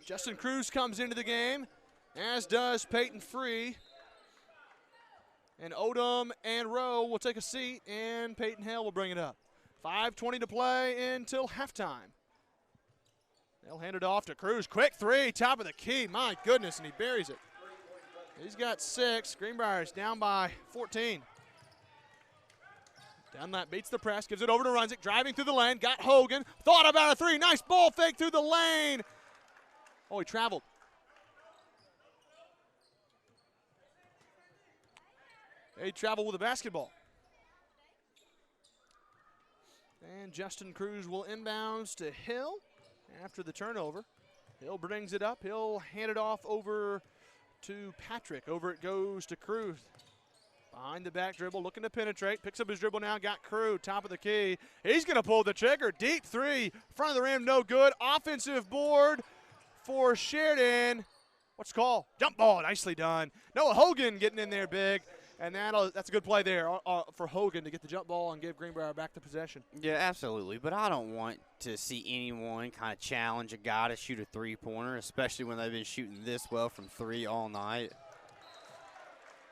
Justin Cruz comes into the game, as does Peyton Free. And Odom and Rowe will take a seat, and Peyton Hill will bring it up. 5:20 to play until halftime. They'll hand it off to Cruz. Quick 3, top of the key. My goodness, and he buries it. He's got 6. Greenbrier's down by 14. Dunlap beats the press, gives it over to Runzik, driving through the lane, got Hogan, thought about a three, nice ball fake through the lane. Oh, he traveled. He traveled with the basketball. And Justin Cruz will inbounds to Hill after the turnover. Hill brings it up. He'll hand it off over to Patrick. Over it goes to Cruz. Behind the back dribble, looking to penetrate. Picks up his dribble now, got Crew, top of the key. He's going to pull the trigger. Deep three, front of the rim, no good. Offensive board for Sheridan. What's the call? Jump ball, nicely done. Noah Hogan getting in there big. And that's a good play there for Hogan to get the jump ball and give Greenbrier back the possession. Yeah, absolutely. But I don't want to see anyone kind of challenge a guy to shoot a three-pointer, especially when they've been shooting this well from three all night.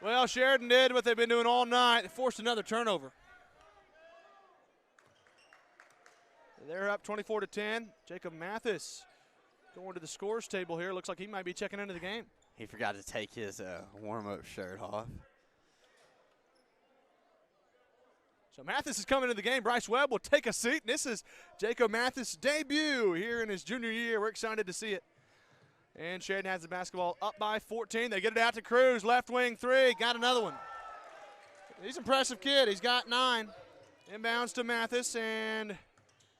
Well, Sheridan did what they've been doing all night. They forced another turnover. They're up 24-10. Jacob Mathis going to the scores table here. Looks like he might be checking into the game. He forgot to take his warm-up shirt off. So Mathis is coming into the game. Bryce Webb will take a seat. This is Jacob Mathis' debut here in his junior year. We're excited to see it. And Sheridan has the basketball up by 14. They get it out to Cruz. Left wing three. Got another one. He's an impressive kid. He's got 9. Inbounds to Mathis. And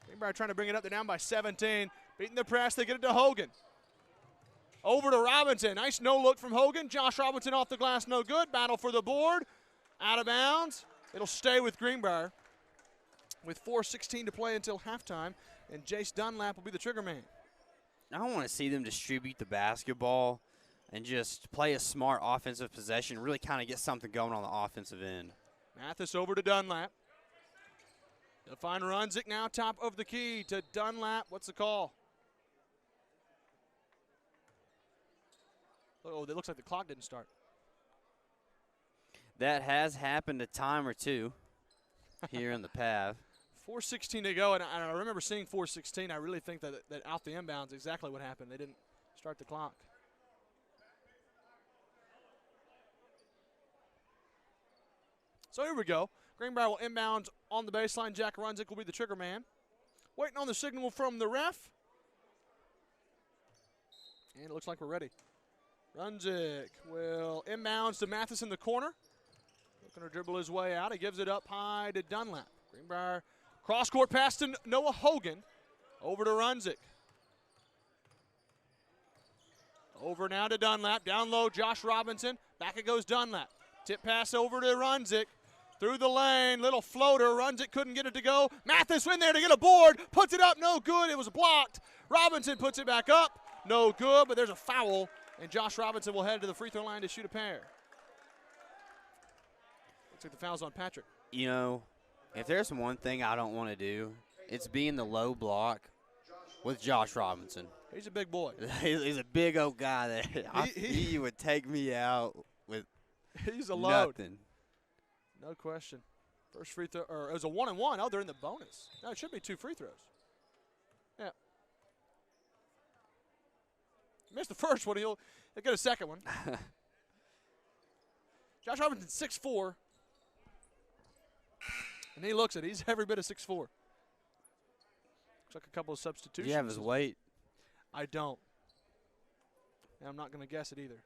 Greenbrier trying to bring it up. They're down by 17. Beating the press. They get it to Hogan. Over to Robinson. Nice no look from Hogan. Josh Robinson off the glass. No good. Battle for the board. Out of bounds. It'll stay with Greenbrier with 4:16 to play until halftime. And Jace Dunlap will be the trigger man. I want to see them distribute the basketball and just play a smart offensive possession, really kind of get something going on the offensive end. Mathis over to Dunlap. They'll find Runzik now, top of the key to Dunlap. What's the call? Oh, it looks like the clock didn't start. That has happened a time or two here in the past. 4:16 to go, and I remember seeing 4:16. I really think that out the inbounds exactly what happened. They didn't start the clock. So here we go. Greenbrier will inbound on the baseline. Jack Runzik will be the trigger man. Waiting on the signal from the ref. And it looks like we're ready. Runzik will inbounds to Mathis in the corner. Looking to dribble his way out. He gives it up high to Dunlap. Greenbrier cross-court pass to Noah Hogan. Over to Runzik. Over now to Dunlap. Down low, Josh Robinson. Back it goes Dunlap. Tip pass over to Runzik. Through the lane, little floater. Runzik couldn't get it to go. Mathis in there to get a board. Puts it up, no good. It was blocked. Robinson puts it back up. No good, but there's a foul. And Josh Robinson will head to the free throw line to shoot a pair. Looks like the foul's on Patrick. You know, if there's one thing I don't want to do, it's be in the low block with Josh Robinson. He's a big boy. He's a big old guy that he would take me out with he's a load. nothing. No question. First free throw, or it was a 1-and-1. Oh, they're in the bonus. No, it should be 2 free throws. Yeah. Missed the first one. He'll get a second one. Josh Robinson 6'4". And he looks at it. He's every bit of 6'4". Looks like a couple of substitutions. Do you have his weight? I don't. And I'm not going to guess it either.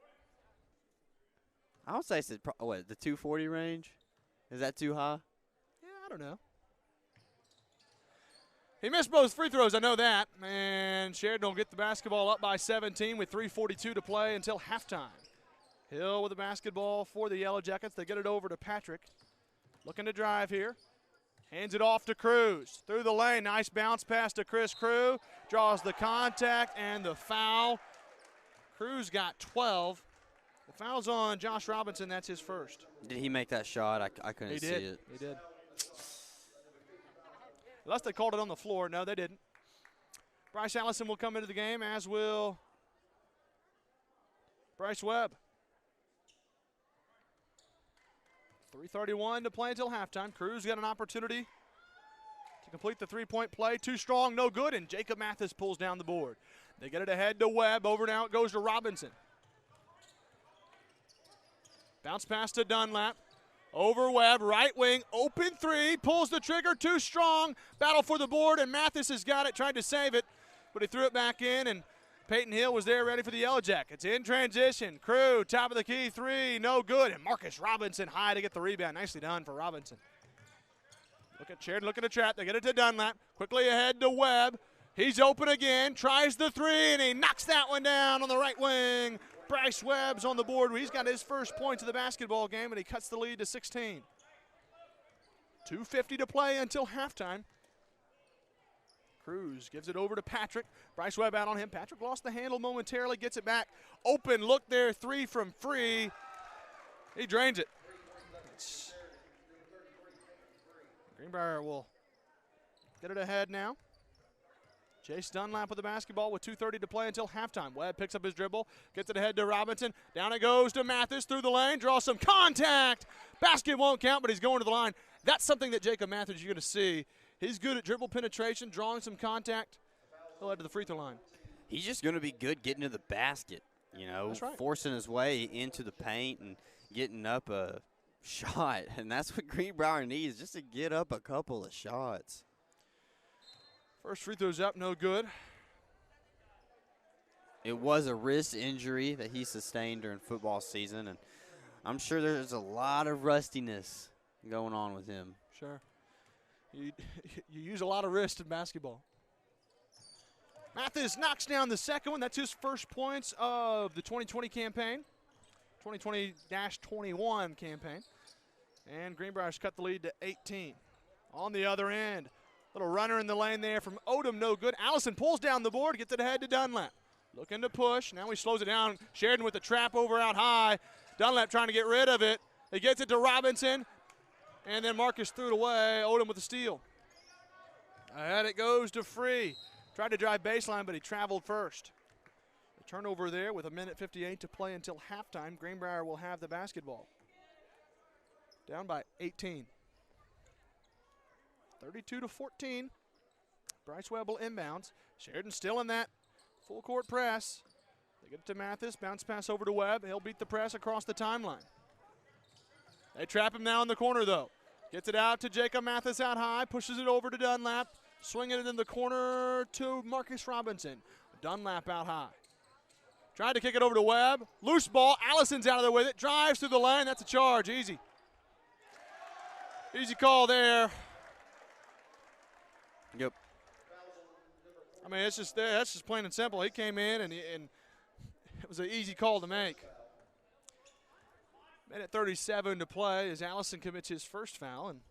I would say it's the 240 range. Is that too high? Yeah, I don't know. He missed both free throws, I know that. And Sheridan will get the basketball up by 17 with 3:42 to play until halftime. Hill with the basketball for the Yellowjackets. They get it over to Patrick. Looking to drive here. Hands it off to Cruz. Through the lane, nice bounce pass to Chris Crew. Draws the contact and the foul. Cruz got 12. The foul's on Josh Robinson. That's his first. Did he make that shot? I couldn't see it. He did. Unless they called it on the floor. No, they didn't. Bryce Allison will come into the game, as will Bryce Webb. 3:31 to play until halftime. Cruz got an opportunity to complete the three-point play. Too strong, no good, and Jacob Mathis pulls down the board. They get it ahead to Webb. Over now it goes to Robinson. Bounce pass to Dunlap. Over Webb, right wing, open three, pulls the trigger, too strong. Battle for the board, and Mathis has got it, tried to save it, but he threw it back in, and Peyton Hill was there ready for the Yellowjackets. In transition, Crew, top of the key, three, no good, and Marcus Robinson high to get the rebound. Nicely done for Robinson. Look at Sheridan, look at the trap. They get it to Dunlap. Quickly ahead to Webb. He's open again, tries the three, and he knocks that one down on the right wing. Bryce Webb's on the board. He's got his first points of the basketball game, and he cuts the lead to 16. 2:50 to play until halftime. Cruz gives it over to Patrick. Bryce Webb out on him. Patrick lost the handle momentarily, gets it back. Open look there, three from free. He drains it. Greenbrier will get it ahead now. Chase Dunlap with the basketball with 2:30 to play until halftime. Webb picks up his dribble, gets it ahead to Robinson. Down it goes to Mathis through the lane, draws some contact. Basket won't count, but he's going to the line. That's something that Jacob Mathis you're going to see. He's good at dribble penetration, drawing some contact. He'll head to the free throw line. He's just going to be good getting to the basket, you know, That's right. forcing his way into the paint and getting up a shot. And that's what Greenbrier needs, just to get up a couple of shots. First free throw's up, no good. It was a wrist injury that he sustained during football season, and I'm sure there's a lot of rustiness going on with him. Sure. You use a lot of wrist in basketball. Mathis knocks down the second one. That's his first points of the 2020 campaign, 2020-21 campaign. And Greenbrier's cut the lead to 18. On the other end, little runner in the lane there from Odom, no good. Allison pulls down the board, gets it ahead to Dunlap. Looking to push. Now he slows it down. Sheridan with the trap over out high. Dunlap trying to get rid of it. He gets it to Robinson. And then Marcus threw it away. Odom with the steal. Ahead it goes to Free. Tried to drive baseline, but he traveled first. A turnover there with 1:58 to play until halftime. Greenbrier will have the basketball. Down by 18. 32-14. Bryce Webb will inbounds. Sheridan still in that full court press. They get it to Mathis. Bounce pass over to Webb. He'll beat the press across the timeline. They trap him now in the corner, though. Gets it out to Jacob Mathis out high. Pushes it over to Dunlap. Swinging it in the corner to Marcus Robinson. Dunlap out high. Tried to kick it over to Webb. Loose ball. Allison's out of there with it. Drives through the lane. That's a charge. Easy. Easy call there. Yep. I mean, it's just there. That's just plain and simple. He came in, and it was an easy call to make. 1:37 to play as Allison commits his first foul, and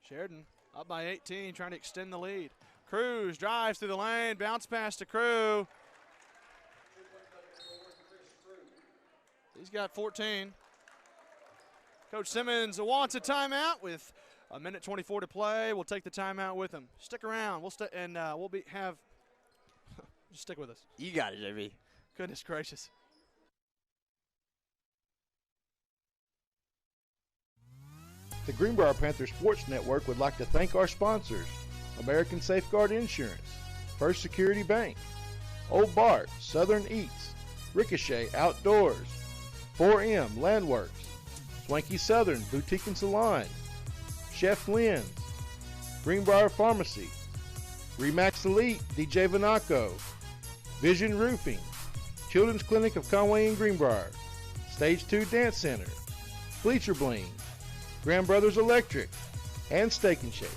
Sheridan up by 18, trying to extend the lead. Cruz drives through the lane, bounce pass to Crew. He's got 14. Coach Simmons wants a timeout with 1:24 to play. We'll take the timeout with him. Stick around. We'll just stick with us. You got it, JB. Goodness gracious. The Greenbrier Panthers Sports Network would like to thank our sponsors: American Safeguard Insurance, First Security Bank, Old Bart, Southern Eats, Ricochet Outdoors, 4M Landworks, Swanky Southern Boutique and Salon, Chef Lynn's, Greenbrier Pharmacy, Remax Elite DJ Vanaco, Vision Roofing, Children's Clinic of Conway and Greenbrier, Stage 2 Dance Center, Bleacher Bling, Grand Brothers Electric, and Steak and Shake.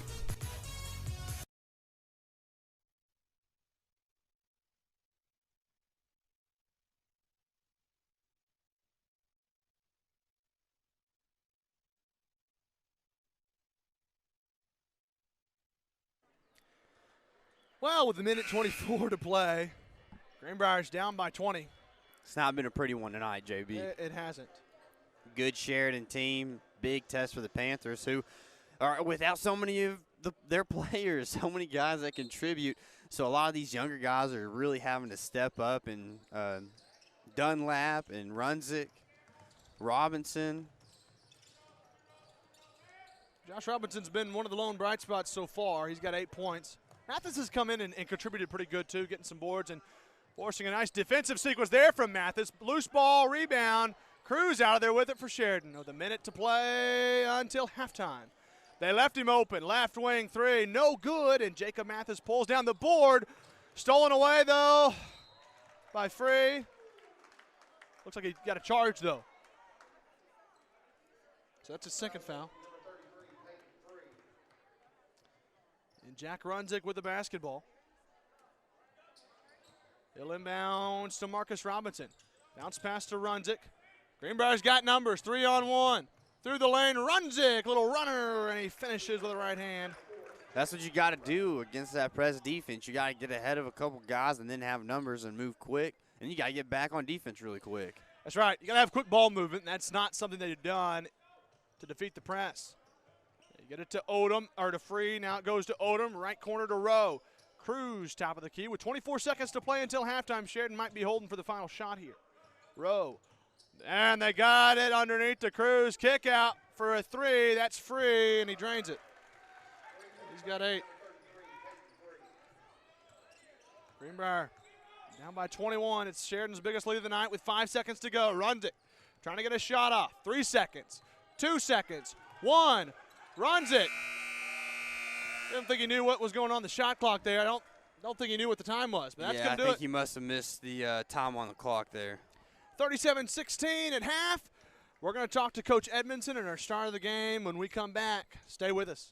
Well, with 1:24 to play, Greenbrier's down by 20. It's not been a pretty one tonight, JB. It hasn't. Good Sheridan team. Big test for the Panthers, who are without so many of their players, so many guys that contribute. So a lot of these younger guys are really having to step up, and Dunlap and Runzik, Robinson. Josh Robinson's been one of the lone bright spots so far. He's got 8 points. Mathis has come in and contributed pretty good, too, getting some boards and forcing a nice defensive sequence there from Mathis. Loose ball, rebound. Cruz out of there with it for Sheridan. With a minute to play until halftime. They left him open. Left wing three. No good. And Jacob Mathis pulls down the board. Stolen away, though, by Free. Looks like he got a charge, though. So that's his second foul. And Jack Runzik with the basketball. He'll inbounds to Marcus Robinson. Bounce pass to Runzik. Greenbrier's got numbers, 3-on-1. Through the lane, Runzik, little runner, and he finishes with the right hand. That's what you got to do against that press defense. You got to get ahead of a couple guys and then have numbers and move quick. And you got to get back on defense really quick. That's right. You got to have quick ball movement, and that's not something they've done to defeat the press. You get it to Odom, or to Free. Now it goes to Odom, right corner to Rowe. Cruz, top of the key. With 24 seconds to play until halftime, Sheridan might be holding for the final shot here. Rowe. And they got it underneath the Cruz. Kick out for a three. That's Free, and he drains it. He's got 8. Greenbrier down by 21. It's Sheridan's biggest lead of the night with 5 seconds to go. Runs it. Trying to get a shot off. 3 seconds. 2 seconds. 1. Runs it. Didn't think he knew what was going on the shot clock there. I don't think he knew what the time was, but that's going to do it. I think he must have missed the time on the clock there. 37-16 at half. We're going to talk to Coach Edmondson and our star of the game when we come back. Stay with us.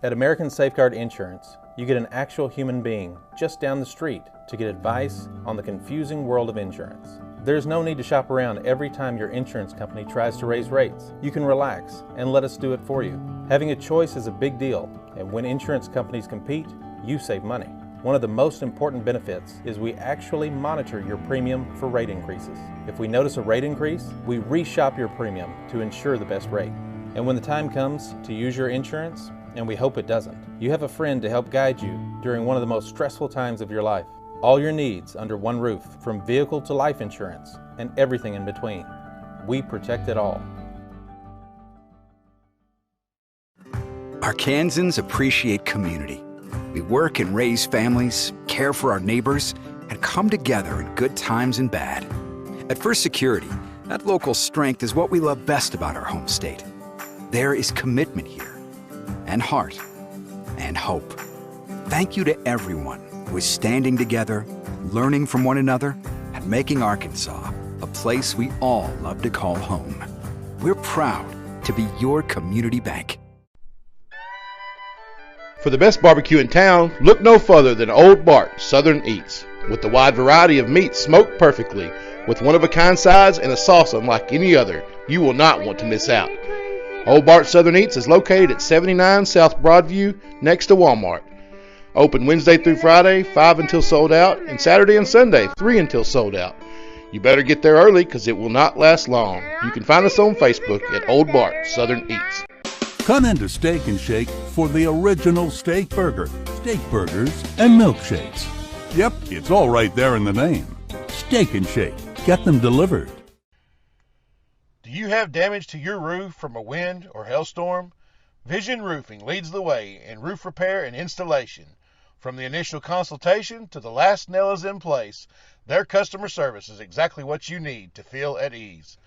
At American Safeguard Insurance, you get an actual human being just down the street to get advice on the confusing world of insurance. There's no need to shop around every time your insurance company tries to raise rates. You can relax and let us do it for you. Having a choice is a big deal, and when insurance companies compete, you save money. One of the most important benefits is we actually monitor your premium for rate increases. If we notice a rate increase, we reshop your premium to ensure the best rate. And when the time comes to use your insurance, and we hope it doesn't, you have a friend to help guide you during one of the most stressful times of your life. All your needs under one roof, from vehicle to life insurance, and everything in between. We protect it all. Arkansans appreciate community. We work and raise families, care for our neighbors, and come together in good times and bad. At First Security, that local strength is what we love best about our home state. There is commitment here, and heart, and hope. Thank you to everyone who is standing together, learning from one another, and making Arkansas a place we all love to call home. We're proud to be your community bank. For the best barbecue in town, look no further than Old Bart Southern Eats. With the wide variety of meats smoked perfectly, with one-of-a-kind sides and a sauce unlike any other, you will not want to miss out. Old Bart Southern Eats is located at 79 South Broadview, next to Walmart. Open Wednesday through Friday, 5 until sold out, and Saturday and Sunday, 3 until sold out. You better get there early because it will not last long. You can find us on Facebook at Old Bart Southern Eats. Come into Steak and Shake for the original steak burger, steak burgers, and milkshakes. Yep, it's all right there in the name. Steak and Shake. Get them delivered. Do you have damage to your roof from a wind or hailstorm? Vision Roofing leads the way in roof repair and installation. From the initial consultation to the last nail is in place, their customer service is exactly what you need to feel at ease.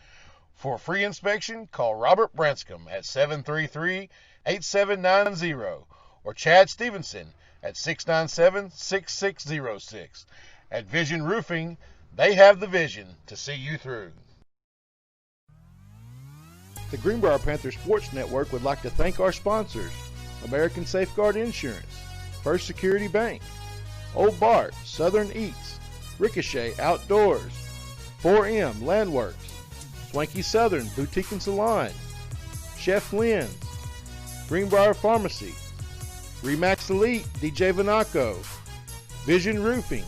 For a free inspection, call Robert Branscombe at 733-8790 or Chad Stevenson at 697-6606. At Vision Roofing, they have the vision to see you through. The Greenbrier Panthers Sports Network would like to thank our sponsors: American Safeguard Insurance, First Security Bank, Old Bart Southern Eats, Ricochet Outdoors, 4M Landworks, Swanky Southern Boutique and Salon, Chef Lynn's, Greenbrier Pharmacy, Remax Elite DJ Vanaco, Vision Roofing,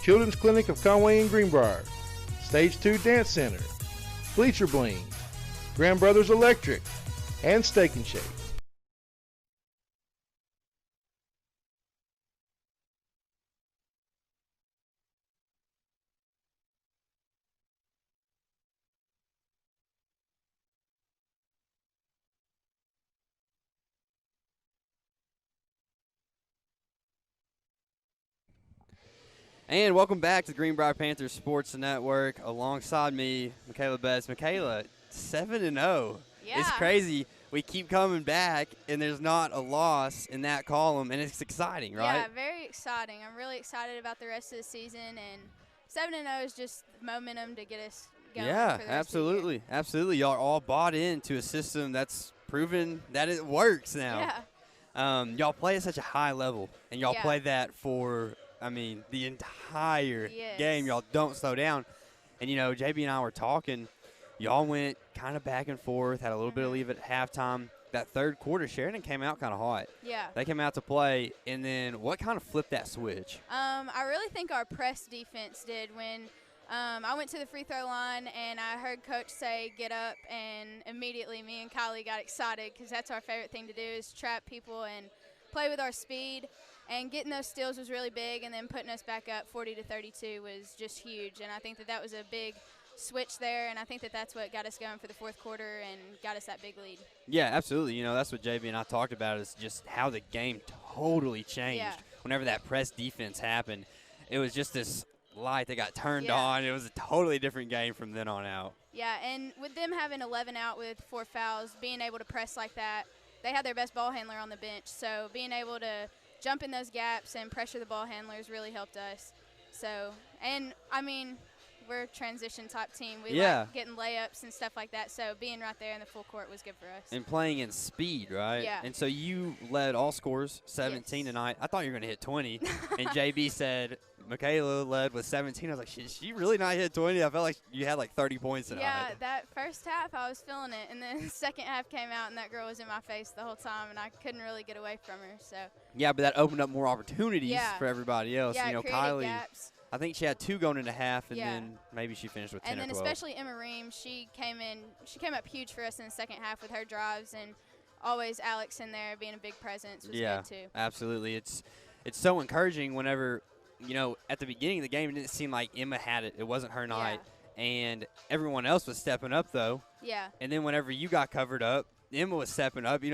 Children's Clinic of Conway and Greenbrier, Stage 2 Dance Center, Bleacher Bling, Grand Brothers Electric, and Steak and Shake. And welcome back to the Greenbrier Panthers Sports Network. Alongside me, Michaela Betts. Michaela, 7-0. Yeah. It's crazy. We keep coming back, and there's not a loss in that column, and it's exciting, right? Yeah, very exciting. I'm really excited about the rest of the season, and 7-0 is just momentum to get us going. Yeah, for the rest absolutely. Absolutely. Y'all are all bought into a system that's proven that it works now. Yeah. Y'all play at such a high level, and y'all Yeah. play that for, the entire Yes. game. Y'all don't slow down. And, JB and I were talking. Y'all went kind of back and forth, had a little bit of leave at halftime. That third quarter, Sheridan came out kind of hot. Yeah. They came out to play, and then what kind of flipped that switch? I really think our press defense did when I went to the free throw line and I heard Coach say, get up, and immediately me and Kylie got excited because that's our favorite thing to do is trap people and play with our speed. And getting those steals was really big, and then putting us back up 40-32 was just huge. And I think that was a big switch there, and I think that that's what got us going for the fourth quarter and got us that big lead. Yeah, absolutely. That's what JB and I talked about is just how the game totally changed. Yeah. Whenever that press defense happened, it was just this light that got turned Yeah. on. It was a totally different game from then on out. Yeah, and with them having 11 out with 4 fouls, being able to press like that, they had their best ball handler on the bench. So being able to jump in those gaps and pressure the ball handlers really helped us. So, we're a transition type team. We like getting layups and stuff like that. So being right there in the full court was good for us. And playing in speed, right? Yeah. And so you led all scores, 17 Yes. tonight. I thought you were going to hit 20. And JB said Michaela led with 17. I was like, she really not hit 20? I felt like you had like 30 points tonight. Yeah, that first half I was feeling it. And then the second half came out and that girl was in my face the whole time and I couldn't really get away from her. So Yeah, but that opened up more opportunities Yeah. for everybody else. yeah, it created Kylie, gaps. I think she had 2 going into half, and Yeah. then maybe she finished with 10 And then or 12. especially Emma Ream, she came up huge for us in the second half with her drives, and always Alex in there being a big presence was Yeah, good too. absolutely. It's so encouraging whenever, at the beginning of the game, it didn't seem like Emma had it. It wasn't her night. And everyone else was stepping up, though. Yeah. And then whenever you got covered up, Emma was stepping up.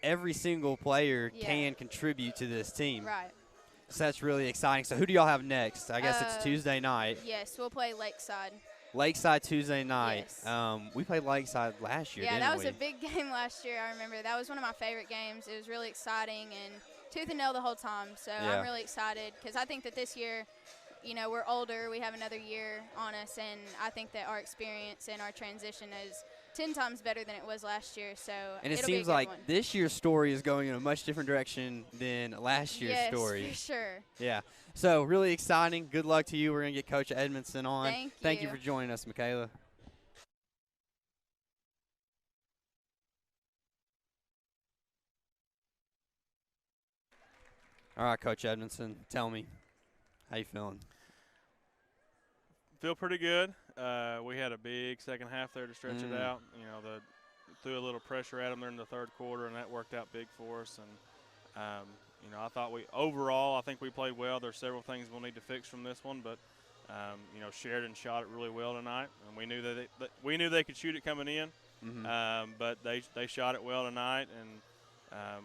Every single player Yeah. can contribute to this team. Right. So that's really exciting. So who do y'all have next? I guess it's Tuesday night. Yes, we'll play Lakeside. Lakeside Tuesday night. Yes. We played Lakeside last year, Yeah, didn't that was we? a big game last year. I remember that was one of my favorite games. It was really exciting and tooth and nail the whole time. So Yeah. I'm really excited because I think that this year, we're older. We have another year on us, and I think that our experience and our transition is 10 times better than it was last year. So And it it'll be a seems good like one. this year's story is going in a much different direction than last year's yes, story. for sure. Yeah. So really exciting. Good luck to you. We're going to get Coach Edmondson on. Thank you you. for joining us, Michaela. All right, Coach Edmondson, tell me, how you feeling? Feel pretty good. We had a big second half there to stretch it out. Threw a little pressure at them there in the third quarter, and that worked out big for us. And I thought I think we played well. There's several things we'll need to fix from this one, but Sheridan shot it really well tonight, and we knew they could shoot it coming in. But they shot it well tonight, and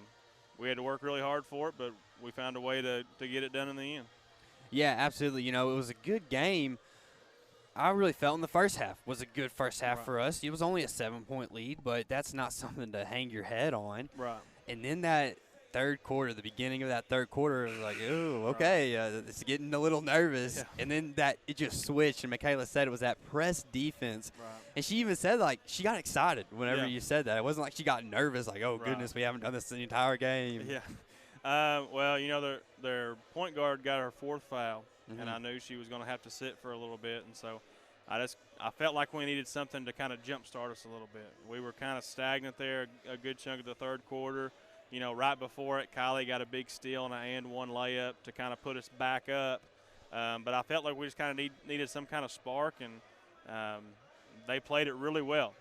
we had to work really hard for it, but we found a way to get it done in the end. Yeah, absolutely. It was a good game. I really felt in the first half was a good first half for us. It was only a 7-point lead, but that's not something to hang your head on. Right. And then that third quarter, the beginning of that third quarter, it was like, oh, okay, it's getting a little nervous. Yeah. And then it just switched, and Michaela said it was that press defense. Right. And she even said, she got excited whenever Yeah. you said that. It wasn't like she got nervous, oh, Right. goodness, we haven't done this the entire game. Yeah. Their point guard got her 4th foul, and I knew she was going to have to sit for a little bit, and so I felt like we needed something to kind of jumpstart us a little bit. We were kind of stagnant there a good chunk of the third quarter. Right before it, Kylie got a big steal and an and-one layup to kind of put us back up. But I felt like we just kind of needed some kind of spark, and they played it really well.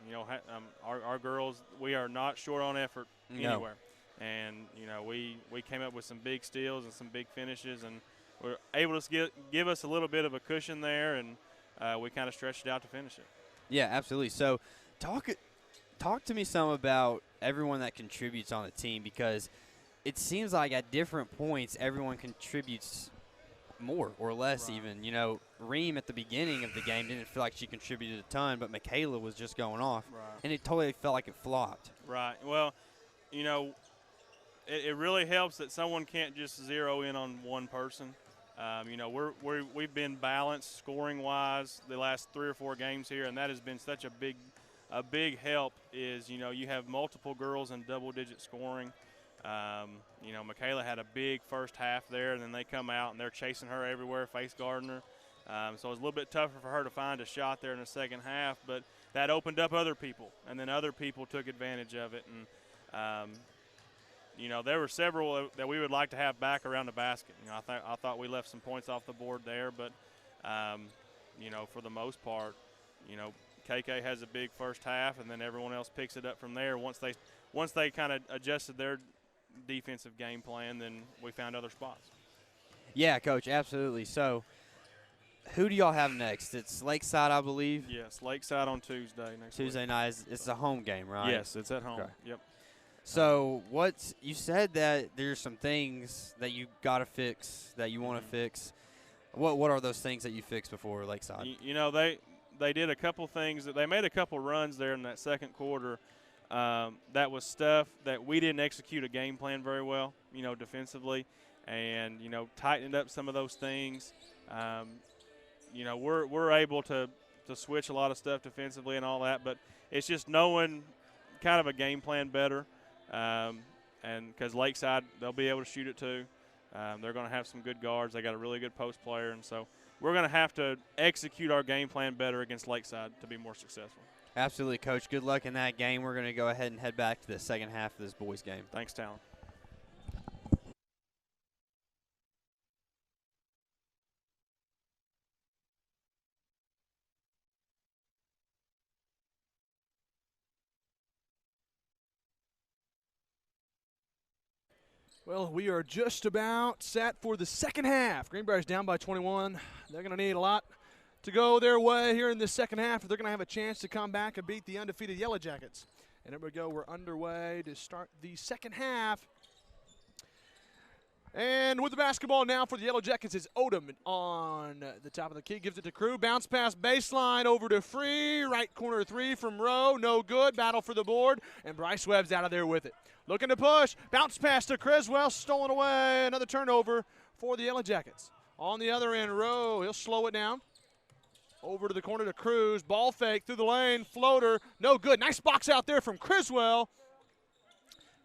Our girls, we are not short on effort anywhere. And, we came up with some big steals and some big finishes, and were able to give us a little bit of a cushion there, and we kind of stretched it out to finish it. Yeah, absolutely. So talk to me some about everyone that contributes on the team, because it seems like at different points everyone contributes more or less Right. even. You know, Reem at the beginning of the game didn't feel like she contributed a ton, but Michaela was just going off. Right. And it totally felt like it flopped. Right. Well, you know, it really helps that someone can't just zero in on one person. You know, we've been balanced scoring-wise the last 3 or 4 games here, and that has been such a big help. Is, you know, you have multiple girls in double-digit scoring. You know, Michaela had a big first half there, and then they come out and they're chasing her everywhere, face guarding her. So it was a little bit tougher for her to find a shot there in the second half, but that opened up other people, and then other people took advantage of it. And you know, there were several that we would like to have back around the basket. You know, I thought we left some points off the board there, but you know, for the most part, you know, KK has a big first half, and then everyone else picks it up from there. Once they kind of adjusted their defensive game plan, then we found other spots. Yeah, Coach, absolutely. So, who do y'all have next? It's Lakeside, I believe. Yes, Lakeside on Tuesday next Tuesday week. night. It's a home game, right? Yes, it's at home. Okay. Yep. So, you said that there's some things that you got to fix, that you want to fix. What are those things that you fixed before Lakeside? You know, they did a couple things. They made a couple runs there in that second quarter. That was stuff that we didn't execute a game plan very well, you know, defensively, and, you know, tightened up some of those things. You know, we're able to switch a lot of stuff defensively and all that, but it's just knowing kind of a game plan better. And because Lakeside, they'll be able to shoot it too. They're going to have some good guards. They got a really good post player, and so we're going to have to execute our game plan better against Lakeside to be more successful. Absolutely, Coach. Good luck in that game. We're going to go ahead and head back to the second half of this boys game. Thanks, Talon. Well, we are just about set for the second half. Greenbrier's down by 21. They're going to need a lot to go their way here in the second half if they're going to have a chance to come back and beat the undefeated Yellowjackets. And there we go. We're underway to start the second half. And with the basketball now for the Yellowjackets is Odom on the top of the key. Gives it to Crew. Bounce pass baseline over to Free. Right corner three from Rowe. No good. Battle for the board. And Bryce Webb's out of there with it. Looking to push. Bounce pass to Criswell. Stolen away. Another turnover for the Yellowjackets. On the other end, Rowe. He'll slow it down. Over to the corner to Cruz. Ball fake through the lane. Floater. No good. Nice box out there from Criswell.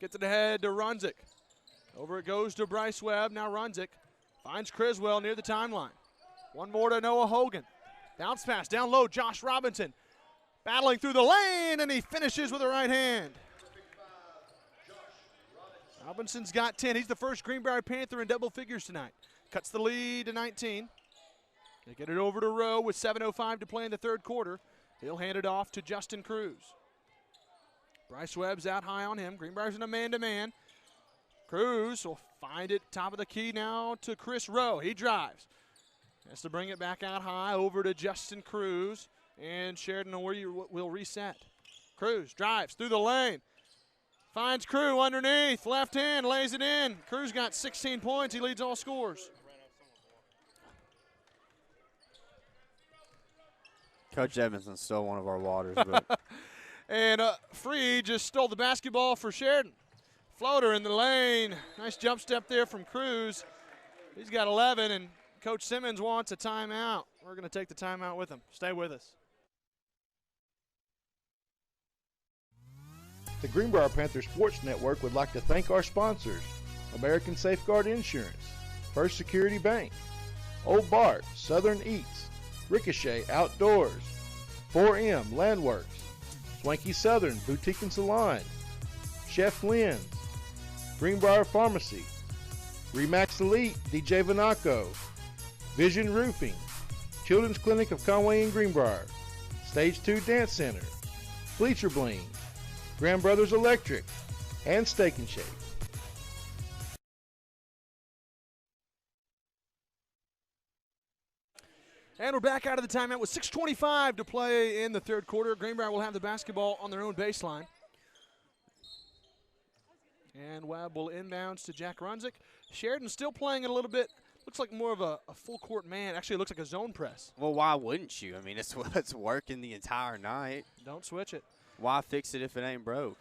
Gets it ahead to Runzik. Over it goes to Bryce Webb. Now Runzik finds Criswell near the timeline. One more to Noah Hogan. Bounce pass down low. Josh Robinson battling through the lane, and he finishes with a right hand. Robinson's got 10. He's the first Greenbrier Panther in double figures tonight. Cuts the lead to 19. They get it over to Rowe with 7:05 to play in the third quarter. He'll hand it off to Justin Cruz. Bryce Webb's out high on him. Greenbrier's in a man-to-man. Cruz will find it top of the key now to Chris Rowe. He drives. Has to bring it back out high over to Justin Cruz. And Sheridan will reset. Cruz drives through the lane. Finds Crew underneath. Left hand lays it in. Cruz got 16 points. He leads all scores. Coach Edmondson stole one of our waters. But And Free just stole the basketball for Sheridan. Floater in the lane. Nice jump step there from Cruz. He's got 11, and Coach Simmons wants a timeout. We're going to take the timeout with him. Stay with us. The Greenbrier Panther Sports Network would like to thank our sponsors: American Safeguard Insurance, First Security Bank, Old Bart, Southern Eats, Ricochet Outdoors, 4M Landworks, Swanky Southern Boutique and Salon, Chef Lynn's, Greenbrier Pharmacy, Remax Elite DJ Vanaco, Vision Roofing, Children's Clinic of Conway and Greenbrier, Stage 2 Dance Center, Bleacher Bling, Grand Brothers Electric, and Steak and Shake. And we're back out of the timeout with 6:25 to play in the third quarter. Greenbrier will have the basketball on their own baseline. And Webb will inbounds to Jack Runzik. Sheridan still playing it a little bit looks like more of a full court man. Actually, it looks like a zone press. Well, why wouldn't you? I mean, it's what's working the entire night. Don't switch it. Why fix it if it ain't broke?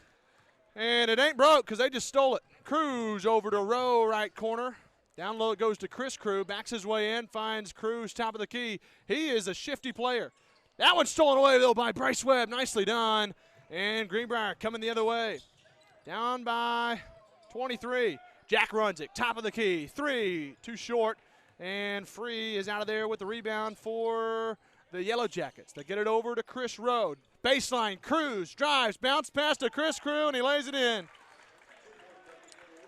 And it ain't broke because they just stole it. Cruz over to Rowe, right corner. Down low it goes to Chris Crew. Backs his way in, finds Cruz top of the key. He is a shifty player. That one's stolen away, though, by Bryce Webb. Nicely done. And Greenbrier coming the other way. Down by 23. Jack runs it. Top of the key. 3. Too short. And Free is out of there with the rebound for the Yellowjackets. They get it over to Chris Rowe. Baseline. Cruz drives. Bounce pass to Chris Crew, and he lays it in.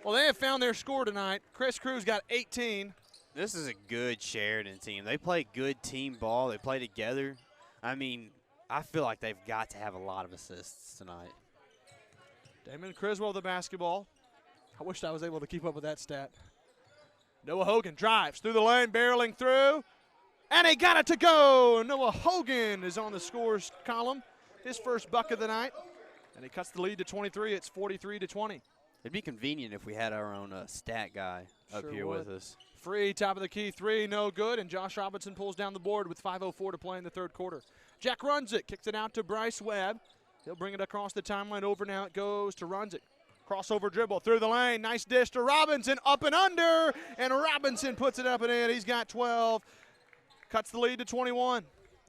Well, they have found their score tonight. Chris Cruz got 18. This is a good Sheridan team. They play good team ball. They play together. I mean, I feel like they've got to have a lot of assists tonight. Damon Criswell with the basketball. I wish I was able to keep up with that stat. Noah Hogan drives through the lane, barreling through, and he got it to go. Noah Hogan is on the scores column. His first bucket of the night, and he cuts the lead to 23. It's 43-20. It'd be convenient if we had our own stat guy up Sure here would. with us. Free, top of the key, 3, no good, and Josh Robinson pulls down the board with 5:04 to play in the third quarter. Jack runs it, kicks it out to Bryce Webb. He'll bring it across the timeline over now. It goes to runs it. Crossover dribble through the lane. Nice dish to Robinson, up and under, and Robinson puts it up and in. He's got 12, cuts the lead to 21.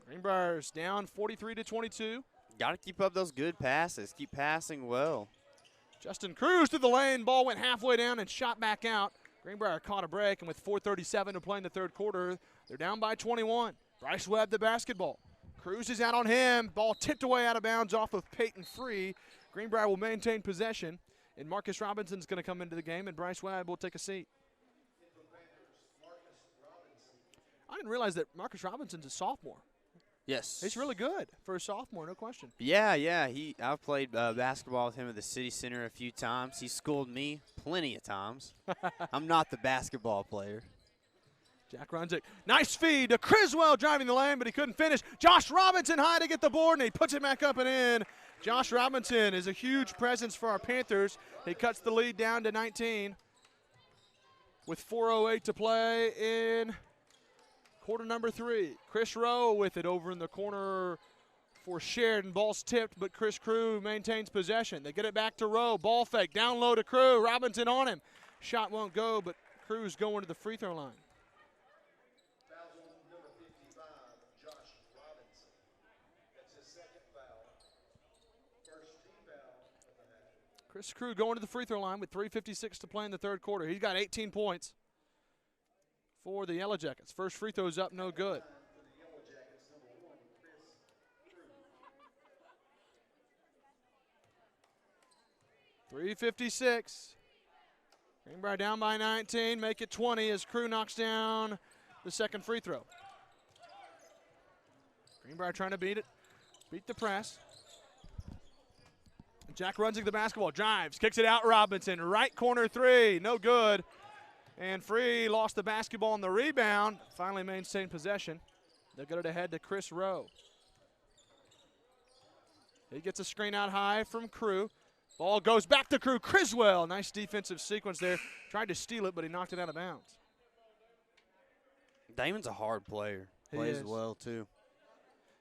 Greenbrier's down 43-22. Got to keep up those good passes. Keep passing well. Justin Cruz to the lane. Ball went halfway down and shot back out. Greenbrier caught a break, and with 4:37 to play in the third quarter, they're down by 21. Bryce Webb the basketball. Cruz is out on him. Ball tipped away out of bounds off of Peyton Free. Greenbrier will maintain possession, and Marcus Robinson's going to come into the game, and Bryce Webb will take a seat. I didn't realize that Marcus Robinson's a sophomore. Yes. He's really good for a sophomore, no question. Yeah. I've played basketball with him at the City Center a few times. He schooled me plenty of times. I'm not the basketball player. Jack runs it. Nice feed to Criswell driving the lane, but he couldn't finish. Josh Robinson high to get the board, and he puts it back up and in. Josh Robinson is a huge presence for our Panthers. He cuts the lead down to 19 with 4:08 to play in quarter number 3. Chris Rowe with it over in the corner for Sheridan. Ball's tipped, but Chris Crew maintains possession. They get it back to Rowe. Ball fake. Down low to Crew. Robinson on him. Shot won't go, but Crew's going to the free throw line. Number 55, Josh Robinson. That's his second foul. First team foul of the half. Chris Crew going to the free throw line with 3:56 to play in the third quarter. He's got 18 points for the Yellowjackets. First free throw's up, no good. 3:56. Greenbrier down by 19, make it 20 as Crew knocks down the second free throw. Greenbrier trying to beat the press. Jack runs into the basketball, drives, kicks it out. Robinson, right corner 3, no good. And Free lost the basketball on the rebound. Finally maintained possession. They'll get it ahead to Chris Rowe. He gets a screen out high from Crew. Ball goes back to Crew. Criswell, nice defensive sequence there. Tried to steal it, but he knocked it out of bounds. Damon's a hard player. Plays well, too.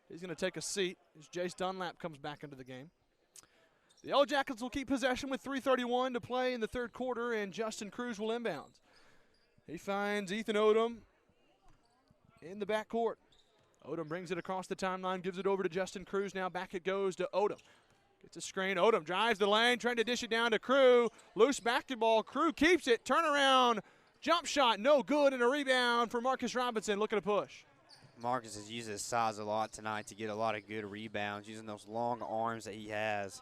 He's going to take a seat as Jace Dunlap comes back into the game. The Yellowjackets will keep possession with 3:31 to play in the third quarter, and Justin Cruz will inbound. He finds Ethan Odom in the backcourt. Odom brings it across the timeline, gives it over to Justin Cruz. Now back it goes to Odom. Gets a screen. Odom drives the lane, trying to dish it down to Crew. Loose basketball. Crew keeps it. Turnaround. Jump shot. No good. And a rebound for Marcus Robinson looking to push. Marcus has used his size a lot tonight to get a lot of good rebounds, using those long arms that he has.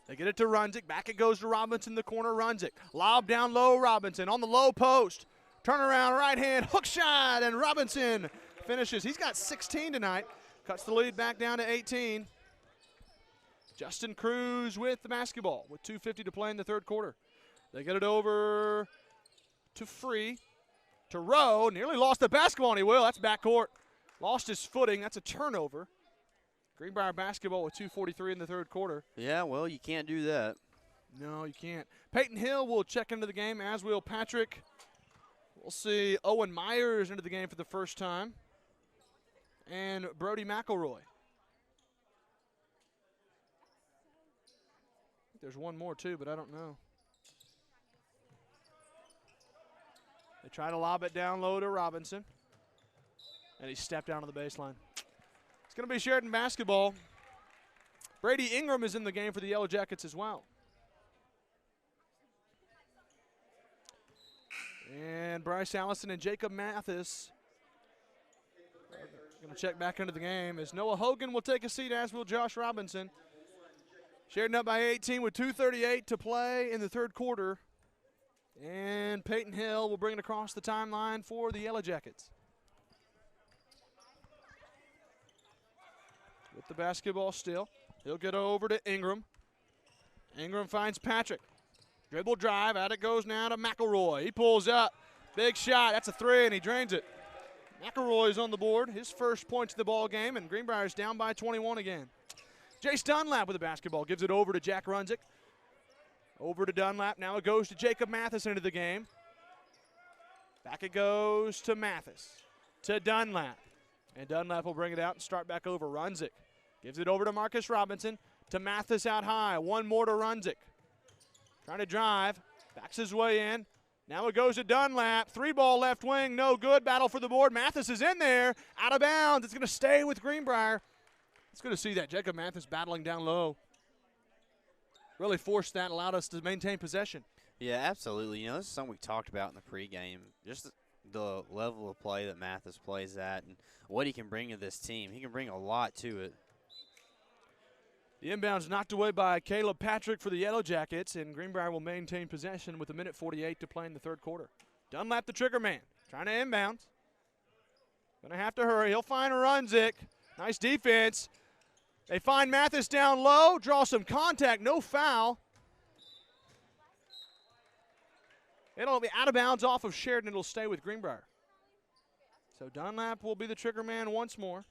They get it to Runzik. Back it goes to Robinson, the corner. Runzik. Lob down low. Robinson on the low post. Turnaround right hand. Hook shot. And Robinson finishes. He's got 16 tonight. Cuts the lead back down to 18. Justin Cruz with the basketball with 2:50 to play in the third quarter. They get it over to Free. To Rowe. Nearly lost the basketball, and he will. That's backcourt. Lost his footing. That's a turnover. Greenbrier basketball with 2:43 in the third quarter. Yeah, well, you can't do that. No, you can't. Peyton Hill will check into the game, as will Patrick We'll see Owen Myers into the game for the first time, and Brody McElroy. I think there's one more too, but I don't know. They try to lob it down low to Robinson, and he stepped down on the baseline. It's going to be Sheridan basketball. Brady Ingram is in the game for the Yellowjackets as well. And Bryce Allison and Jacob Mathis are going to check back into the game as Noah Hogan will take a seat, as will Josh Robinson. Sheridan up by 18 with 2:38 to play in the third quarter. And Peyton Hill will bring it across the timeline for the Yellowjackets. With the basketball still, he'll get over to Ingram. Ingram finds Patrick. Dribble drive, out it goes now to McElroy. He pulls up, big shot, that's a three, and he drains it. McElroy's on the board, his first points of the ball game, and Greenbrier's down by 21 again. Jace Dunlap with the basketball, gives it over to Jack Runzik. Over to Dunlap, now it goes to Jacob Mathis into the game. Back it goes to Mathis, to Dunlap. And Dunlap will bring it out and start back over. Runzik gives it over to Marcus Robinson, to Mathis out high. One more to Runzik. Trying to drive, backs his way in. Now it goes to Dunlap. 3-ball left wing, no good. Battle for the board. Mathis is in there, out of bounds. It's going to stay with Greenbrier. It's good to see that. Jacob Mathis battling down low. Really forced that, allowed us to maintain possession. Yeah, absolutely. You know, this is something we talked about in the pregame. Just the level of play that Mathis plays at and what he can bring to this team. He can bring a lot to it. The inbound's knocked away by Caleb Patrick for the Yellowjackets, and Greenbrier will maintain possession with 1:48 to play in the third quarter. Dunlap, the trigger man, trying to inbound. Gonna have to hurry. He'll find Runzik. Nice defense. They find Mathis down low, draw some contact, no foul. It'll be out of bounds off of Sheridan. It'll stay with Greenbrier. So Dunlap will be the trigger man once more.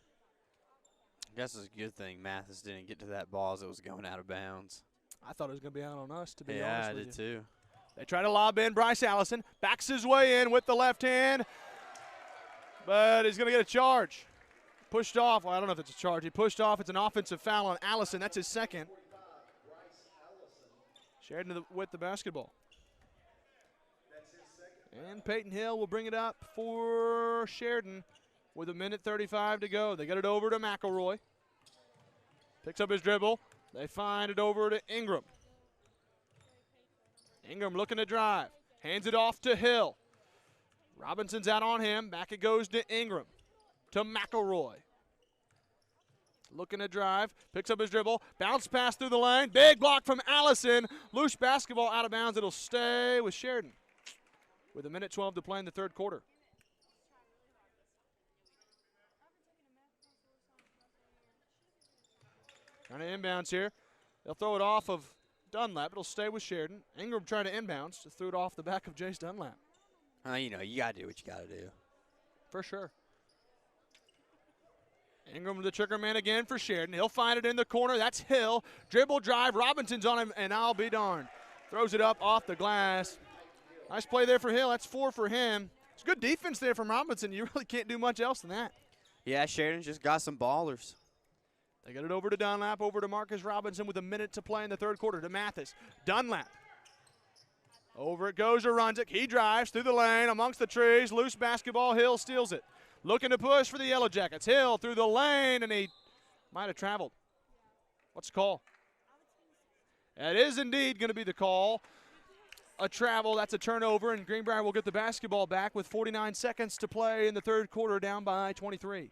I guess it's a good thing Mathis didn't get to that ball as it was going out of bounds. I thought it was going to be out on us, to be honest Yeah, I with did you. too. They try to lob in Bryce Allison. Backs his way in with the left hand. But he's going to get a charge. Pushed off. Well, I don't know if it's a charge. He pushed off. It's an offensive foul on Allison. That's his second. Sheridan with the basketball. And Peyton Hill will bring it up for Sheridan with 1:35 to go. They get it over to McElroy. Picks up his dribble. They find it over to Ingram. Ingram looking to drive. Hands it off to Hill. Robinson's out on him. Back it goes to Ingram. To McElroy. Looking to drive. Picks up his dribble. Bounce pass through the lane. Big block from Allison. Loose basketball out of bounds. It'll stay with Sheridan with 1:12 to play in the third quarter. Trying to inbounds here. They'll throw it off of Dunlap. It'll stay with Sheridan. Ingram trying to inbounds. Just threw it off the back of Jace Dunlap. You know, you got to do what you got to do. For sure. Ingram the trigger man again for Sheridan. He'll find it in the corner. That's Hill. Dribble drive. Robinson's on him, and I'll be darned. Throws it up off the glass. Nice play there for Hill. That's 4 for him. It's good defense there from Robinson. You really can't do much else than that. Yeah, Sheridan's just got some ballers. They get it over to Dunlap, over to Marcus Robinson with 1 minute to play in the third quarter to Mathis. Dunlap. Over it goes to Runzik. He drives through the lane amongst the trees. Loose basketball. Hill steals it. Looking to push for the Yellowjackets. Hill through the lane, and he might have traveled. What's the call? That is indeed going to be the call. A travel. That's a turnover, and Greenbrier will get the basketball back with 49 seconds to play in the third quarter, down by 23.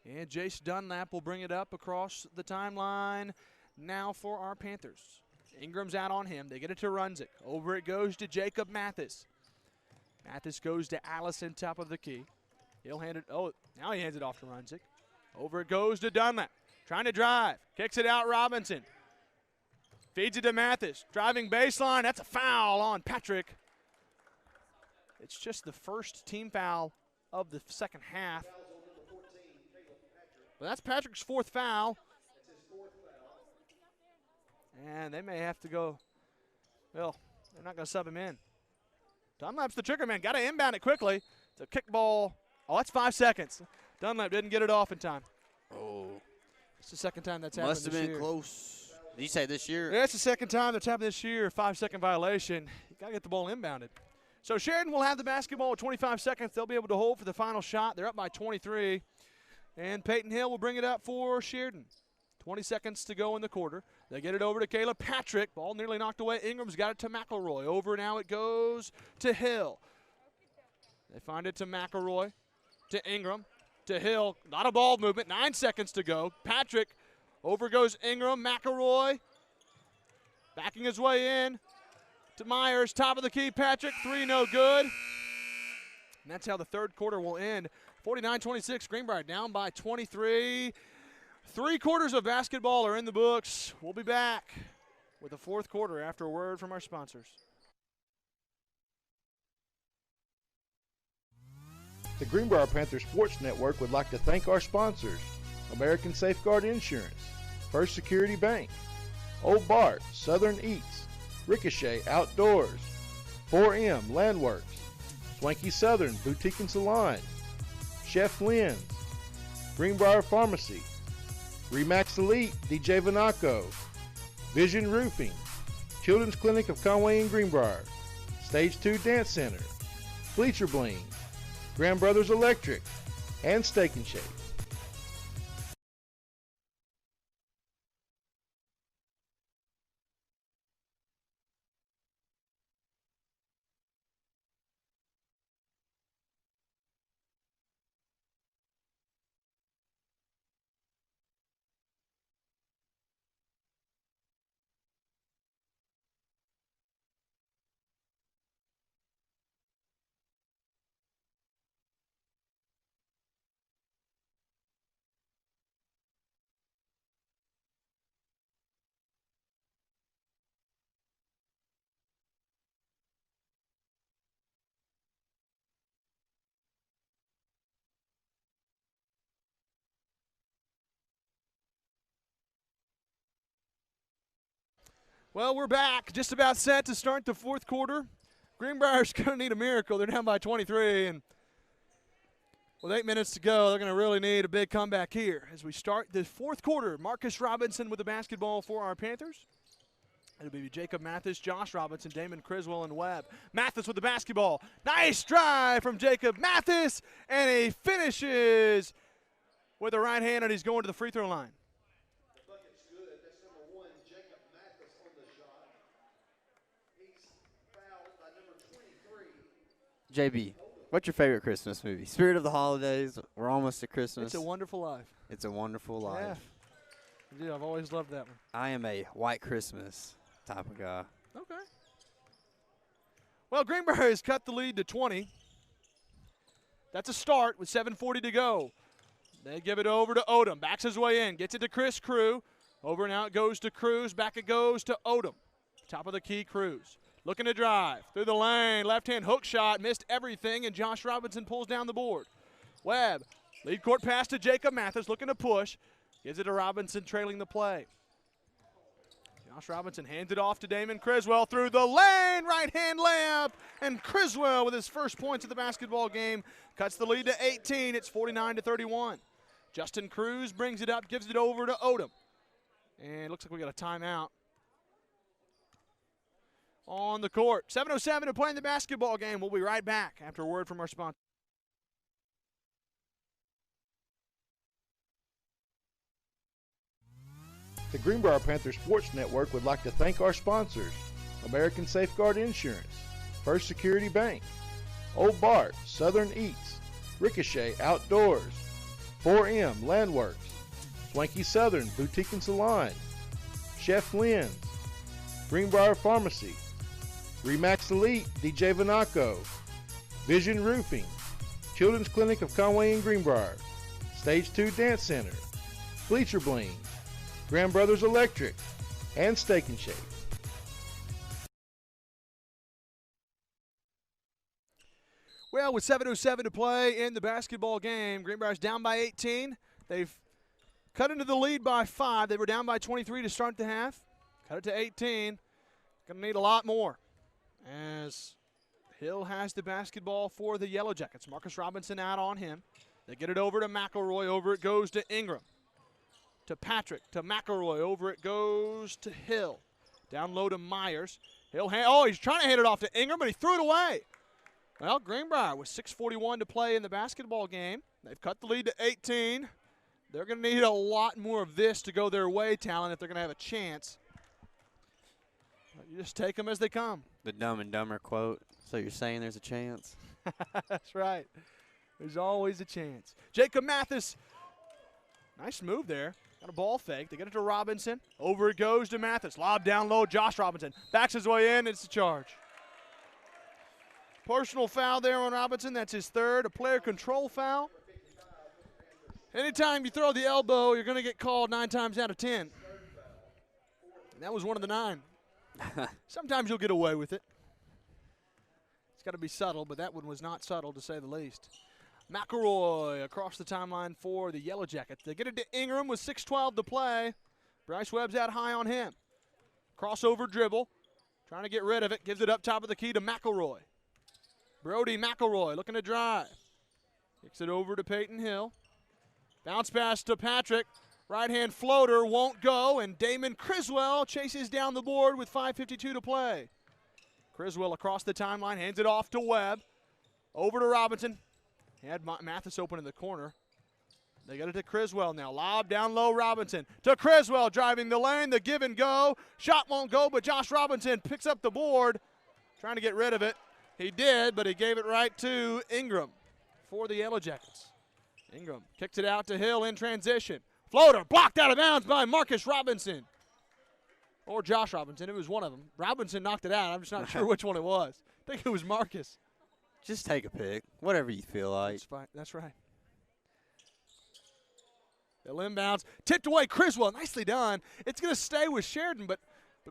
And Jace Dunlap will bring it up across the timeline now for our Panthers. Ingram's out on him. They get it to Runzik. Over it goes to Jacob Mathis. Mathis goes to Allison, top of the key. He'll hand it. Oh, now he hands it off to Runzik. Over it goes to Dunlap. Trying to drive. Kicks it out, Robinson. Feeds it to Mathis. Driving baseline. That's a foul on Patrick. It's just the first team foul of the second half. But that's Patrick's 4th foul. And they may have to go. Well, they're not going to sub him in. Dunlap's the trigger man. Got to inbound it quickly. It's a kick ball. Oh, that's 5 seconds. Dunlap didn't get it off in time. Oh. It's the second time that's happened Must have this been year. close. Did you say this year? Yeah, it's the second time that's happened this year. 5-second violation. You got to get the ball inbounded. So Sheridan will have the basketball with 25 seconds. They'll be able to hold for the final shot. They're up by 23. And Peyton Hill will bring it up for Sheridan. 20 seconds to go in the quarter. They get it over to Caleb Patrick. Ball nearly knocked away. Ingram's got it to McElroy. Over now it goes to Hill. They find it to McElroy, to Ingram, to Hill. Not a ball movement. 9 seconds to go. Patrick, over goes Ingram. McElroy backing his way in to Myers. Top of the key, Patrick. 3 no good. And that's how the third quarter will end. 49-26, Greenbrier down by 23. 3 quarters of basketball are in the books. We'll be back with the fourth quarter after a word from our sponsors. The Greenbrier Panthers Sports Network would like to thank our sponsors: American Safeguard Insurance, First Security Bank, Old Bart, Southern Eats, Ricochet Outdoors, 4M Landworks, Swanky Southern Boutique and Salon, Chef Lynn's, Greenbrier Pharmacy, Remax Elite DJ Vanaco, Vision Roofing, Children's Clinic of Conway and Greenbrier, Stage 2 Dance Center, Bleacher Bling, Grand Brothers Electric, and Steak and Shake. Well, we're back, just about set to start the fourth quarter. Greenbrier's going to need a miracle. They're down by 23, and with 8 minutes to go, they're going to really need a big comeback here as we start the fourth quarter. Marcus Robinson with the basketball for our Panthers. It'll be Jacob Mathis, Josh Robinson, Damon Criswell, and Webb. Mathis with the basketball. Nice drive from Jacob Mathis, and he finishes with the right hand, and he's going to the free throw line. JB, what's your favorite Christmas movie? Spirit of the Holidays. We're almost at Christmas. It's a Wonderful Life. It's a Wonderful Life. Yeah, I've always loved that one. I am a White Christmas type of guy. Okay. Well, Greenbrier has cut the lead to 20. That's a start with 7:40 to go. They give it over to Odom. Backs his way in. Gets it to Chris Crew. Over now it goes to Cruz. Back it goes to Odom. Top of the key, Cruz. Looking to drive through the lane. Left-hand hook shot. Missed everything, and Josh Robinson pulls down the board. Webb. Lead court pass to Jacob Mathis. Looking to push. Gives it to Robinson, trailing the play. Josh Robinson hands it off to Damon Criswell through the lane. Right-hand layup. And Criswell with his first points of the basketball game cuts the lead to 18. It's 49-31. Justin Cruz brings it up, gives it over to Odom. And it looks like we got a timeout on the court. 7:07 to play in the basketball game. We'll be right back after a word from our sponsor. The Greenbrier Panthers Sports Network would like to thank our sponsors: American Safeguard Insurance, First Security Bank, Old Bart, Southern Eats, Ricochet Outdoors, 4M Landworks, Swanky Southern Boutique and Salon, Chef Lynn's, Greenbrier Pharmacy, Remax Elite DJ Vanaco, Vision Roofing, Children's Clinic of Conway and Greenbrier, Stage 2 Dance Center, Bleacher Bling, Grand Brothers Electric, and Steak and Shake. Well, with 7:07 to play in the basketball game, Greenbrier's down by 18. They've cut into the lead by 5. They were down by 23 to start the half. Cut it to 18. Going to need a lot more as Hill has the basketball for the Yellowjackets. Marcus Robinson out on him. They get it over to McElroy. Over it goes to Ingram. To Patrick. To McElroy. Over it goes to Hill. Down low to Myers. Hill, he's trying to hand it off to Ingram, but he threw it away. Well, Greenbrier with 6:41 to play in the basketball game. They've cut the lead to 18. They're going to need a lot more of this to go their way, Talon, if they're going to have a chance. But you just take them as they come. The Dumb and Dumber quote. So you're saying there's a chance? That's right. There's always a chance. Jacob Mathis. Nice move there. Got a ball fake. They get it to Robinson. Over it goes to Mathis. Lob down low. Josh Robinson backs his way in. It's a charge. Personal foul there on Robinson. That's his third. A player control foul. Anytime you throw the elbow, you're going to get called 9 times out of 10. And that was one of the 9. Sometimes you'll get away with it. It's got to be subtle, but that one was not subtle to say the least. McElroy across the timeline for the Yellowjackets. They get it to Ingram with 6:12 to play. Bryce Webb's out high on him. Crossover dribble. Trying to get rid of it. Gives it up top of the key to McElroy. Brody McElroy looking to drive. Kicks it over to Peyton Hill. Bounce pass to Patrick. Right-hand floater won't go, and Damon Criswell chases down the board with 5:52 to play. Criswell across the timeline, hands it off to Webb. Over to Robinson. He had Mathis open in the corner. They get it to Criswell now. Lob down low, Robinson. To Criswell, driving the lane, the give and go. Shot won't go, but Josh Robinson picks up the board. Trying to get rid of it. He did, but he gave it right to Ingram for the Yellowjackets. Ingram kicks it out to Hill in transition. Floater blocked out of bounds by Marcus Robinson. Or Josh Robinson. It was one of them. Robinson knocked it out. I'm just not sure which one it was. I think it was Marcus. Just take a pick, whatever you feel like. That's fine. That's right. They'll inbounds. Tipped away Criswell. Nicely done. It's going to stay with Sheridan, but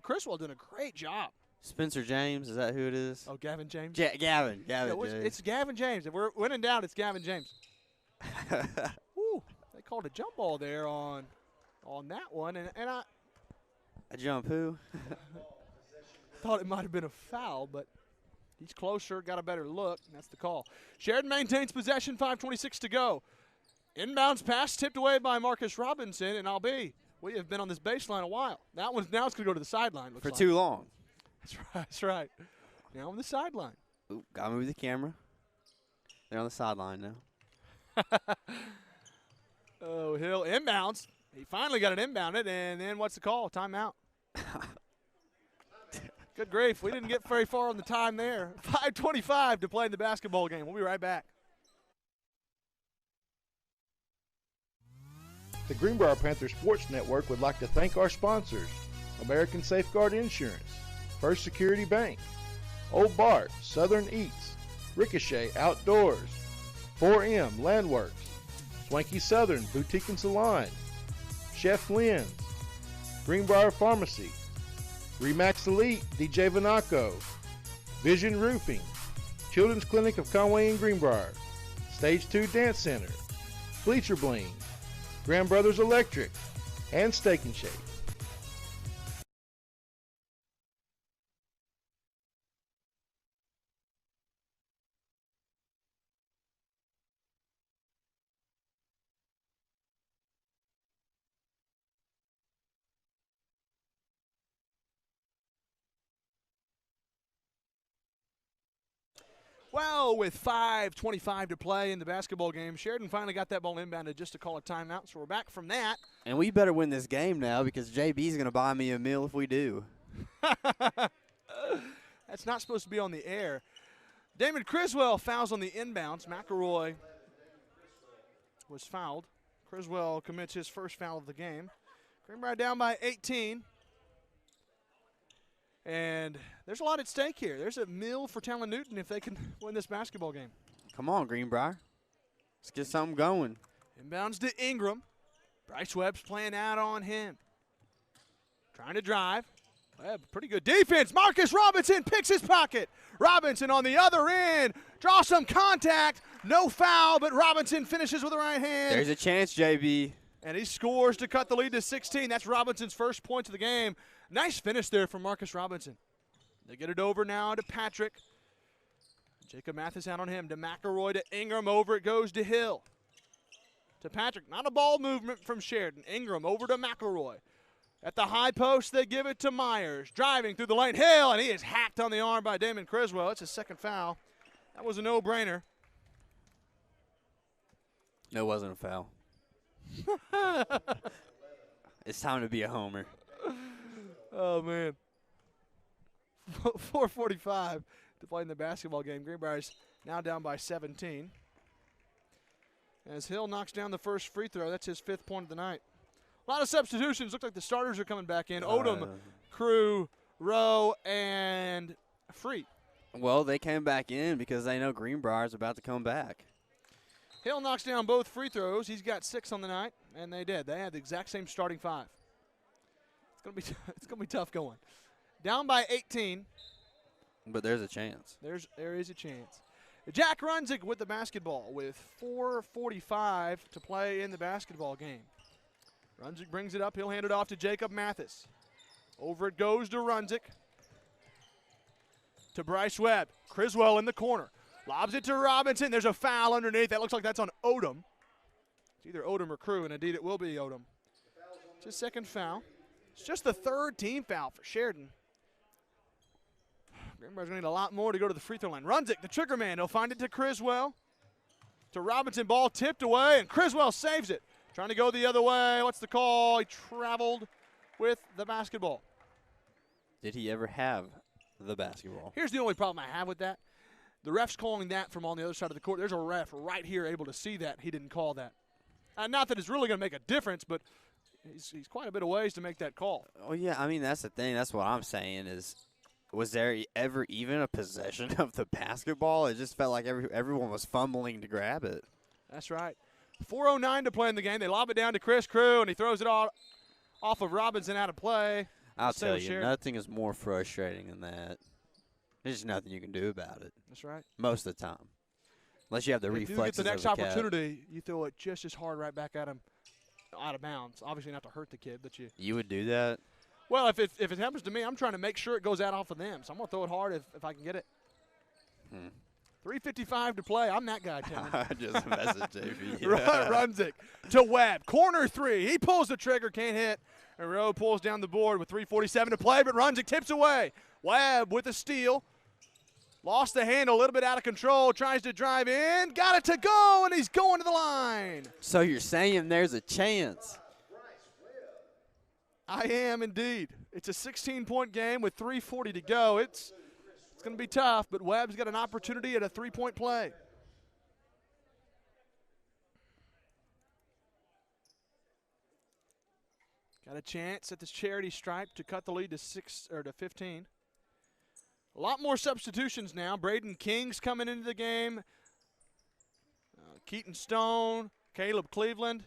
Criswell doing a great job. Spencer James, is that who it is? Oh, Gavin James? Gavin Yeah, James. it's Gavin James. If we're when in doubt, it's Gavin James. Woo, they called a jump ball there on that one, and I A jump who? thought it might have been a foul, but he's closer, got a better look, and that's the call. Sheridan maintains possession, 5:26 to go. Inbounds pass tipped away by Marcus Robinson, and we have been on this baseline a while. Now it's going to go to the sideline. For too long. That's right. Now on the sideline. Ooh, gotta move the camera. They're on the sideline now. Oh, Hill inbounds. He finally got it inbounded, and then what's the call? Timeout. Good grief. We didn't get very far on the time there. 5:25 to play in the basketball game. We'll be right back. The Greenbrier Panthers Sports Network would like to thank our sponsors: American Safeguard Insurance, First Security Bank, Old Bart, Southern Eats, Ricochet Outdoors, 4M Landworks, Swanky Southern Boutique and Salon, Chef Lynn's, Greenbrier Pharmacy, Remax Elite DJ Vanaco, Vision Roofing, Children's Clinic of Conway and Greenbrier, Stage 2 Dance Center, Bleacher Bling, Grand Brothers Electric, and Steak and Shake. Well, with 5:25 to play in the basketball game, Sheridan finally got that ball inbounded just to call a timeout. So we're back from that. And we better win this game now because JB's going to buy me a meal if we do. That's not supposed to be on the air. Damon Criswell fouls on the inbounds. McElroy was fouled. Criswell commits his first foul of the game. Greenbrier down by 18. And there's a lot at stake here. There's a meal for Talon Newton if they can win this basketball game. Come on, Greenbrier. Let's get something going. Inbounds to Ingram. Bryce Webb's playing out on him. Trying to drive. Webb, pretty good defense. Marcus Robinson picks his pocket. Robinson on the other end. Draw some contact. No foul, but Robinson finishes with the right hand. There's a chance, JB. And he scores to cut the lead to 16. That's Robinson's first points of the game. Nice finish there from Marcus Robinson. They get it over now to Patrick. Jacob Mathis out on him. To McElroy, to Ingram. Over it goes to Hill. To Patrick. Not a ball movement from Sheridan. Ingram over to McElroy. At the high post, they give it to Myers. Driving through the lane. Hill, and he is hacked on the arm by Damon Criswell. It's his second foul. That was a no-brainer. No, it wasn't a foul. It's time to be a homer. Oh, man. 4:45 to play in the basketball game. Greenbrier's now down by 17. As Hill knocks down the first free throw, that's his 5th point of the night. A lot of substitutions. Look like the starters are coming back in. Odom, Crew, Rowe, and Free. Well, they came back in because they know Greenbrier's about to come back. Hill knocks down both free throws. He's got 6 on the night, and they did. They had the exact same starting 5. It's gonna be tough going. Down by 18. But there's a chance. There is a chance. Jack Runzig with the basketball with 4:45 to play in the basketball game. Runzig brings it up. He'll hand it off to Jacob Mathis. Over it goes to Runzig. To Bryce Webb. Criswell in the corner. Lobs it to Robinson. There's a foul underneath. That looks like that's on Odom. It's either Odom or Crew, and indeed it will be Odom. It's his 2nd foul. It's just the 3rd team foul for Sheridan. Greenbrier's going to need a lot more to go to the free throw line. Runzig, the trigger man. He'll find it to Criswell. To Robinson. Ball tipped away, and Criswell saves it. Trying to go the other way. What's the call? He traveled with the basketball. Did he ever have the basketball? Here's the only problem I have with that. The ref's calling that from on the other side of the court. There's a ref right here able to see that. He didn't call that. Not that it's really going to make a difference, but he's quite a bit of ways to make that call. Oh, yeah. I mean, that's the thing. That's what I'm saying is, was there ever even a possession of the basketball? It just felt like everyone was fumbling to grab it. That's right. 4:09 to play in the game. They lob it down to Chris Crew, and he throws it all off of Robinson out of play. I'll tell you, nothing is more frustrating than that. There's just nothing you can do about it. That's right. Most of the time. Unless you have the reflexes of a If you get the next opportunity, you throw it just as hard right back at him out of bounds. Obviously not to hurt the kid, but you would do that? Well, if it happens to me, I'm trying to make sure it goes out off of them. So I'm going to throw it hard if I can get it. 3:55 to play. I'm that guy, Tim. Just message JP. Runzig to Webb. Corner 3. He pulls the trigger, can't hit. And Rowe pulls down the board with 3:47 to play, but Runzig tips away. Webb with a steal. Lost the handle, a little bit out of control. Tries to drive in. Got it to go, and he's going to the line. So you're saying there's a chance? I am indeed. It's a 16-point game with 3:40 to go. It's going to be tough, but Webb's got an opportunity at a 3-point play. Got a chance at this charity stripe to cut the lead to 15. A lot more substitutions now. Braden King's coming into the game. Keaton Stone, Caleb Cleveland.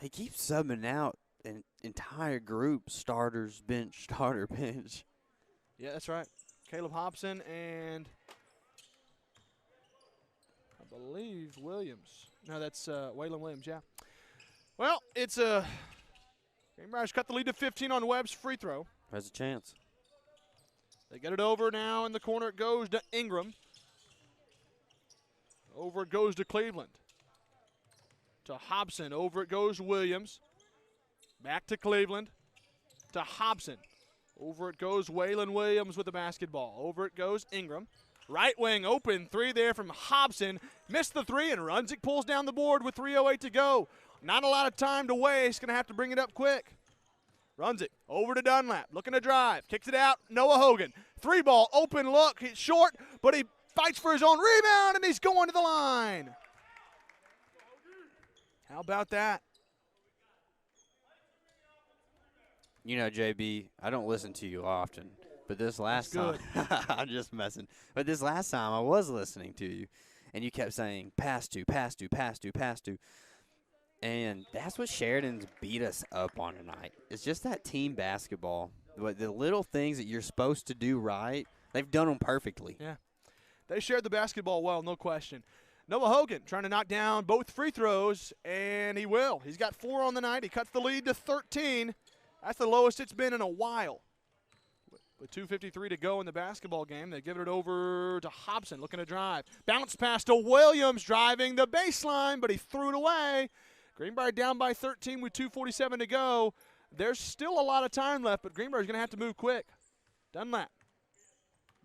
He keeps subbing out an entire group, starters, bench, starter, bench. Yeah, that's right. Caleb Hobson and I believe Williams. No, that's Waylon Williams, yeah. Well, it's Greenbrier's cut the lead to 15 on Webb's free throw. There's a chance. They get it over now in the corner. It goes to Ingram. Over it goes to Cleveland. To Hobson. Over it goes Williams. Back to Cleveland. To Hobson. Over it goes Waylon Williams with the basketball. Over it goes Ingram. Right wing open 3 there from Hobson. Missed the 3, and Runzig pulls down the board with 3:08 to go. Not a lot of time to waste. Going to have to bring it up quick. Runs it over to Dunlap, looking to drive. Kicks it out, Noah Hogan. 3-ball, open look. He's short, but he fights for his own rebound, and he's going to the line. How about that? You know, JB, I don't listen to you often, but this last time, I'm just messing. But this last time I was listening to you, and you kept saying, pass to, pass to, pass to, pass to. And that's what Sheridan's beat us up on tonight. It's just that team basketball. The little things that you're supposed to do right, they've done them perfectly. Yeah. They shared the basketball well, no question. Noah Hogan trying to knock down both free throws, and he will. He's got 4 on the night. He cuts the lead to 13. That's the lowest it's been in a while. With 2:53 to go in the basketball game, they give it over to Hobson, looking to drive. Bounce pass to Williams, driving the baseline, but he threw it away. Greenbrier down by 13 with 2:47 to go. There's still a lot of time left, but Greenbrier's going to have to move quick. Dunlap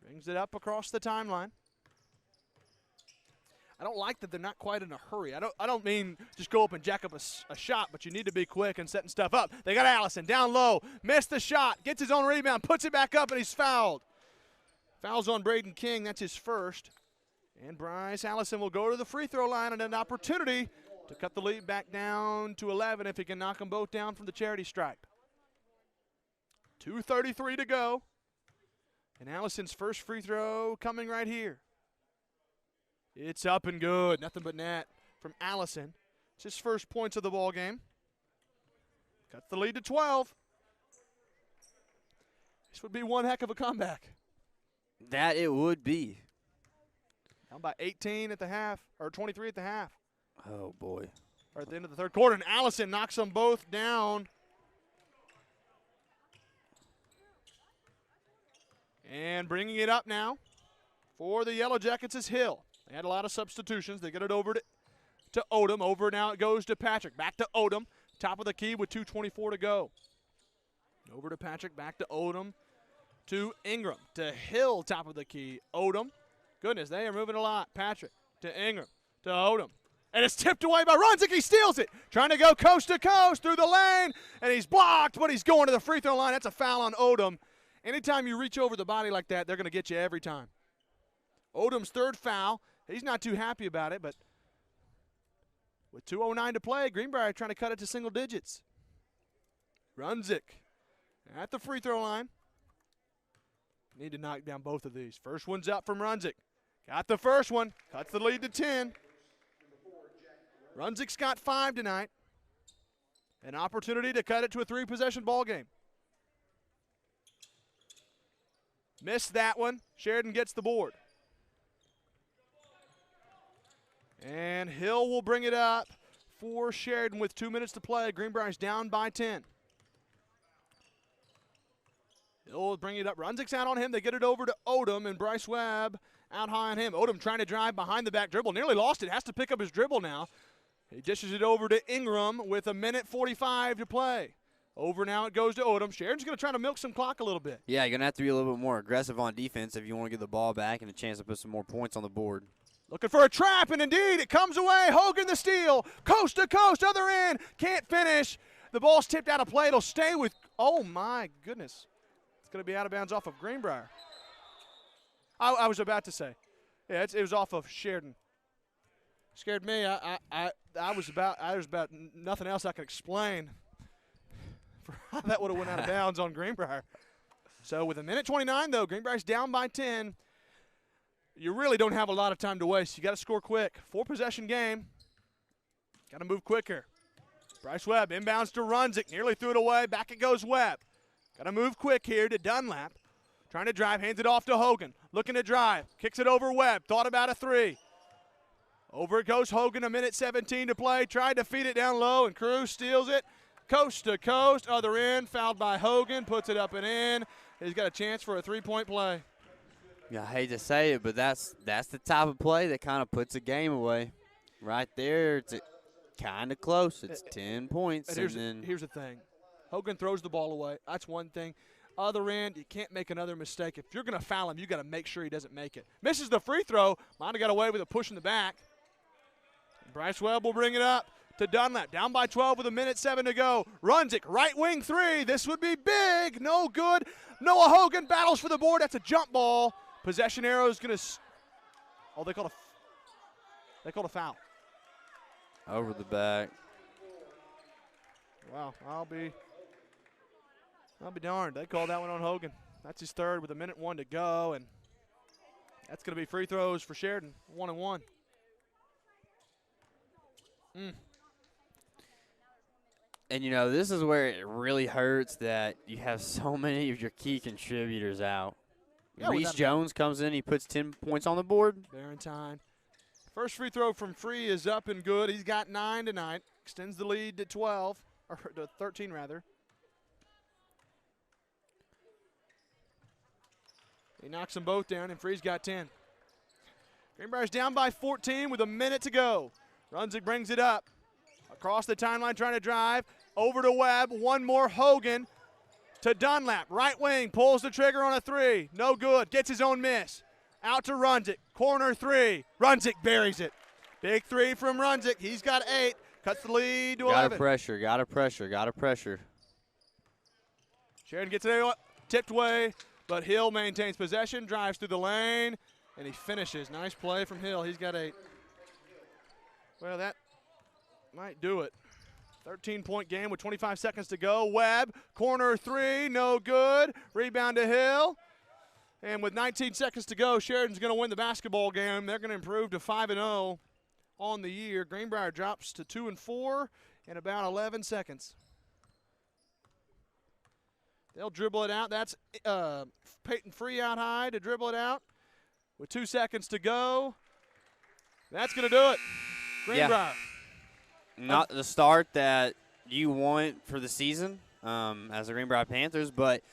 brings it up across the timeline. I don't like that they're not quite in a hurry. I don't mean just go up and jack up a shot, but you need to be quick and setting stuff up. They got Allison down low, missed the shot, gets his own rebound, puts it back up, and he's fouled. Fouls on Braden King, that's his first. And Bryce Allison will go to the free throw line and an opportunity to cut the lead back down to 11 if he can knock them both down from the charity stripe. 2:33 to go. And Allison's first free throw coming right here. It's up and good. Nothing but net from Allison. It's his first points of the ball game. Cut the lead to 12. This would be one heck of a comeback. That it would be. Down by 18 at the half, or 23 at the half. Oh, boy. Or at the end of the third quarter, and Allison knocks them both down. And bringing it up now for the Yellowjackets is Hill. They had a lot of substitutions. They get it over to Odom. Over now it goes to Patrick. Back to Odom. Top of the key with 2:24 to go. Over to Patrick. Back to Odom. To Ingram. To Hill. Top of the key. Odom. Goodness, they are moving a lot. Patrick to Ingram. To Odom. And it's tipped away by Runzik. He steals it. Trying to go coast to coast through the lane. And he's blocked, but he's going to the free throw line. That's a foul on Odom. Anytime you reach over the body like that, they're going to get you every time. Odom's third foul. He's not too happy about it, but with 2:09 to play, Greenbrier trying to cut it to single digits. Runzik at the free throw line. Need to knock down both of these. First one's up from Runzik. Got the first one. Cuts the lead to 10. Runzik's got 5 tonight. An opportunity to cut it to a 3-possession ball game. Missed that one. Sheridan gets the board. And Hill will bring it up for Sheridan with 2 minutes to play. Greenbrier's down by 10. Hill will bring it up. Runzik's out on him. They get it over to Odom, and Bryce Webb out high on him. Odom trying to drive behind the back dribble. Nearly lost it. Has to pick up his dribble now. He dishes it over to Ingram with 1:45 to play. Over now it goes to Odom. Sheridan's going to try to milk some clock a little bit. Yeah, you're going to have to be a little bit more aggressive on defense if you want to get the ball back and a chance to put some more points on the board. Looking for a trap, and indeed it comes away. Hogan the steal. Coast to coast, other end. Can't finish. The ball's tipped out of play. It'll stay with, oh my goodness. It's going to be out of bounds off of Greenbrier. I was about to say. Yeah, it was off of Sheridan. Scared me. I was about nothing else I could explain for how that would have went out of bounds on Greenbrier. So with 1:29 though, Greenbrier's down by 10. You really don't have a lot of time to waste. You got to score quick. 4-possession game. Got to move quicker. Bryce Webb inbounds to Runzik. Nearly threw it away. Back it goes Webb. Got to move quick here to Dunlap. Trying to drive. Hands it off to Hogan. Looking to drive. Kicks it over Webb. Thought about a 3. Over it goes Hogan. 1:17 to play. Tried to feed it down low, and Cruz steals it. Coast to coast. Other end. Fouled by Hogan. Puts it up and in. He's got a chance for a 3-point play. Yeah, I hate to say it, but that's the type of play that kind of puts a game away. Right there, it's kind of close. It's 10 points. And here's the thing. Hogan throws the ball away. That's one thing. Other end, you can't make another mistake. If you're going to foul him, you got to make sure he doesn't make it. Misses the free throw. Might have got away with a push in the back. Bryce Webb will bring it up to Dunlap. Down by 12 with 1:07 to go. Runzik, right wing 3. This would be big. No good. Noah Hogan battles for the board. That's a jump ball. Possession arrow is going to – oh, they called a foul. Over the back. Wow, I'll be darned. They called that one on Hogan. That's his third with 1:01 to go, and that's going to be free throws for Sheridan, 1-1. And, you know, this is where it really hurts that you have so many of your key contributors out. Yeah, Reese Jones comes in. He puts 10 points on the board. Barentine. First free throw from Free is up and good. He's got 9 tonight. Extends the lead to 12, or to 13 rather. He knocks them both down, and Free's got 10. Greenbrier's down by 14 with a minute to go. Runzig brings it up. Across the timeline trying to drive. Over to Webb. One more Hogan to Dunlap. Right wing pulls the trigger on a three. No good. Gets his own miss. Out to Runzig. Corner three. Runzig buries it. Big three from Runzig. He's got 8. Cuts the lead to 11. Got to pressure. Sheridan gets it tipped away, but Hill maintains possession, drives through the lane, and he finishes. Nice play from Hill. He's got 8. Well, that might do it. 13-point game with 25 seconds to go. Webb, corner three, no good. Rebound to Hill. And with 19 seconds to go, Sheridan's going to win the basketball game. They're going to improve to 5-0 on the year. Greenbrier drops to 2-4 in about 11 seconds. They'll dribble it out. That's Peyton Free out high to dribble it out with 2 seconds to go. That's going to do it. Greenbrier. Yeah. Not the start that you want for the season as the Greenbrier Panthers, but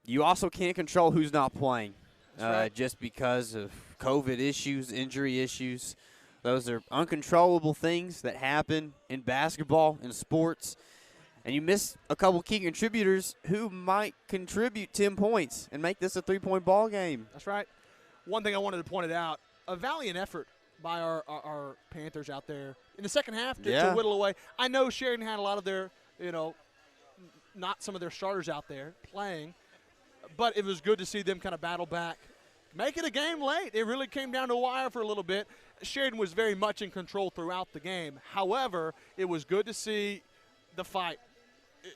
you also can't control who's not playing right. just because of COVID issues, injury issues. Those are uncontrollable things that happen in basketball, in sports. And you miss a couple key contributors who might contribute 10 points and make this a 3-point ball game. That's right. One thing I wanted to point it out, a valiant effort by our Panthers out there in the second half to whittle away. I know Sheridan had a lot of their, not some of their starters out there playing, but it was good to see them kind of battle back. Make it a game late. It really came down to wire for a little bit. Sheridan was very much in control throughout the game. However, it was good to see the fight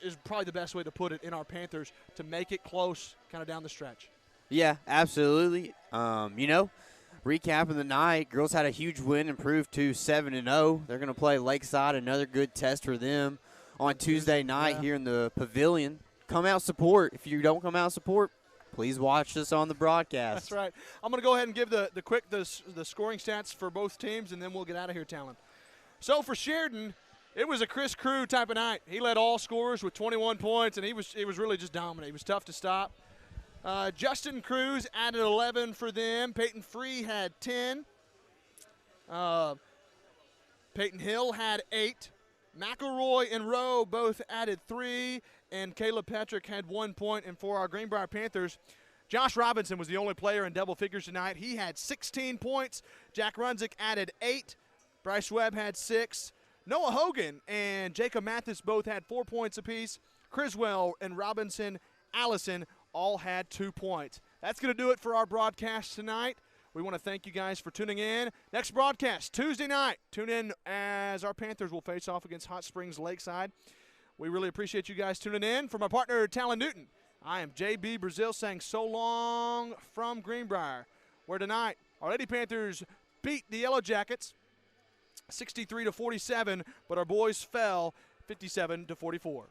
is probably the best way to put it in our Panthers to make it close kind of down the stretch. Yeah, absolutely. Recapping the night, girls had a huge win, improved to 7-0. They're going to play Lakeside, another good test for them on Tuesday night here in the Pavilion. Come out support. If you don't come out support, please watch us on the broadcast. That's right. I'm going to go ahead and give the scoring stats for both teams, and then we'll get out of here, Talon. So for Sheridan, it was a Chris Crew type of night. He led all scorers with 21 points, and he was really just dominant. He was tough to stop. Justin Cruz added 11 for them. Peyton Free had 10. Peyton Hill had 8. McElroy and Rowe both added 3, and Caleb Patrick had 1 point. And for our Greenbrier Panthers, Josh Robinson was the only player in double figures tonight. He had 16 points. Jack Runzig added 8. Bryce Webb had 6. Noah Hogan and Jacob Mathis both had 4 points apiece. Criswell and Robinson Allison all had 2 points. That's going to do it for our broadcast tonight. We want to thank you guys for tuning in. Next broadcast, Tuesday night. Tune in as our Panthers will face off against Hot Springs Lakeside. We really appreciate you guys tuning in. For my partner, Talon Newton, I am J.B. Brazil saying so long from Greenbrier, where tonight our Lady Panthers beat the Yellowjackets 63-47, but our boys fell 57-44.